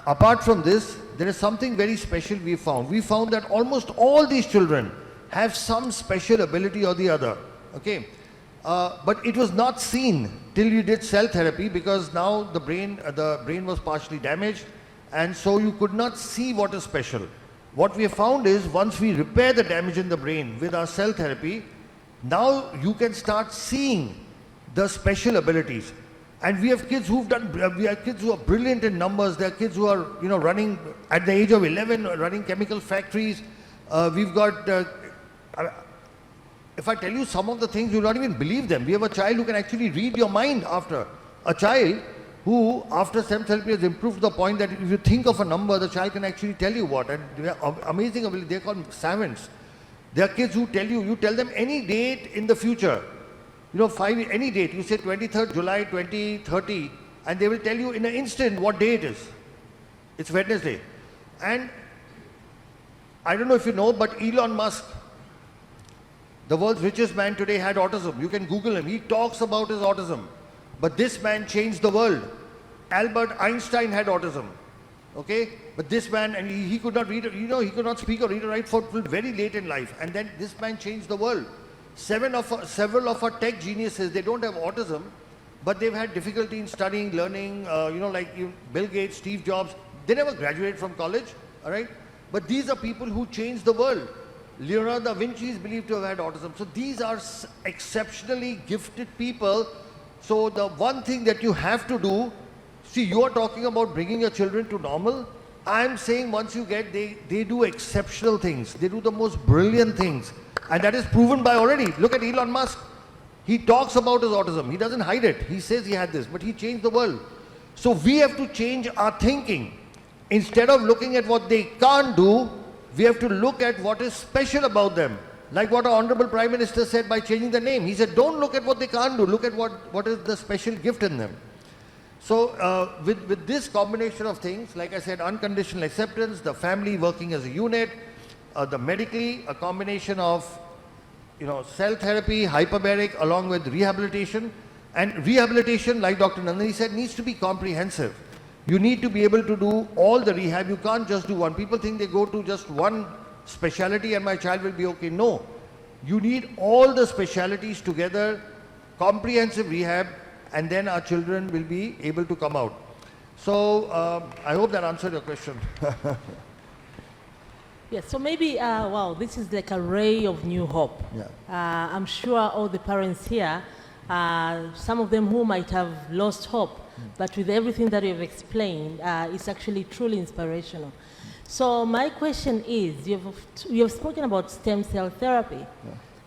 apart from this, there is something very special we found. We found that almost all these children have some special ability or the other, okay? But it was not seen till you did cell therapy, because now the brain was partially damaged, and so you could not see what is special. What we have found is, once we repair the damage in the brain with our cell therapy, now you can start seeing the special abilities. And we have kids who've done, we have kids who are brilliant in numbers. There are kids who are, running at the age of 11, running chemical factories. We've got, if I tell you some of the things, you'll not even believe them. We have a child who can actually read your mind after. A child who, after STEM therapy, has improved to the point that if you think of a number, the child can actually tell you what. And they are amazing ability. They're called savants. There are kids who tell you tell them any date in the future. Any date, you say 23rd July 2030, and they will tell you in an instant what day it is. It's Wednesday. And I don't know if you know, but Elon Musk, the world's richest man today, had autism. You can Google him. He talks about his autism. But this man changed the world. Albert Einstein had autism. Okay? But this man, and he could not read, he could not speak or read or write for very late in life. And then this man changed the world. Several of our tech geniuses, they don't have autism, but they've had difficulty in studying, learning, Bill Gates, Steve Jobs, they never graduated from college, all right? But these are people who changed the world. Leonardo da Vinci is believed to have had autism. So these are exceptionally gifted people. So the one thing that you have to do, see, you are talking about bringing your children to normal. I'm saying once you get, they do exceptional things. They do the most brilliant things. And that is proven by already. Look at Elon Musk. He talks about his autism. He doesn't hide it. He says he had this, but he changed the world. So we have to change our thinking. Instead of looking at what they can't do, we have to look at what is special about them. Like what our Honorable Prime Minister said by changing the name. He said, don't look at what they can't do. Look at what is the special gift in them. So with this combination of things, like I said, unconditional acceptance, the family working as a unit, the medically, a combination of cell therapy, hyperbaric, along with rehabilitation. And rehabilitation, like Dr. Nandini said, needs to be comprehensive. You need to be able to do all the rehab. You can't just do one. People think they go to just one specialty and my child will be okay. No. You need all the specialities together, comprehensive rehab, and then our children will be able to come out. So I hope that answered your question. Yes, so maybe, wow, this is like a ray of new hope. Yeah. I'm sure all the parents here, some of them who might have lost hope, but with everything that you've explained, it's actually truly inspirational. So my question is, you have spoken about stem cell therapy,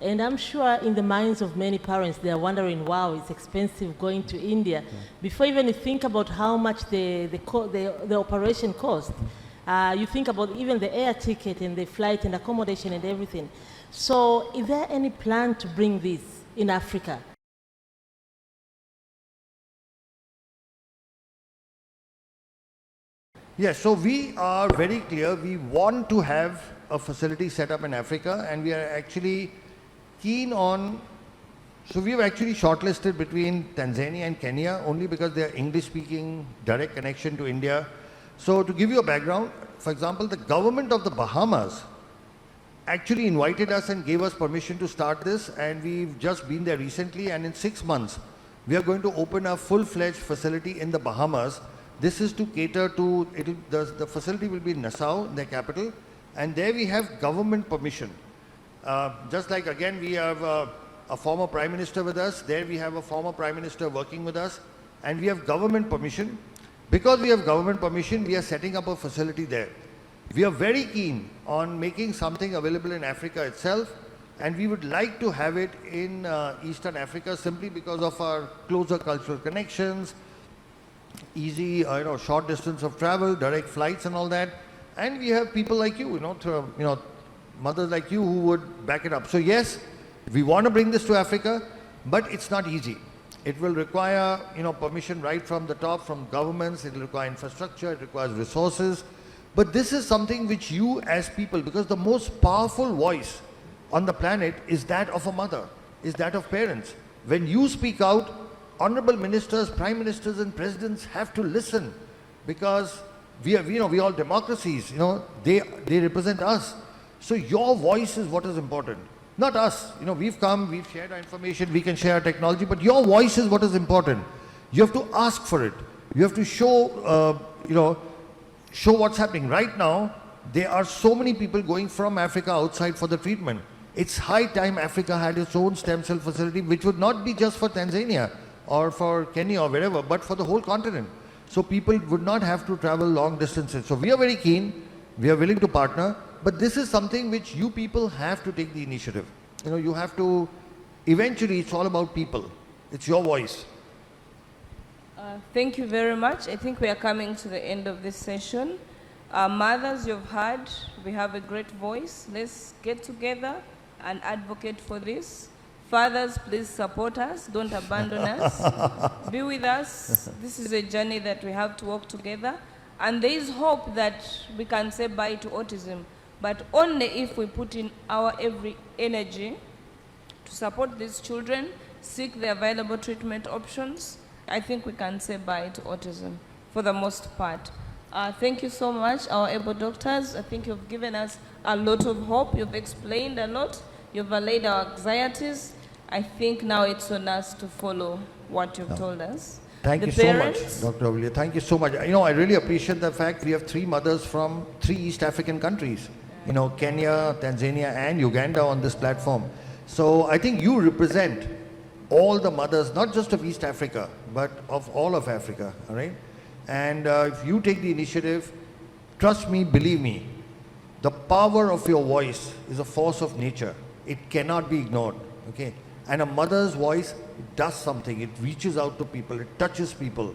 and I'm sure in the minds of many parents, they are wondering, wow, it's expensive going to India. Before even you think about how much the operation cost, you think about even the air ticket and the flight and accommodation and everything. So is there any plan to bring this in Africa? Yes, so we are very clear. We want to have a facility set up in Africa, and we are actually keen on, so we have actually shortlisted between Tanzania and Kenya only because they are English-speaking, direct connection to India. So to give you a background, for example, the government of the Bahamas actually invited us and gave us permission to start this, and we've just been there recently, and in 6 months, we are going to open a full-fledged facility in the Bahamas. This is to cater to, the facility will be in Nassau, their capital, and there we have government permission. Just like again, we have a former Prime Minister with us, there we have a former Prime Minister working with us, and we have government permission. Because we have government permission, we are setting up a facility there. We are very keen on making something available in Africa itself, and we would like to have it in Eastern Africa simply because of our closer cultural connections, easy, short distance of travel, direct flights and all that. And we have people like you, mothers like you who would back it up. So yes, we want to bring this to Africa, but it's not easy. It will require, permission right from the top, from governments. It will require infrastructure. It requires resources. But this is something which you as people, because the most powerful voice on the planet is that of a mother, is that of parents. When you speak out, honorable ministers, prime ministers and presidents have to listen, because we all democracies, they represent us. So your voice is what is important, not us. We've come, we've shared our information, we can share our technology, but your voice is what is important. You have to ask for it. You have to show, show what's happening. Right now, there are so many people going from Africa outside for the treatment. It's high time Africa had its own stem cell facility, which would not be just for Tanzania or for Kenya or wherever, but for the whole continent. So people would not have to travel long distances. So we are very keen, we are willing to partner, but this is something which you people have to take the initiative. You have to, eventually it's all about people. It's your voice. Thank you very much. I think we are coming to the end of this session. Mothers, you've heard, we have a great voice. Let's get together and advocate for this. Fathers, please support us. Don't abandon us. Be with us. This is a journey that we have to walk together. And there is hope that we can say bye to autism, but only if we put in our every energy to support these children, seek the available treatment options. I think we can say bye to autism for the most part. Thank you so much, our able doctors. I think you've given us a lot of hope. You've explained a lot. You've allayed our anxieties. I think now it's on us to follow what you've told us. Thank you so much, Dr. Aulia. Thank you so much. I really appreciate the fact we have 3 mothers from 3 East African countries. Kenya, Tanzania and Uganda on this platform. So I think you represent all the mothers, not just of East Africa, but of all of Africa, all right? And if you take the initiative, trust me, believe me, the power of your voice is a force of nature. It cannot be ignored, okay? And a mother's voice does something. It reaches out to people. It touches people.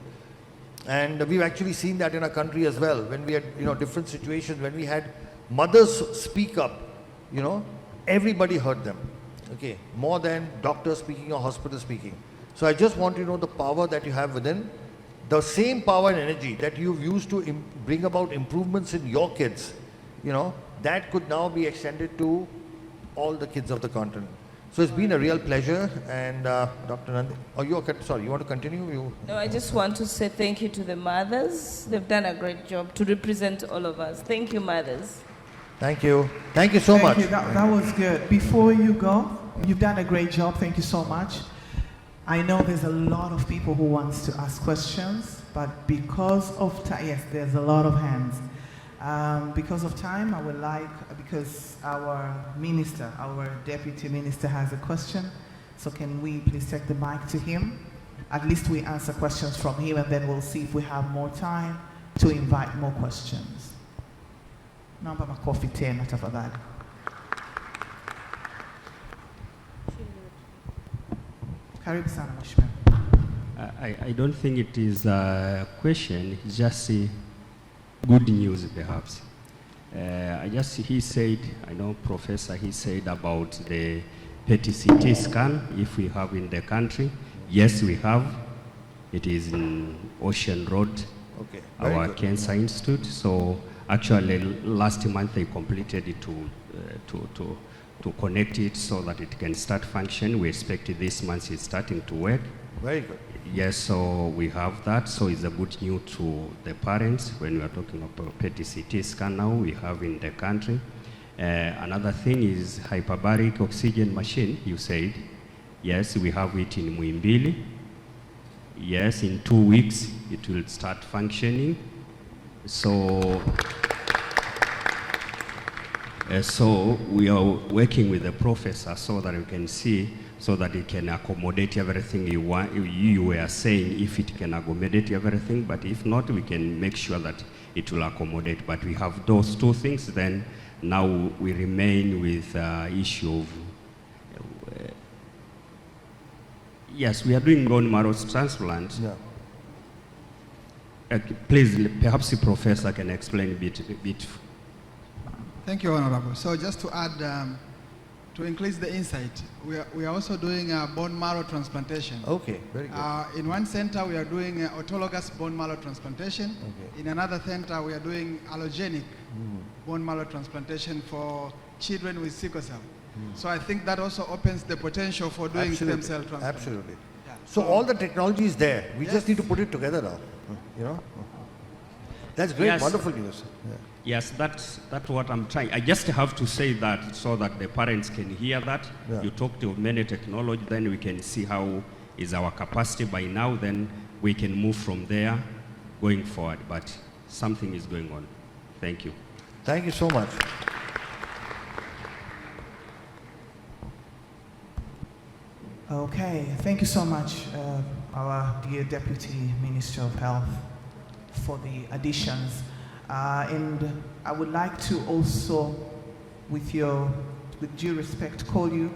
And we've actually seen that in our country as well. When we had, different situations, when we had mothers speak up, everybody heard them, okay? More than doctors speaking or hospital speaking. So I just want you to know the power that you have within. The same power and energy that you've used to bring about improvements in your kids, that could now be extended to all the kids of the continent. So it's been a real pleasure. And Dr. Nandi, you want to continue? No, I just want to say thank you to the mothers. They've done a great job to represent all of us. Thank you, mothers. Thank you. Thank you so much. That was good. Before you go, you've done a great job. Thank you so much. I know there's a lot of people who wants to ask questions, but because of time, yes, there's a lot of hands. Because of time, I would like, because our minister, our deputy minister has a question, so can we please take the mic to him? At least we answer questions from him, and then we'll see if we have more time to invite more questions. Naomba makofi tena tafadhali. Karibu sana mheshimiwa. I don't think it is a question, it's just good news perhaps. He said, I know Professor, he said about the PET-CT scan, if we have in the country. Yes, we have. It is in Ocean Road, okay, our Cancer Institute. So actually last month they completed it to connect it so that it can start function. We expect this month it's starting to work. Very good. Yes, so we have that. So it's a good news to the parents when we are talking about PET-CT scan now we have in the country. Another thing is hyperbaric oxygen machine, you said. Yes, we have it in Muimbili. Yes, in 2 weeks it will start functioning. So we are working with the professor so that we can see, so that it can accommodate everything you want. You were saying if it can accommodate everything, but if not, we can make sure that it will accommodate. But we have those 2 things, then now we remain with issue of, yes, we are doing bone marrow transplant. Yeah. Please, perhaps the professor can explain a bit. Thank you, Honorable. So just to add, to increase the insight, we are also doing bone marrow transplantation. Okay, very good. In one center, we are doing autologous bone marrow transplantation. Okay. In another center, we are doing allogenic bone marrow transplantation for children with sickle cell. So I think that also opens the potential for doing stem cell transplant. Absolutely. Yeah. So all the technology is there. We just need to put it together now. You know? That's great, Yes. wonderful news. Yeah. Yes, that's what I'm trying. I just have to say that so that the parents can hear that. Yeah. You talked of many technology, then we can see how is our capacity by now, then we can move from there going forward. But something is going on. Thank you. Thank you so much. Okay, thank you so much, our dear Deputy Minister of Health, for the additions. And I would like to also, with due respect, call you,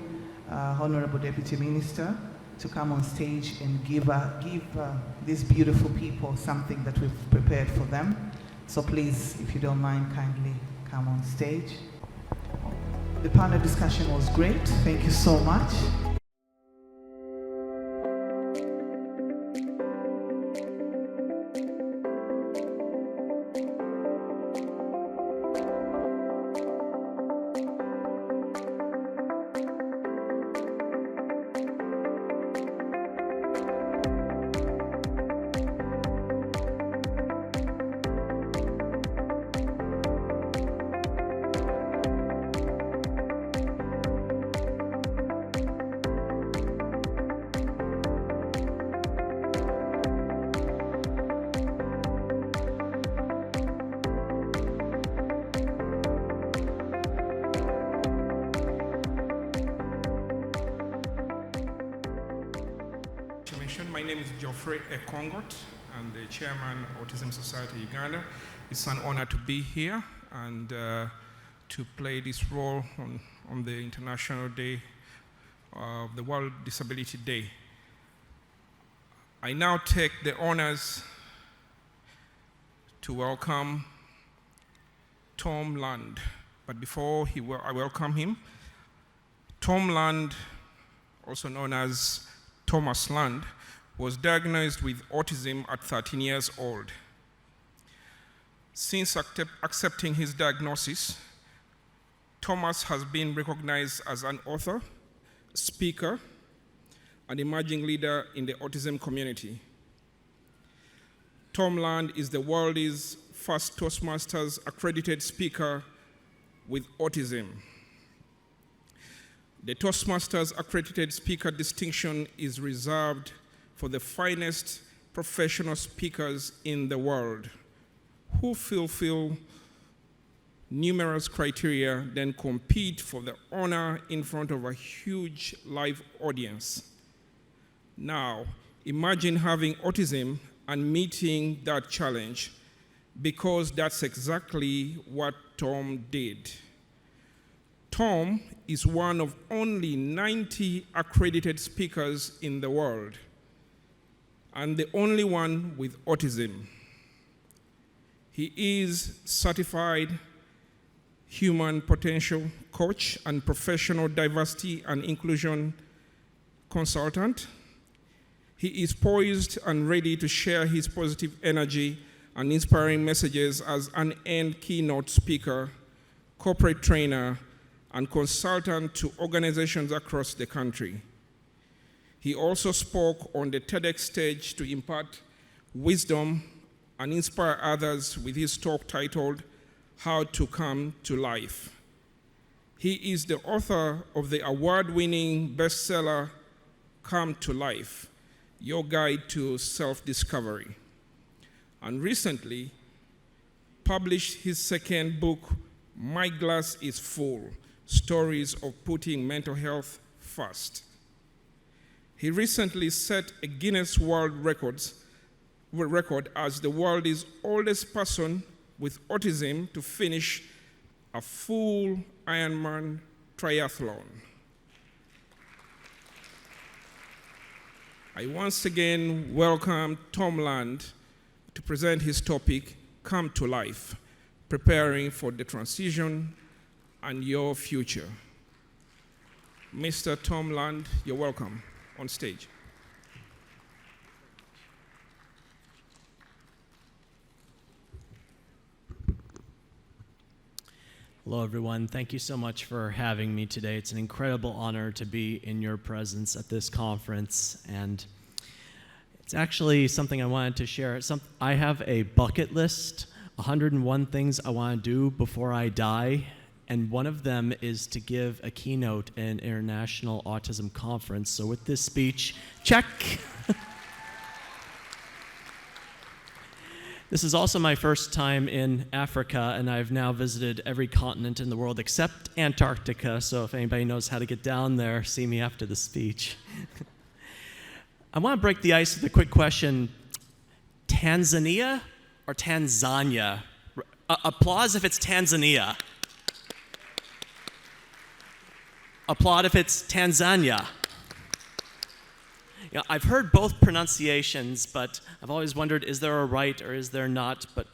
Honorable Deputy Minister, to come on stage and give these beautiful people something that we've prepared for them. So please, if you don't mind, kindly come on stage. The panel discussion was great. Thank you so much. My name is Geoffrey Ekongot. I'm the chairman of Autism Society Uganda. It's an honor to be here and to play this role on the International Day of the World Disability Day. I now take the honors to welcome Tom Land. But before I welcome him, Tom Land, also known as Thomas Land, was diagnosed with autism at 13 years old. Since accepting his diagnosis, Thomas has been recognized as an author, speaker, and emerging leader in the autism community. Tom Land is the world's first Toastmasters accredited speaker with autism. The Toastmasters accredited speaker distinction is reserved for the finest professional speakers in the world who fulfill numerous criteria, then compete for the honor in front of a huge live audience. Now, imagine having autism and meeting that challenge, because that's exactly what Tom did. Tom is one of only 90 accredited speakers in the world, and the only one with autism. He is certified human potential coach and professional diversity and inclusion consultant. He is poised and ready to share his positive energy and inspiring messages as an end keynote speaker, corporate trainer, and consultant to organizations across the country. He also spoke on the TEDx stage to impart wisdom and inspire others with his talk titled, How to Come to Life. He is the author of the award-winning bestseller, Come to Life, Your Guide to Self-Discovery, and recently published his second book, My Glass is Full, Stories of Putting Mental Health First. He recently set a Guinness World Record as the world's oldest person with autism to finish a full Ironman triathlon. I once again welcome Tom Land to present his topic, Come to Life, Preparing for the Transition and Your Future. Mr. Tom Land, you're welcome on stage. Hello, everyone. Thank you so much for having me today. It's an incredible honor to be in your presence at this conference. And It's actually something I wanted to share. I have a bucket list, 101 things I want to do before I die, and one of them is to give a keynote at an international autism conference. So with this speech, check. This is also my first time in Africa, and I've now visited every continent in the world except Antarctica, so if anybody knows how to get down there, see me after the speech. I want to break the ice with a quick question. Tanzania or Tanzania? Applause if it's Tanzania. Applaud if it's Tanzania. You know, I've heard both pronunciations, but I've always wondered, is there a right or is there not? But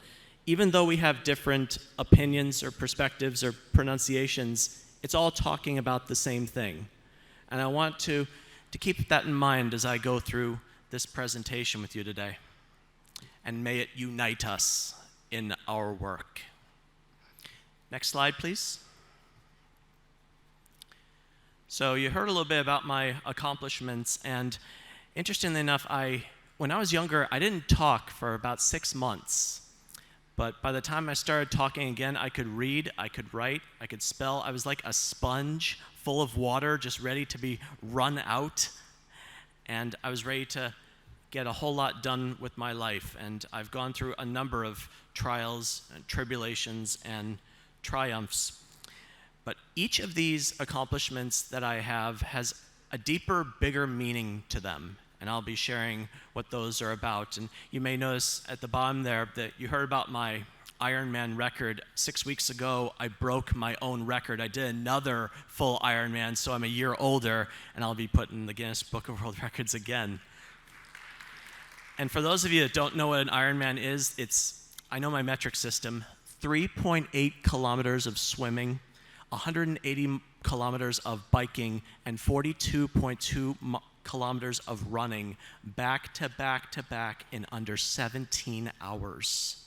even though we have different opinions or perspectives or pronunciations, it's all talking about the same thing. And I want to keep that in mind as I go through this presentation with you today. And may it unite us in our work. Next slide, please. So you heard a little bit about my accomplishments, and interestingly enough, when I was younger, I didn't talk for about 6 months. But by the time I started talking again, I could read, I could write, I could spell. I was like a sponge full of water, just ready to be run out. And I was ready to get a whole lot done with my life. And I've gone through a number of trials and tribulations and triumphs. But each of these accomplishments that I have has a deeper, bigger meaning to them. And I'll be sharing what those are about. And you may notice at the bottom there that you heard about my Ironman record. 6 weeks ago, I broke my own record. I did another full Ironman, so I'm a year older, and I'll be put in the Guinness Book of World Records again. And for those of you that don't know what an Ironman is, I know my metric system, 3.8 kilometers of swimming, 180 kilometers of biking, and 42.2 kilometers of running back to back to back in under 17 hours.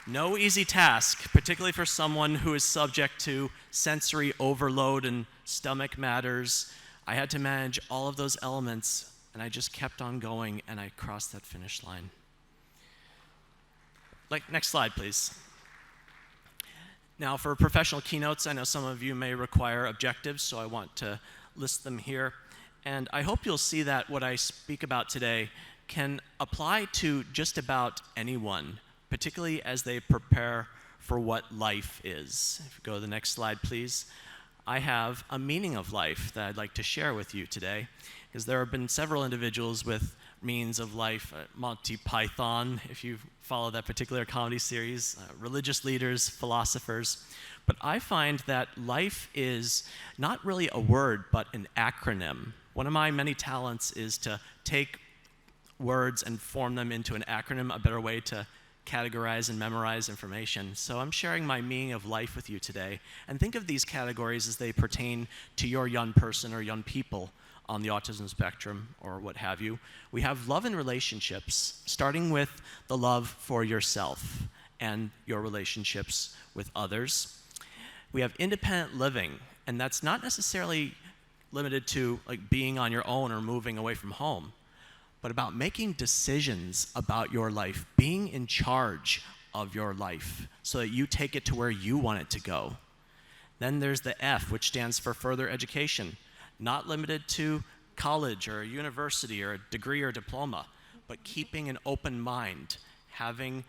No easy task, particularly for someone who is subject to sensory overload and stomach matters. I had to manage all of those elements, and I just kept on going, and I crossed that finish line. Next slide, please. Now, for professional keynotes, I know some of you may require objectives, so I want to list them here. And I hope you'll see that what I speak about today can apply to just about anyone, particularly as they prepare for what life is. If you go to the next slide, please. I have a meaning of life that I'd like to share with you today, because there have been several individuals with meanings of life, Monty Python, if you follow that particular comedy series, religious leaders, philosophers. But I find that life is not really a word, but an acronym. One of my many talents is to take words and form them into an acronym, a better way to categorize and memorize information. So I'm sharing my meaning of life with you today. And think of these categories as they pertain to your young person or young people on the autism spectrum or what have you. We have love and relationships, starting with the love for yourself and your relationships with others. We have independent living, and that's not necessarily limited to being on your own or moving away from home, but about making decisions about your life, being in charge of your life so that you take it to where you want it to go. Then there's the F, which stands for further education, not limited to college or a university or a degree or diploma, but keeping an open mind, having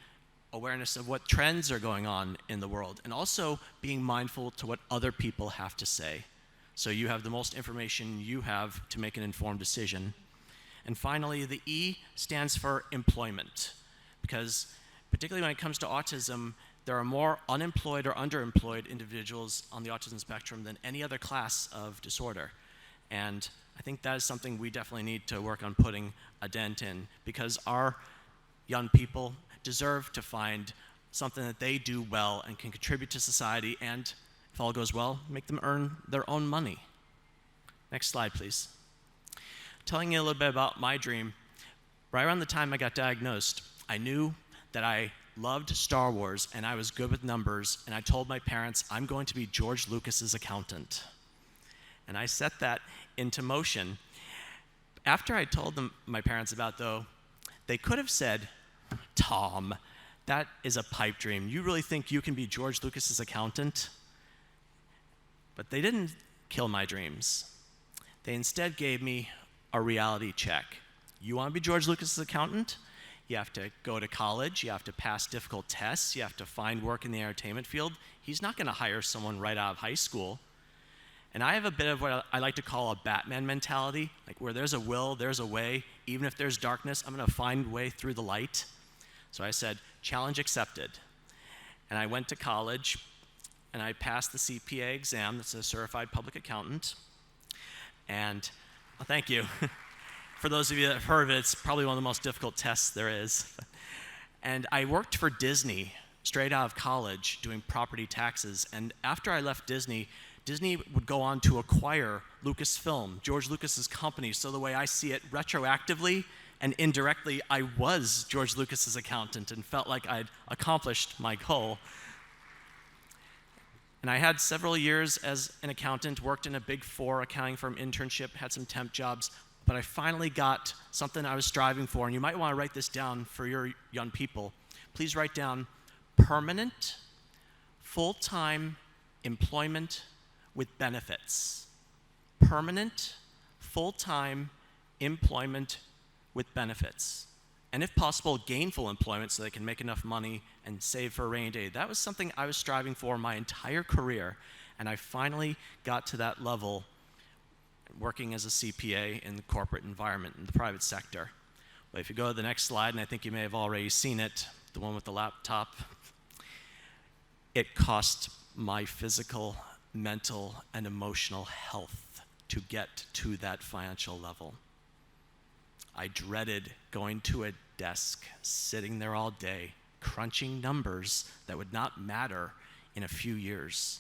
awareness of what trends are going on in the world, and also being mindful to what other people have to say. So you have the most information you have to make an informed decision. And finally, the E stands for employment, because particularly when it comes to autism, there are more unemployed or underemployed individuals on the autism spectrum than any other class of disorder. And I think that is something we definitely need to work on putting a dent in, because our young people deserve to find something that they do well and can contribute to society, and if all goes well, make them earn their own money. Next slide, please. Telling you a little bit about my dream. Right around the time I got diagnosed, I knew that I loved Star Wars and I was good with numbers, and I told my parents, I'm going to be George Lucas's accountant. And I set that into motion. After I told them, my parents about though, they could have said, Tom, that is a pipe dream. You really think you can be George Lucas's accountant? But they didn't kill my dreams. They instead gave me a reality check. You want to be George Lucas's accountant? You have to go to college, you have to pass difficult tests, you have to find work in the entertainment field. He's not going to hire someone right out of high school. And I have a bit of what I like to call a Batman mentality, like where there's a will, there's a way. Even if there's darkness, I'm going to find a way through the light. So I said, challenge accepted. And I went to college, and I passed the CPA exam, that's a certified public accountant. And, well, thank you. For those of you that have heard of it, it's probably one of the most difficult tests there is. And I worked for Disney straight out of college doing property taxes. And after I left Disney, Disney would go on to acquire Lucasfilm, George Lucas's company. So the way I see it, retroactively and indirectly, I was George Lucas's accountant and felt like I'd accomplished my goal. And I had several years as an accountant, worked in a Big Four accounting firm internship, had some temp jobs, but I finally got something I was striving for, and you might want to write this down for your young people. Please write down permanent, full-time employment with benefits. Permanent, full-time employment with benefits. And if possible, gainful employment so they can make enough money and save for a rainy day. That was something I was striving for my entire career, and I finally got to that level working as a CPA in the corporate environment in the private sector. But if you go to the next slide, and I think you may have already seen it, the one with the laptop, it cost my physical, mental, and emotional health to get to that financial level. I dreaded going to a desk, sitting there all day, crunching numbers that would not matter in a few years.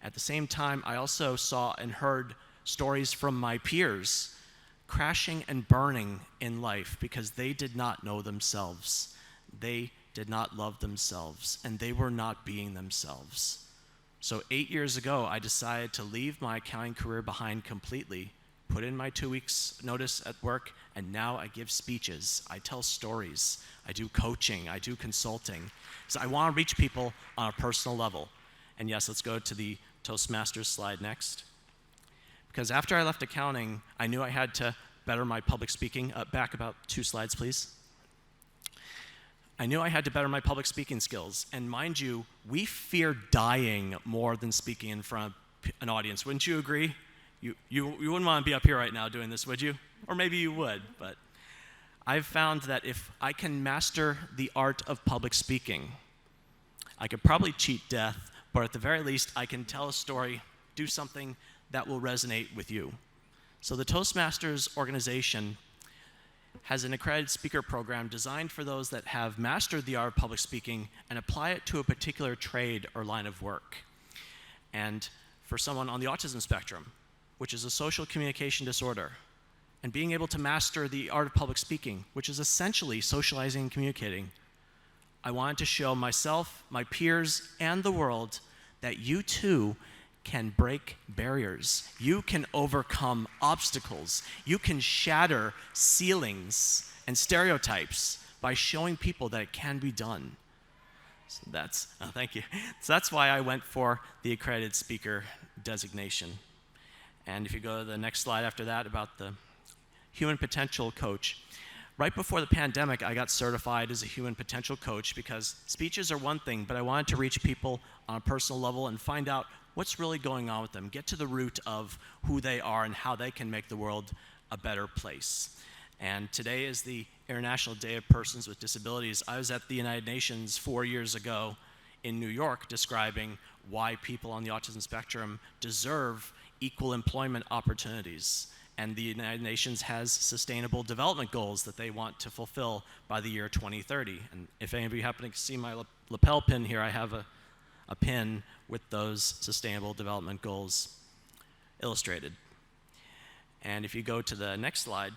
At the same time, I also saw and heard stories from my peers crashing and burning in life because they did not know themselves. They did not love themselves, and they were not being themselves. So 8 years ago, I decided to leave my accounting career behind completely, put in my 2 weeks notice at work, and now I give speeches, I tell stories, I do coaching, I do consulting. So I want to reach people on a personal level. And yes, let's go to the Toastmasters slide next. Because after I left accounting, I knew I had to better my public speaking. Back about 2 slides, please. I knew I had to better my public speaking skills. And mind you, we fear dying more than speaking in front of an audience. Wouldn't you agree? You wouldn't want to be up here right now doing this, would you? Or maybe you would, but I've found that if I can master the art of public speaking, I could probably cheat death, but at the very least, I can tell a story, do something that will resonate with you. So the Toastmasters organization has an accredited speaker program designed for those that have mastered the art of public speaking and apply it to a particular trade or line of work. And for someone on the autism spectrum, which is a social communication disorder, and being able to master the art of public speaking, which is essentially socializing and communicating, I wanted to show myself, my peers, and the world that you too can break barriers. You can overcome obstacles. You can shatter ceilings and stereotypes by showing people that it can be done. So thank you. So that's why I went for the accredited speaker designation. And if you go to the next slide after that about the human potential coach. Right before the pandemic, I got certified as a human potential coach because speeches are one thing, but I wanted to reach people on a personal level and find out what's really going on with them, get to the root of who they are and how they can make the world a better place. And today is the International Day of Persons with Disabilities. I was at the United Nations 4 years ago in New York describing why people on the autism spectrum deserve equal employment opportunities. And the United Nations has sustainable development goals that they want to fulfill by the year 2030. And if any of you happen to see my lapel pin here, I have a pin with those sustainable development goals illustrated. And if you go to the next slide,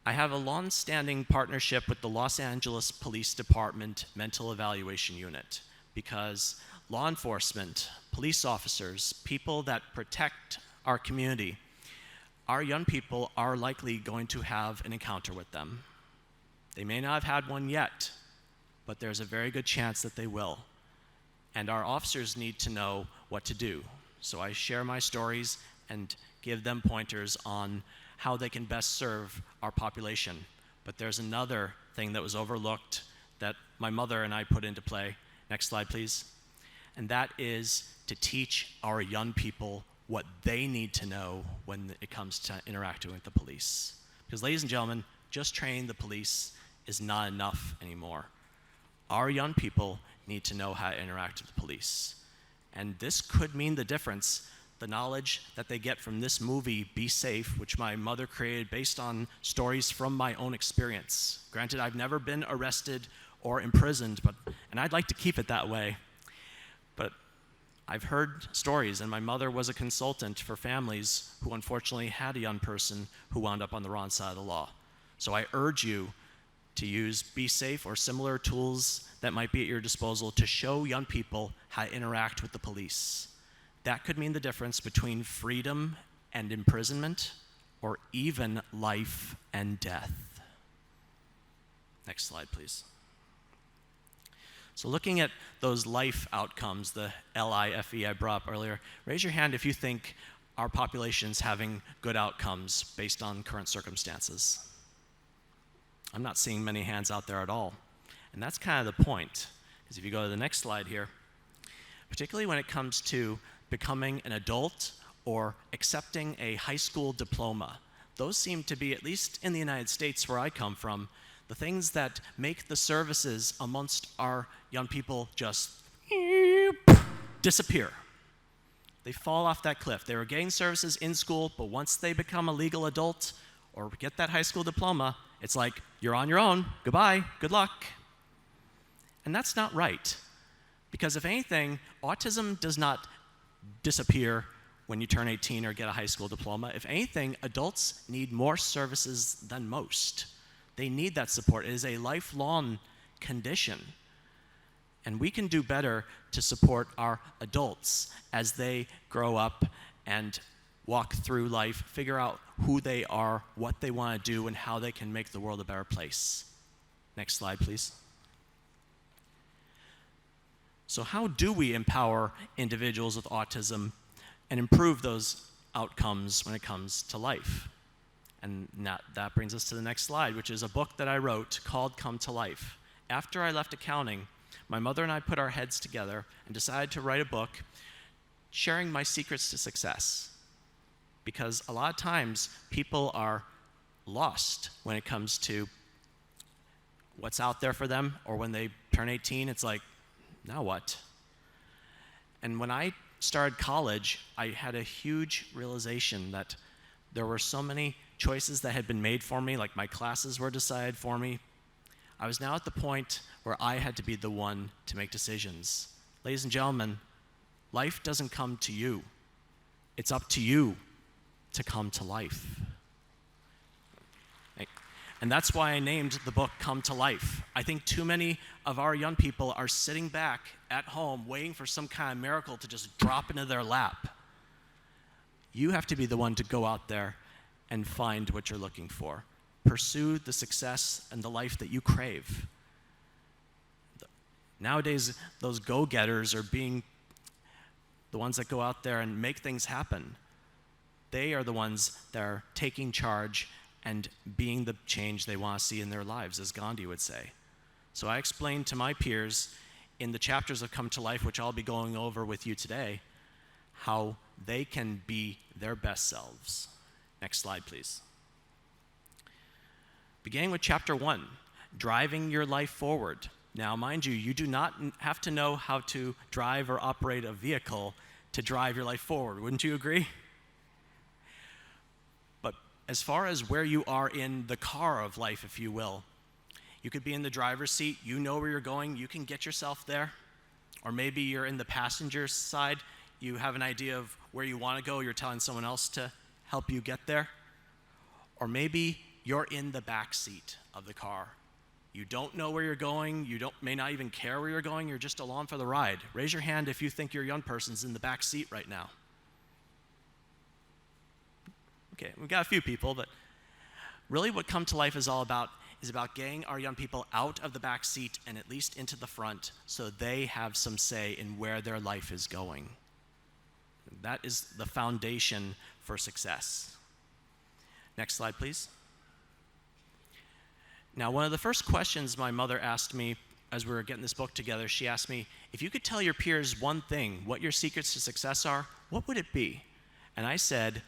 I have a long-standing partnership with the Los Angeles Police Department Mental Evaluation Unit because law enforcement, police officers, people that protect our community our young people are likely going to have an encounter with them. They may not have had one yet, but there's a very good chance that they will. And our officers need to know what to do. So I share my stories and give them pointers on how they can best serve our population. But there's another thing that was overlooked that my mother and I put into play. Next slide, please. And that is to teach our young people what they need to know when it comes to interacting with the police. Because, ladies and gentlemen, just training the police is not enough anymore. Our young people need to know how to interact with the police. And this could mean the difference. The knowledge that they get from this movie, Be Safe, which my mother created based on stories from my own experience. Granted, I've never been arrested or imprisoned, and I'd like to keep it that way. But I've heard stories, and my mother was a consultant for families who unfortunately had a young person who wound up on the wrong side of the law. So I urge you to use Be Safe or similar tools that might be at your disposal to show young people how to interact with the police. That could mean the difference between freedom and imprisonment, or even life and death. Next slide, please. So looking at those life outcomes, the LIFE I brought up earlier, raise your hand if you think our population's having good outcomes based on current circumstances. I'm not seeing many hands out there at all. And that's kind of the point, because if you go to the next slide here, particularly when it comes to becoming an adult or accepting a high school diploma, those seem to be, at least in the United States where I come from, the things that make the services amongst our young people just disappear. They fall off that cliff. They were getting services in school, but once they become a legal adult or get that high school diploma, it's like, you're on your own, goodbye, good luck. And that's not right. Because if anything, autism does not disappear when you turn 18 or get a high school diploma. If anything, adults need more services than most. They need that support. It is a lifelong condition. And we can do better to support our adults as they grow up and walk through life, figure out who they are, what they want to do, and how they can make the world a better place. Next slide, please. So how do we empower individuals with autism and improve those outcomes when it comes to life? And that brings us to the next slide, which is a book that I wrote called Come to Life. After I left accounting, my mother and I put our heads together and decided to write a book sharing my secrets to success. Because a lot of times people are lost when it comes to what's out there for them, or when they turn 18, it's like, now what? And when I started college, I had a huge realization that there were so many choices that had been made for me, like my classes were decided for me. I was now at the point where I had to be the one to make decisions. Ladies and gentlemen, life doesn't come to you. It's up to you to come to life. And that's why I named the book Come to Life. I think too many of our young people are sitting back at home waiting for some kind of miracle to just drop into their lap. You have to be the one to go out there and find what you're looking for. Pursue the success and the life that you crave. Nowadays, those go-getters are being the ones that go out there and make things happen. They are the ones that are taking charge and being the change they want to see in their lives, as Gandhi would say. So I explained to my peers in the chapters of Come to Life, which I'll be going over with you today, how they can be their best selves. Next slide, please. Beginning with chapter 1, driving your life forward. Now, mind you, you do not have to know how to drive or operate a vehicle to drive your life forward. Wouldn't you agree? But as far as where you are in the car of life, if you will, you could be in the driver's seat, you know where you're going, you can get yourself there. Or maybe you're in the passenger side, you have an idea of where you want to go, you're telling someone else to help you get there. Or maybe you're in the back seat of the car. You don't know where you're going, you may not even care where you're going, you're just along for the ride. Raise your hand if you think your young person's in the back seat right now. Okay, we've got a few people, but really what Come to Life is all about is about getting our young people out of the back seat and at least into the front so they have some say in where their life is going. That is the foundation for success. Next slide, please. Now, one of the first questions my mother asked me as we were getting this book together, she asked me, if you could tell your peers one thing, what your secrets to success are, what would it be? And I said,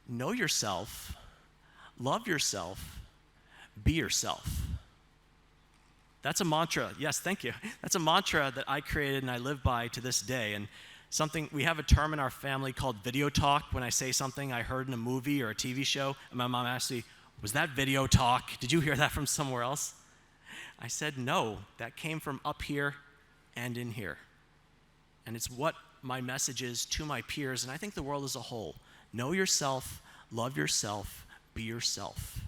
know yourself, love yourself, be yourself. That's a mantra. Yes, thank you. That's a mantra that I created and I live by to this day. And we have a term in our family called video talk. When I say something I heard in a movie or a TV show, and my mom asked me, was that video talk? Did you hear that from somewhere else? I said, no, that came from up here and in here. And it's what my message is to my peers, and I think the world as a whole. Know yourself, love yourself, be yourself.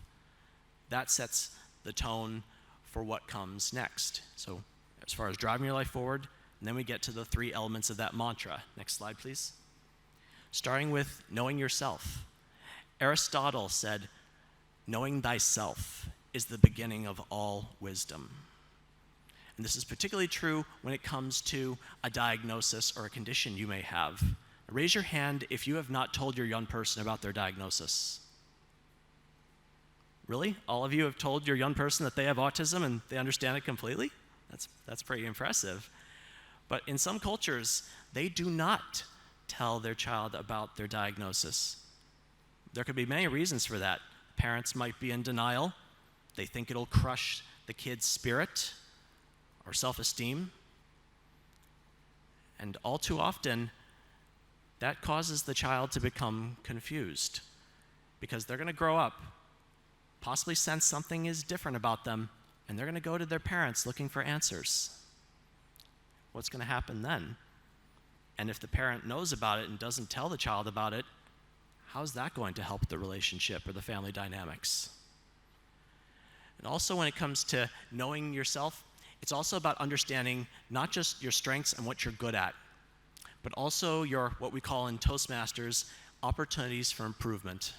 That sets the tone for what comes next. So as far as driving your life forward, and then we get to the 3 elements of that mantra. Next slide, please. Starting with knowing yourself. Aristotle said, knowing thyself is the beginning of all wisdom. And this is particularly true when it comes to a diagnosis or a condition you may have. Raise your hand if you have not told your young person about their diagnosis. Really? All of you have told your young person that they have autism and they understand it completely? That's pretty impressive. But in some cultures, they do not tell their child about their diagnosis. There could be many reasons for that. Parents might be in denial. They think it'll crush the kid's spirit or self-esteem. And all too often, that causes the child to become confused because they're going to grow up, possibly sense something is different about them, and they're going to go to their parents looking for answers. What's going to happen then? And if the parent knows about it and doesn't tell the child about it, how's that going to help the relationship or the family dynamics? And also when it comes to knowing yourself, it's also about understanding not just your strengths and what you're good at, but also your, what we call in Toastmasters, opportunities for improvement.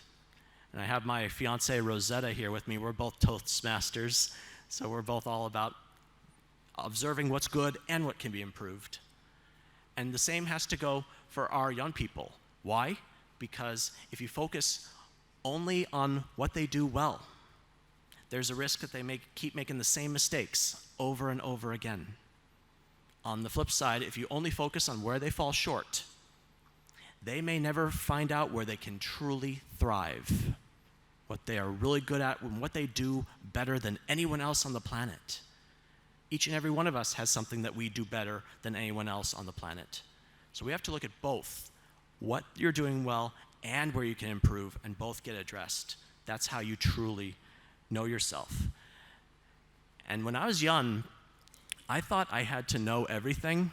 And I have my fiancée Rosetta here with me. We're both Toastmasters, so we're both all about observing what's good and what can be improved. And the same has to go for our young people. Why? Because if you focus only on what they do well, there's a risk that they keep making the same mistakes over and over again. On the flip side, if you only focus on where they fall short, they may never find out where they can truly thrive, what they are really good at, and what they do better than anyone else on the planet. Each and every one of us has something that we do better than anyone else on the planet. So we have to look at both, what you're doing well and where you can improve, and both get addressed. That's how you truly know yourself. And when I was young, I thought I had to know everything,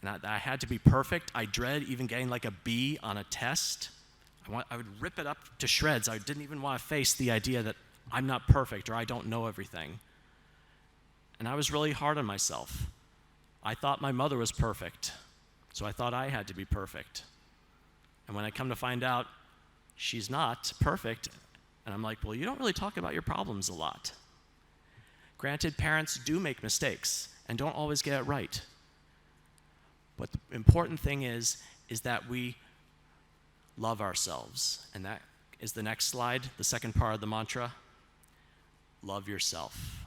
and I had to be perfect. I dread even getting like a B on a test. I would rip it up to shreds. I didn't even want to face the idea that I'm not perfect or I don't know everything. And I was really hard on myself. I thought my mother was perfect, so I thought I had to be perfect. And when I come to find out she's not perfect, and I'm like, well, you don't really talk about your problems a lot. Granted, parents do make mistakes and don't always get it right. But the important thing is that we love ourselves. And that is the next slide, the second part of the mantra. Love yourself.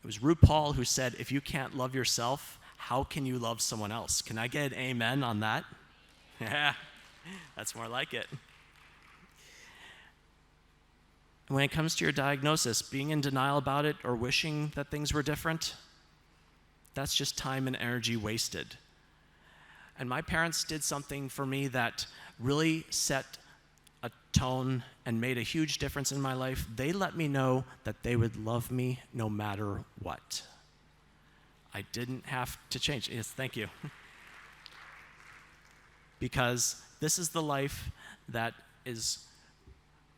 It was RuPaul who said, if you can't love yourself, how can you love someone else? Can I get an amen on that? Yeah, that's more like it. When it comes to your diagnosis, being in denial about it or wishing that things were different, that's just time and energy wasted. And my parents did something for me that really set a tone and made a huge difference in my life. They let me know that they would love me no matter what. I didn't have to change. Yes, thank you. Because this is the life that is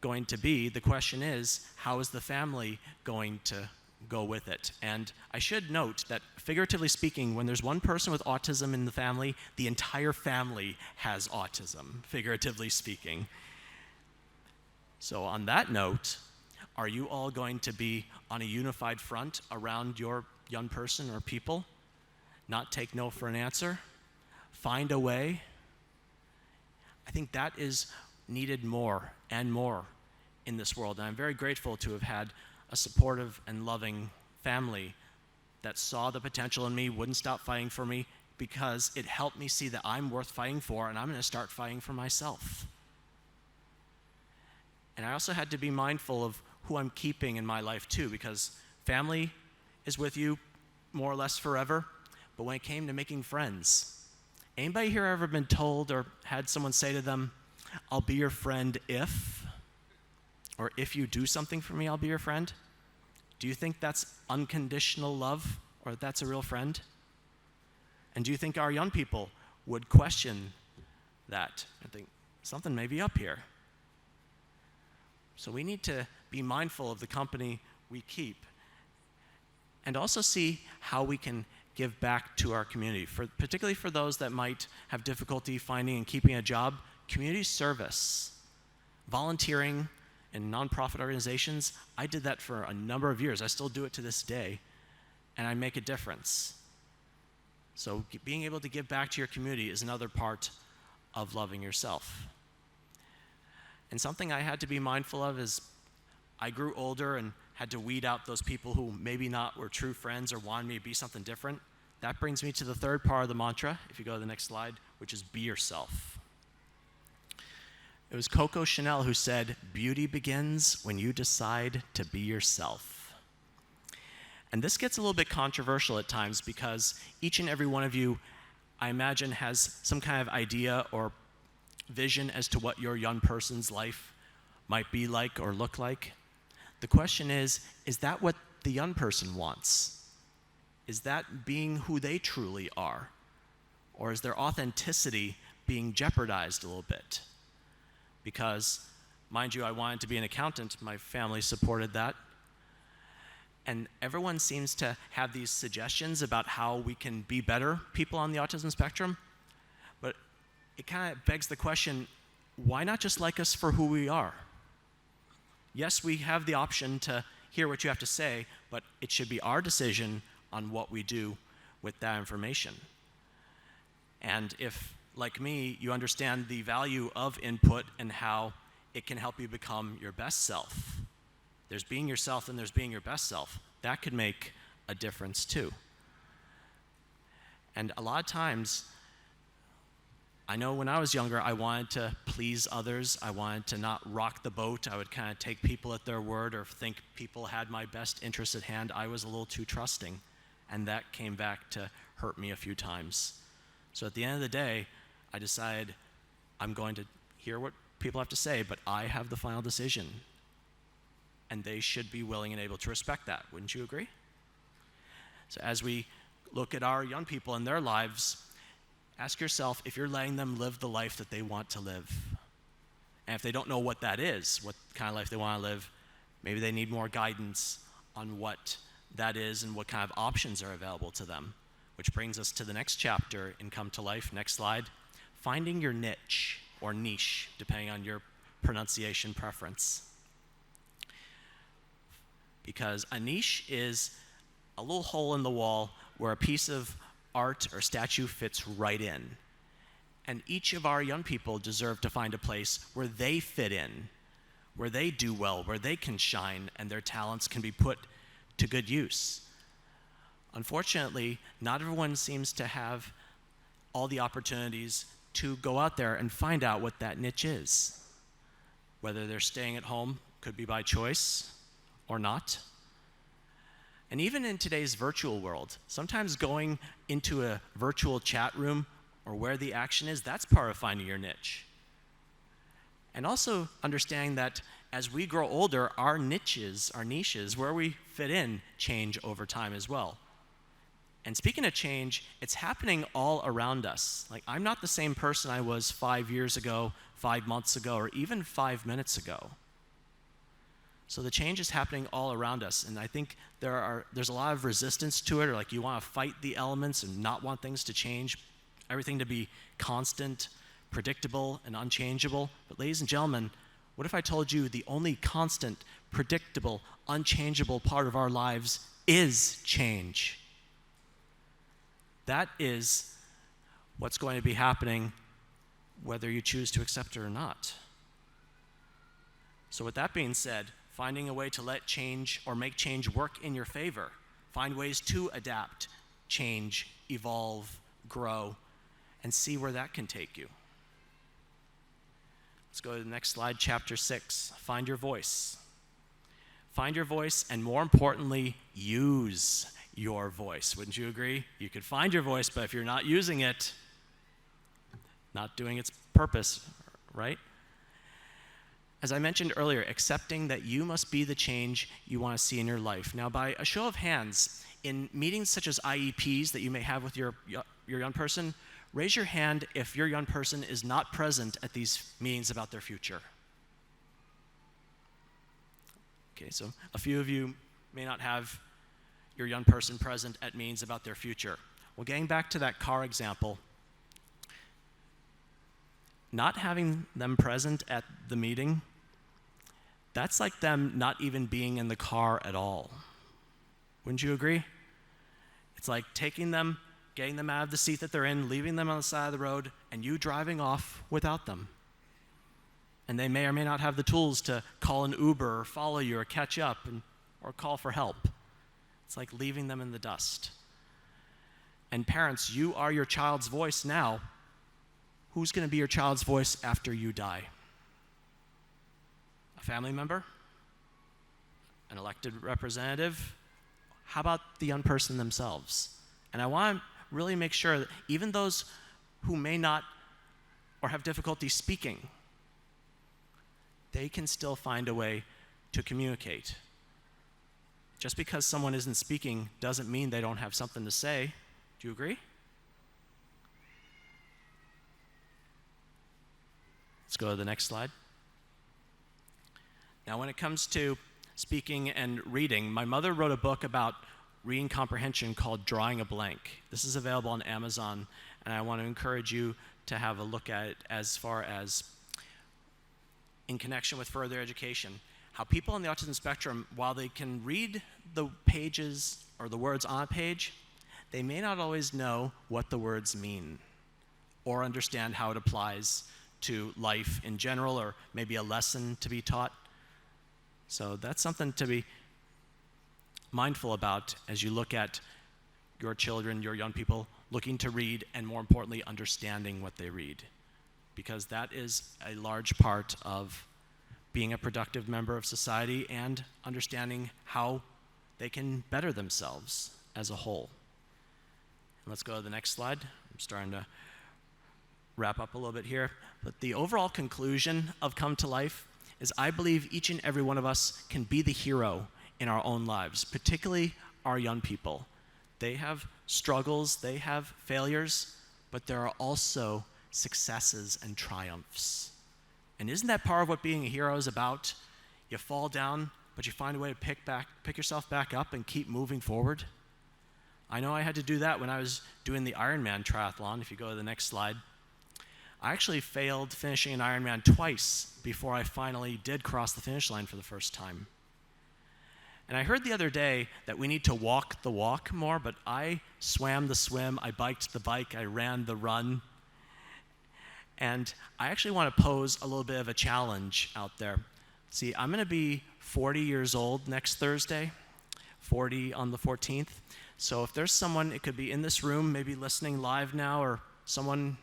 going to be. The question is, how is the family going to go with it? And I should note that, figuratively speaking, when there's one person with autism in the family, the entire family has autism, figuratively speaking. So on that note, are you all going to be on a unified front around your young person or people? Not take no for an answer? Find a way? I think that is needed more and more in this world. And I'm very grateful to have had a supportive and loving family that saw the potential in me, wouldn't stop fighting for me, because it helped me see that I'm worth fighting for, and I'm going to start fighting for myself. And I also had to be mindful of who I'm keeping in my life too, because family is with you more or less forever, but when it came to making friends, anybody here ever been told or had someone say to them, I'll be your friend if, or if you do something for me, I'll be your friend? Do you think that's unconditional love, or that's a real friend? And do you think our young people would question that and think, something may be up here? So we need to be mindful of the company we keep, and also see how we can give back to our community, particularly for those that might have difficulty finding and keeping a job. Community service, volunteering in nonprofit organizations, I did that for a number of years. I still do it to this day, and I make a difference. So being able to give back to your community is another part of loving yourself. And something I had to be mindful of is I grew older and had to weed out those people who maybe not were true friends or wanted me to be something different. That brings me to the third part of the mantra, if you go to the next slide, which is be yourself. It was Coco Chanel who said, beauty begins when you decide to be yourself. And this gets a little bit controversial at times because each and every one of you, I imagine, has some kind of idea or vision as to what your young person's life might be like or look like. The question is that what the young person wants? Is that being who they truly are? Or is their authenticity being jeopardized a little bit? Because, mind you, I wanted to be an accountant. My family supported that. And everyone seems to have these suggestions about how we can be better people on the autism spectrum. But it kind of begs the question, why not just like us for who we are? Yes, we have the option to hear what you have to say, but it should be our decision on what we do with that information. And if, like me, you understand the value of input and how it can help you become your best self, there's being yourself and there's being your best self, that could make a difference too. And a lot of times, I know when I was younger, I wanted to please others. I wanted to not rock the boat. I would kind of take people at their word or think people had my best interest at hand. I was a little too trusting, and that came back to hurt me a few times. So at the end of the day, I decided I'm going to hear what people have to say, but I have the final decision. And they should be willing and able to respect that. Wouldn't you agree? So as we look at our young people and their lives, ask yourself if you're letting them live the life that they want to live. And if they don't know what that is, what kind of life they want to live, maybe they need more guidance on what that is and what kind of options are available to them. Which brings us to the next chapter in Come to Life. Next slide. Finding your niche, or niche, depending on your pronunciation preference. Because a niche is a little hole in the wall where a piece of art or statue fits right in. And each of our young people deserve to find a place where they fit in, where they do well, where they can shine, and their talents can be put to good use. Unfortunately, not everyone seems to have all the opportunities to go out there and find out what that niche is. Whether they're staying at home, could be by choice or not. And even in today's virtual world, sometimes going into a virtual chat room or where the action is, that's part of finding your niche. And also understanding that as we grow older, our niches, where we fit in, change over time as well. And speaking of change, it's happening all around us. Like, I'm not the same person I was 5 years ago, 5 months ago, or even 5 minutes ago. So the change is happening all around us, and I think there's a lot of resistance to it, or like you want to fight the elements and not want things to change, everything to be constant, predictable, and unchangeable. But ladies and gentlemen, What if I told you the only constant, predictable, unchangeable part of our lives is change? That is what's going to be happening whether you choose to accept it or not. So with that being said, finding a way to let change or make change work in your favor, find ways to adapt, change, evolve, grow, and see where that can take you. Let's go to the next slide, chapter 6. Find your voice. Find your voice, and more importantly, use your voice. Wouldn't you agree? You could find your voice, but if you're not using it, not doing its purpose, right? As I mentioned earlier, accepting that you must be the change you want to see in your life. Now, by a show of hands, in meetings such as IEPs that you may have with your young person, raise your hand if your young person is not present at these meetings about their future. Okay, so a few of you may not have your young person present at meetings about their future. Well, getting back to that car example, not having them present at the meeting, that's like them not even being in the car at all. Wouldn't you agree? It's like taking them, getting them out of the seat that they're in, leaving them on the side of the road, and you driving off without them. And they may or may not have the tools to call an Uber or follow you or catch up or call for help. It's like leaving them in the dust. And parents, you are your child's voice now. Who's going to be your child's voice after you die? A family member? An elected representative? How about the young person themselves? And I want to really make sure that even those who may not or have difficulty speaking, they can still find a way to communicate. Just because someone isn't speaking doesn't mean they don't have something to say. Do you agree? Let's go to the next slide. Now, when it comes to speaking and reading, my mother wrote a book about reading comprehension called Drawing a Blank. This is available on Amazon, and I want to encourage you to have a look at it as far as in connection with further education. How people on the autism spectrum, while they can read the pages or the words on a page, they may not always know what the words mean or understand how it applies to life in general or maybe a lesson to be taught. So that's something to be mindful about as you look at your children, your young people, looking to read and more importantly, understanding what they read. Because that is a large part of being a productive member of society and understanding how they can better themselves as a whole. Let's go to the next slide. I'm starting to wrap up a little bit here. But the overall conclusion of Come to Life is I believe each and every one of us can be the hero in our own lives, particularly our young people. They have struggles, they have failures, but there are also successes and triumphs. And isn't that part of what being a hero is about? You fall down, but you find a way to pick yourself back up and keep moving forward. I know I had to do that when I was doing the Ironman triathlon. If you go to the next slide. I actually failed finishing an Ironman twice before I finally did cross the finish line for the first time. And I heard the other day that we need to walk the walk more, but I swam the swim, I biked the bike, I ran the run. And I actually want to pose a little bit of a challenge out there. See, I'm going to be 40 years old next Thursday, 40 on the 14th. So if there's someone, it could be in this room, maybe listening live now, or someone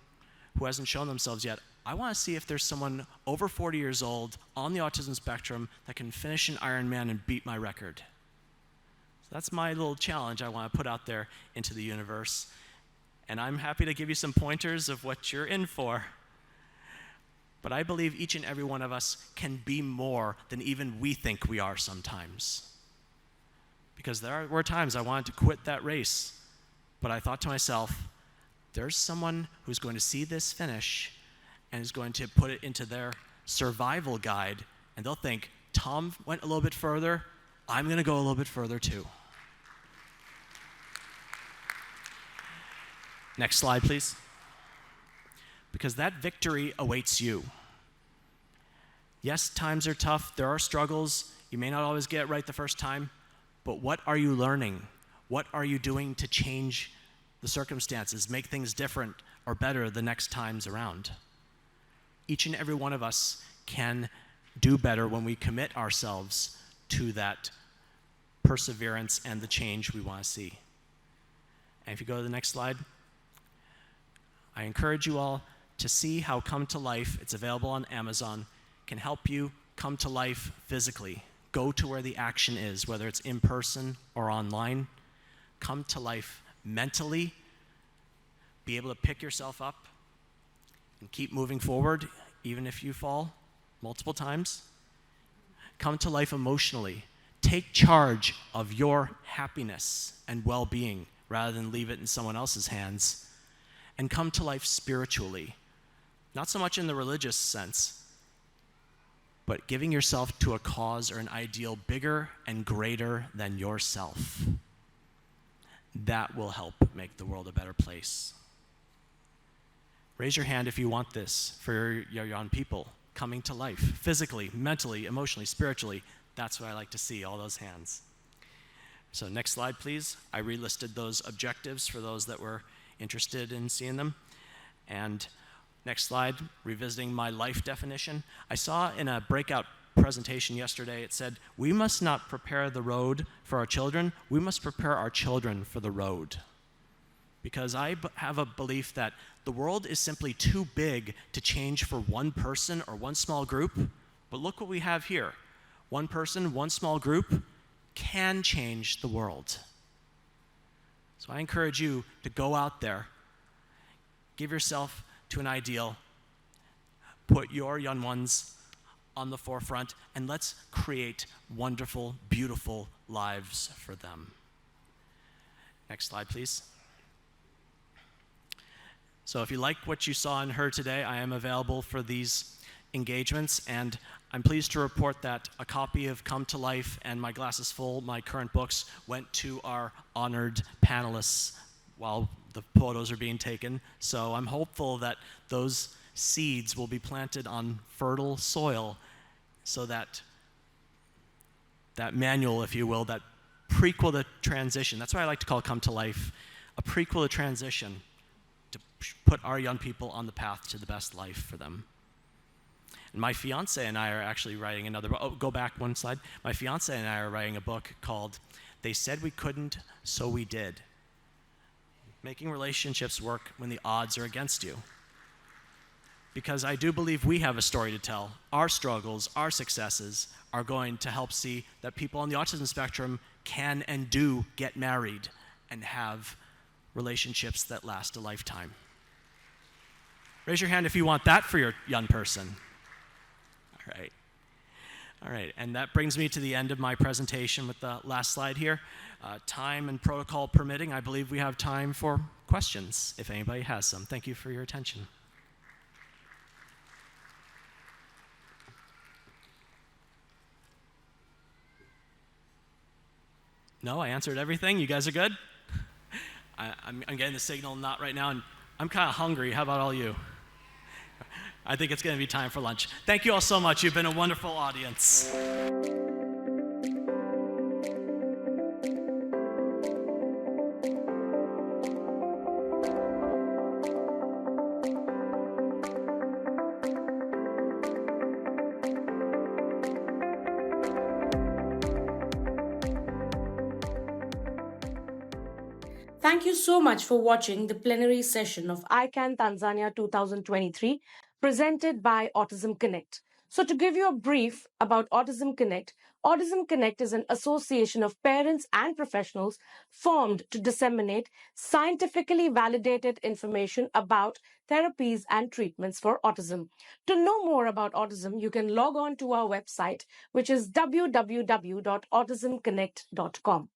who hasn't shown themselves yet, I want to see if there's someone over 40 years old on the autism spectrum that can finish an Ironman and beat my record. So that's my little challenge I want to put out there into the universe. And I'm happy to give you some pointers of what you're in for. But I believe each and every one of us can be more than even we think we are sometimes. Because there were times I wanted to quit that race, but I thought to myself, there's someone who's going to see this finish and is going to put it into their survival guide, and they'll think, Tom went a little bit further, I'm going to go a little bit further too. Next slide, please. Because that victory awaits you. Yes, times are tough. There are struggles. You may not always get it right the first time, but what are you learning? What are you doing to change the circumstances, make things different or better the next times around? Each and every one of us can do better when we commit ourselves to that perseverance and the change we want to see. And if you go to the next slide, I encourage you all to see how Come to Life, it's available on Amazon, can help you come to life physically. Go to where the action is, whether it's in person or online. Come to life mentally. Be able to pick yourself up and keep moving forward, even if you fall multiple times. Come to life emotionally. Take charge of your happiness and well-being rather than leave it in someone else's hands. And come to life spiritually. Not so much in the religious sense, but giving yourself to a cause or an ideal bigger and greater than yourself. That will help make the world a better place. Raise your hand if you want this for your young people coming to life, physically, mentally, emotionally, spiritually. That's what I like to see, all those hands. So next slide, please. I relisted those objectives for those that were interested in seeing them. And next slide, revisiting my life definition. I saw in a breakout presentation yesterday, it said, we must not prepare the road for our children, we must prepare our children for the road. Because I have a belief that the world is simply too big to change for one person or one small group. But look what we have here. One person, one small group can change the world. So I encourage you to go out there, give yourself to an ideal, put your young ones on the forefront, and let's create wonderful, beautiful lives for them. Next slide, please. So if you like what you saw and heard today, I am available for these engagements, and I'm pleased to report that a copy of Come to Life and My Glass is Full, my current books, went to our honored panelists while the photos are being taken. So I'm hopeful that those seeds will be planted on fertile soil so that that manual, if you will, that prequel to transition, that's what I like to call Come to Life, a prequel to transition to put our young people on the path to the best life for them. And my fiance and I are actually writing another book. Oh, go back one slide. My fiance and I are writing a book called They Said We Couldn't, So We Did. Making relationships work when the odds are against you. Because I do believe we have a story to tell. Our struggles, our successes are going to help see that people on the autism spectrum can and do get married and have relationships that last a lifetime. Raise your hand if you want that for your young person. All right. All right, and that brings me to the end of my presentation with the last slide here. Time and protocol permitting, I believe we have time for questions, if anybody has some. Thank you for your attention. No, I answered everything. You guys are good? I'm getting the signal not right now, and I'm kind of hungry. How about all you? I think it's going to be time for lunch. Thank you all so much. You've been a wonderful audience. Thank you so much for watching the plenary session of ICANN Tanzania 2023 presented by Autism Connect. So to give you a brief about Autism Connect is an association of parents and professionals formed to disseminate scientifically validated information about therapies and treatments for autism. To know more about autism, you can log on to our website, which is www.autismconnect.com.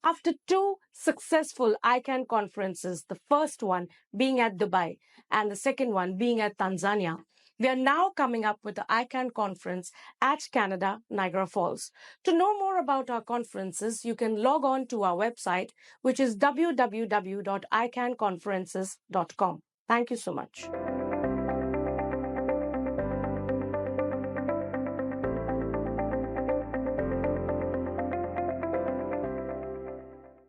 After 2 successful ICANN conferences, the first one being at Dubai and the second one being at Tanzania, we are now coming up with the ICANN conference at Canada, Niagara Falls. To know more about our conferences, you can log on to our website, which is www.icannconferences.com. Thank you so much.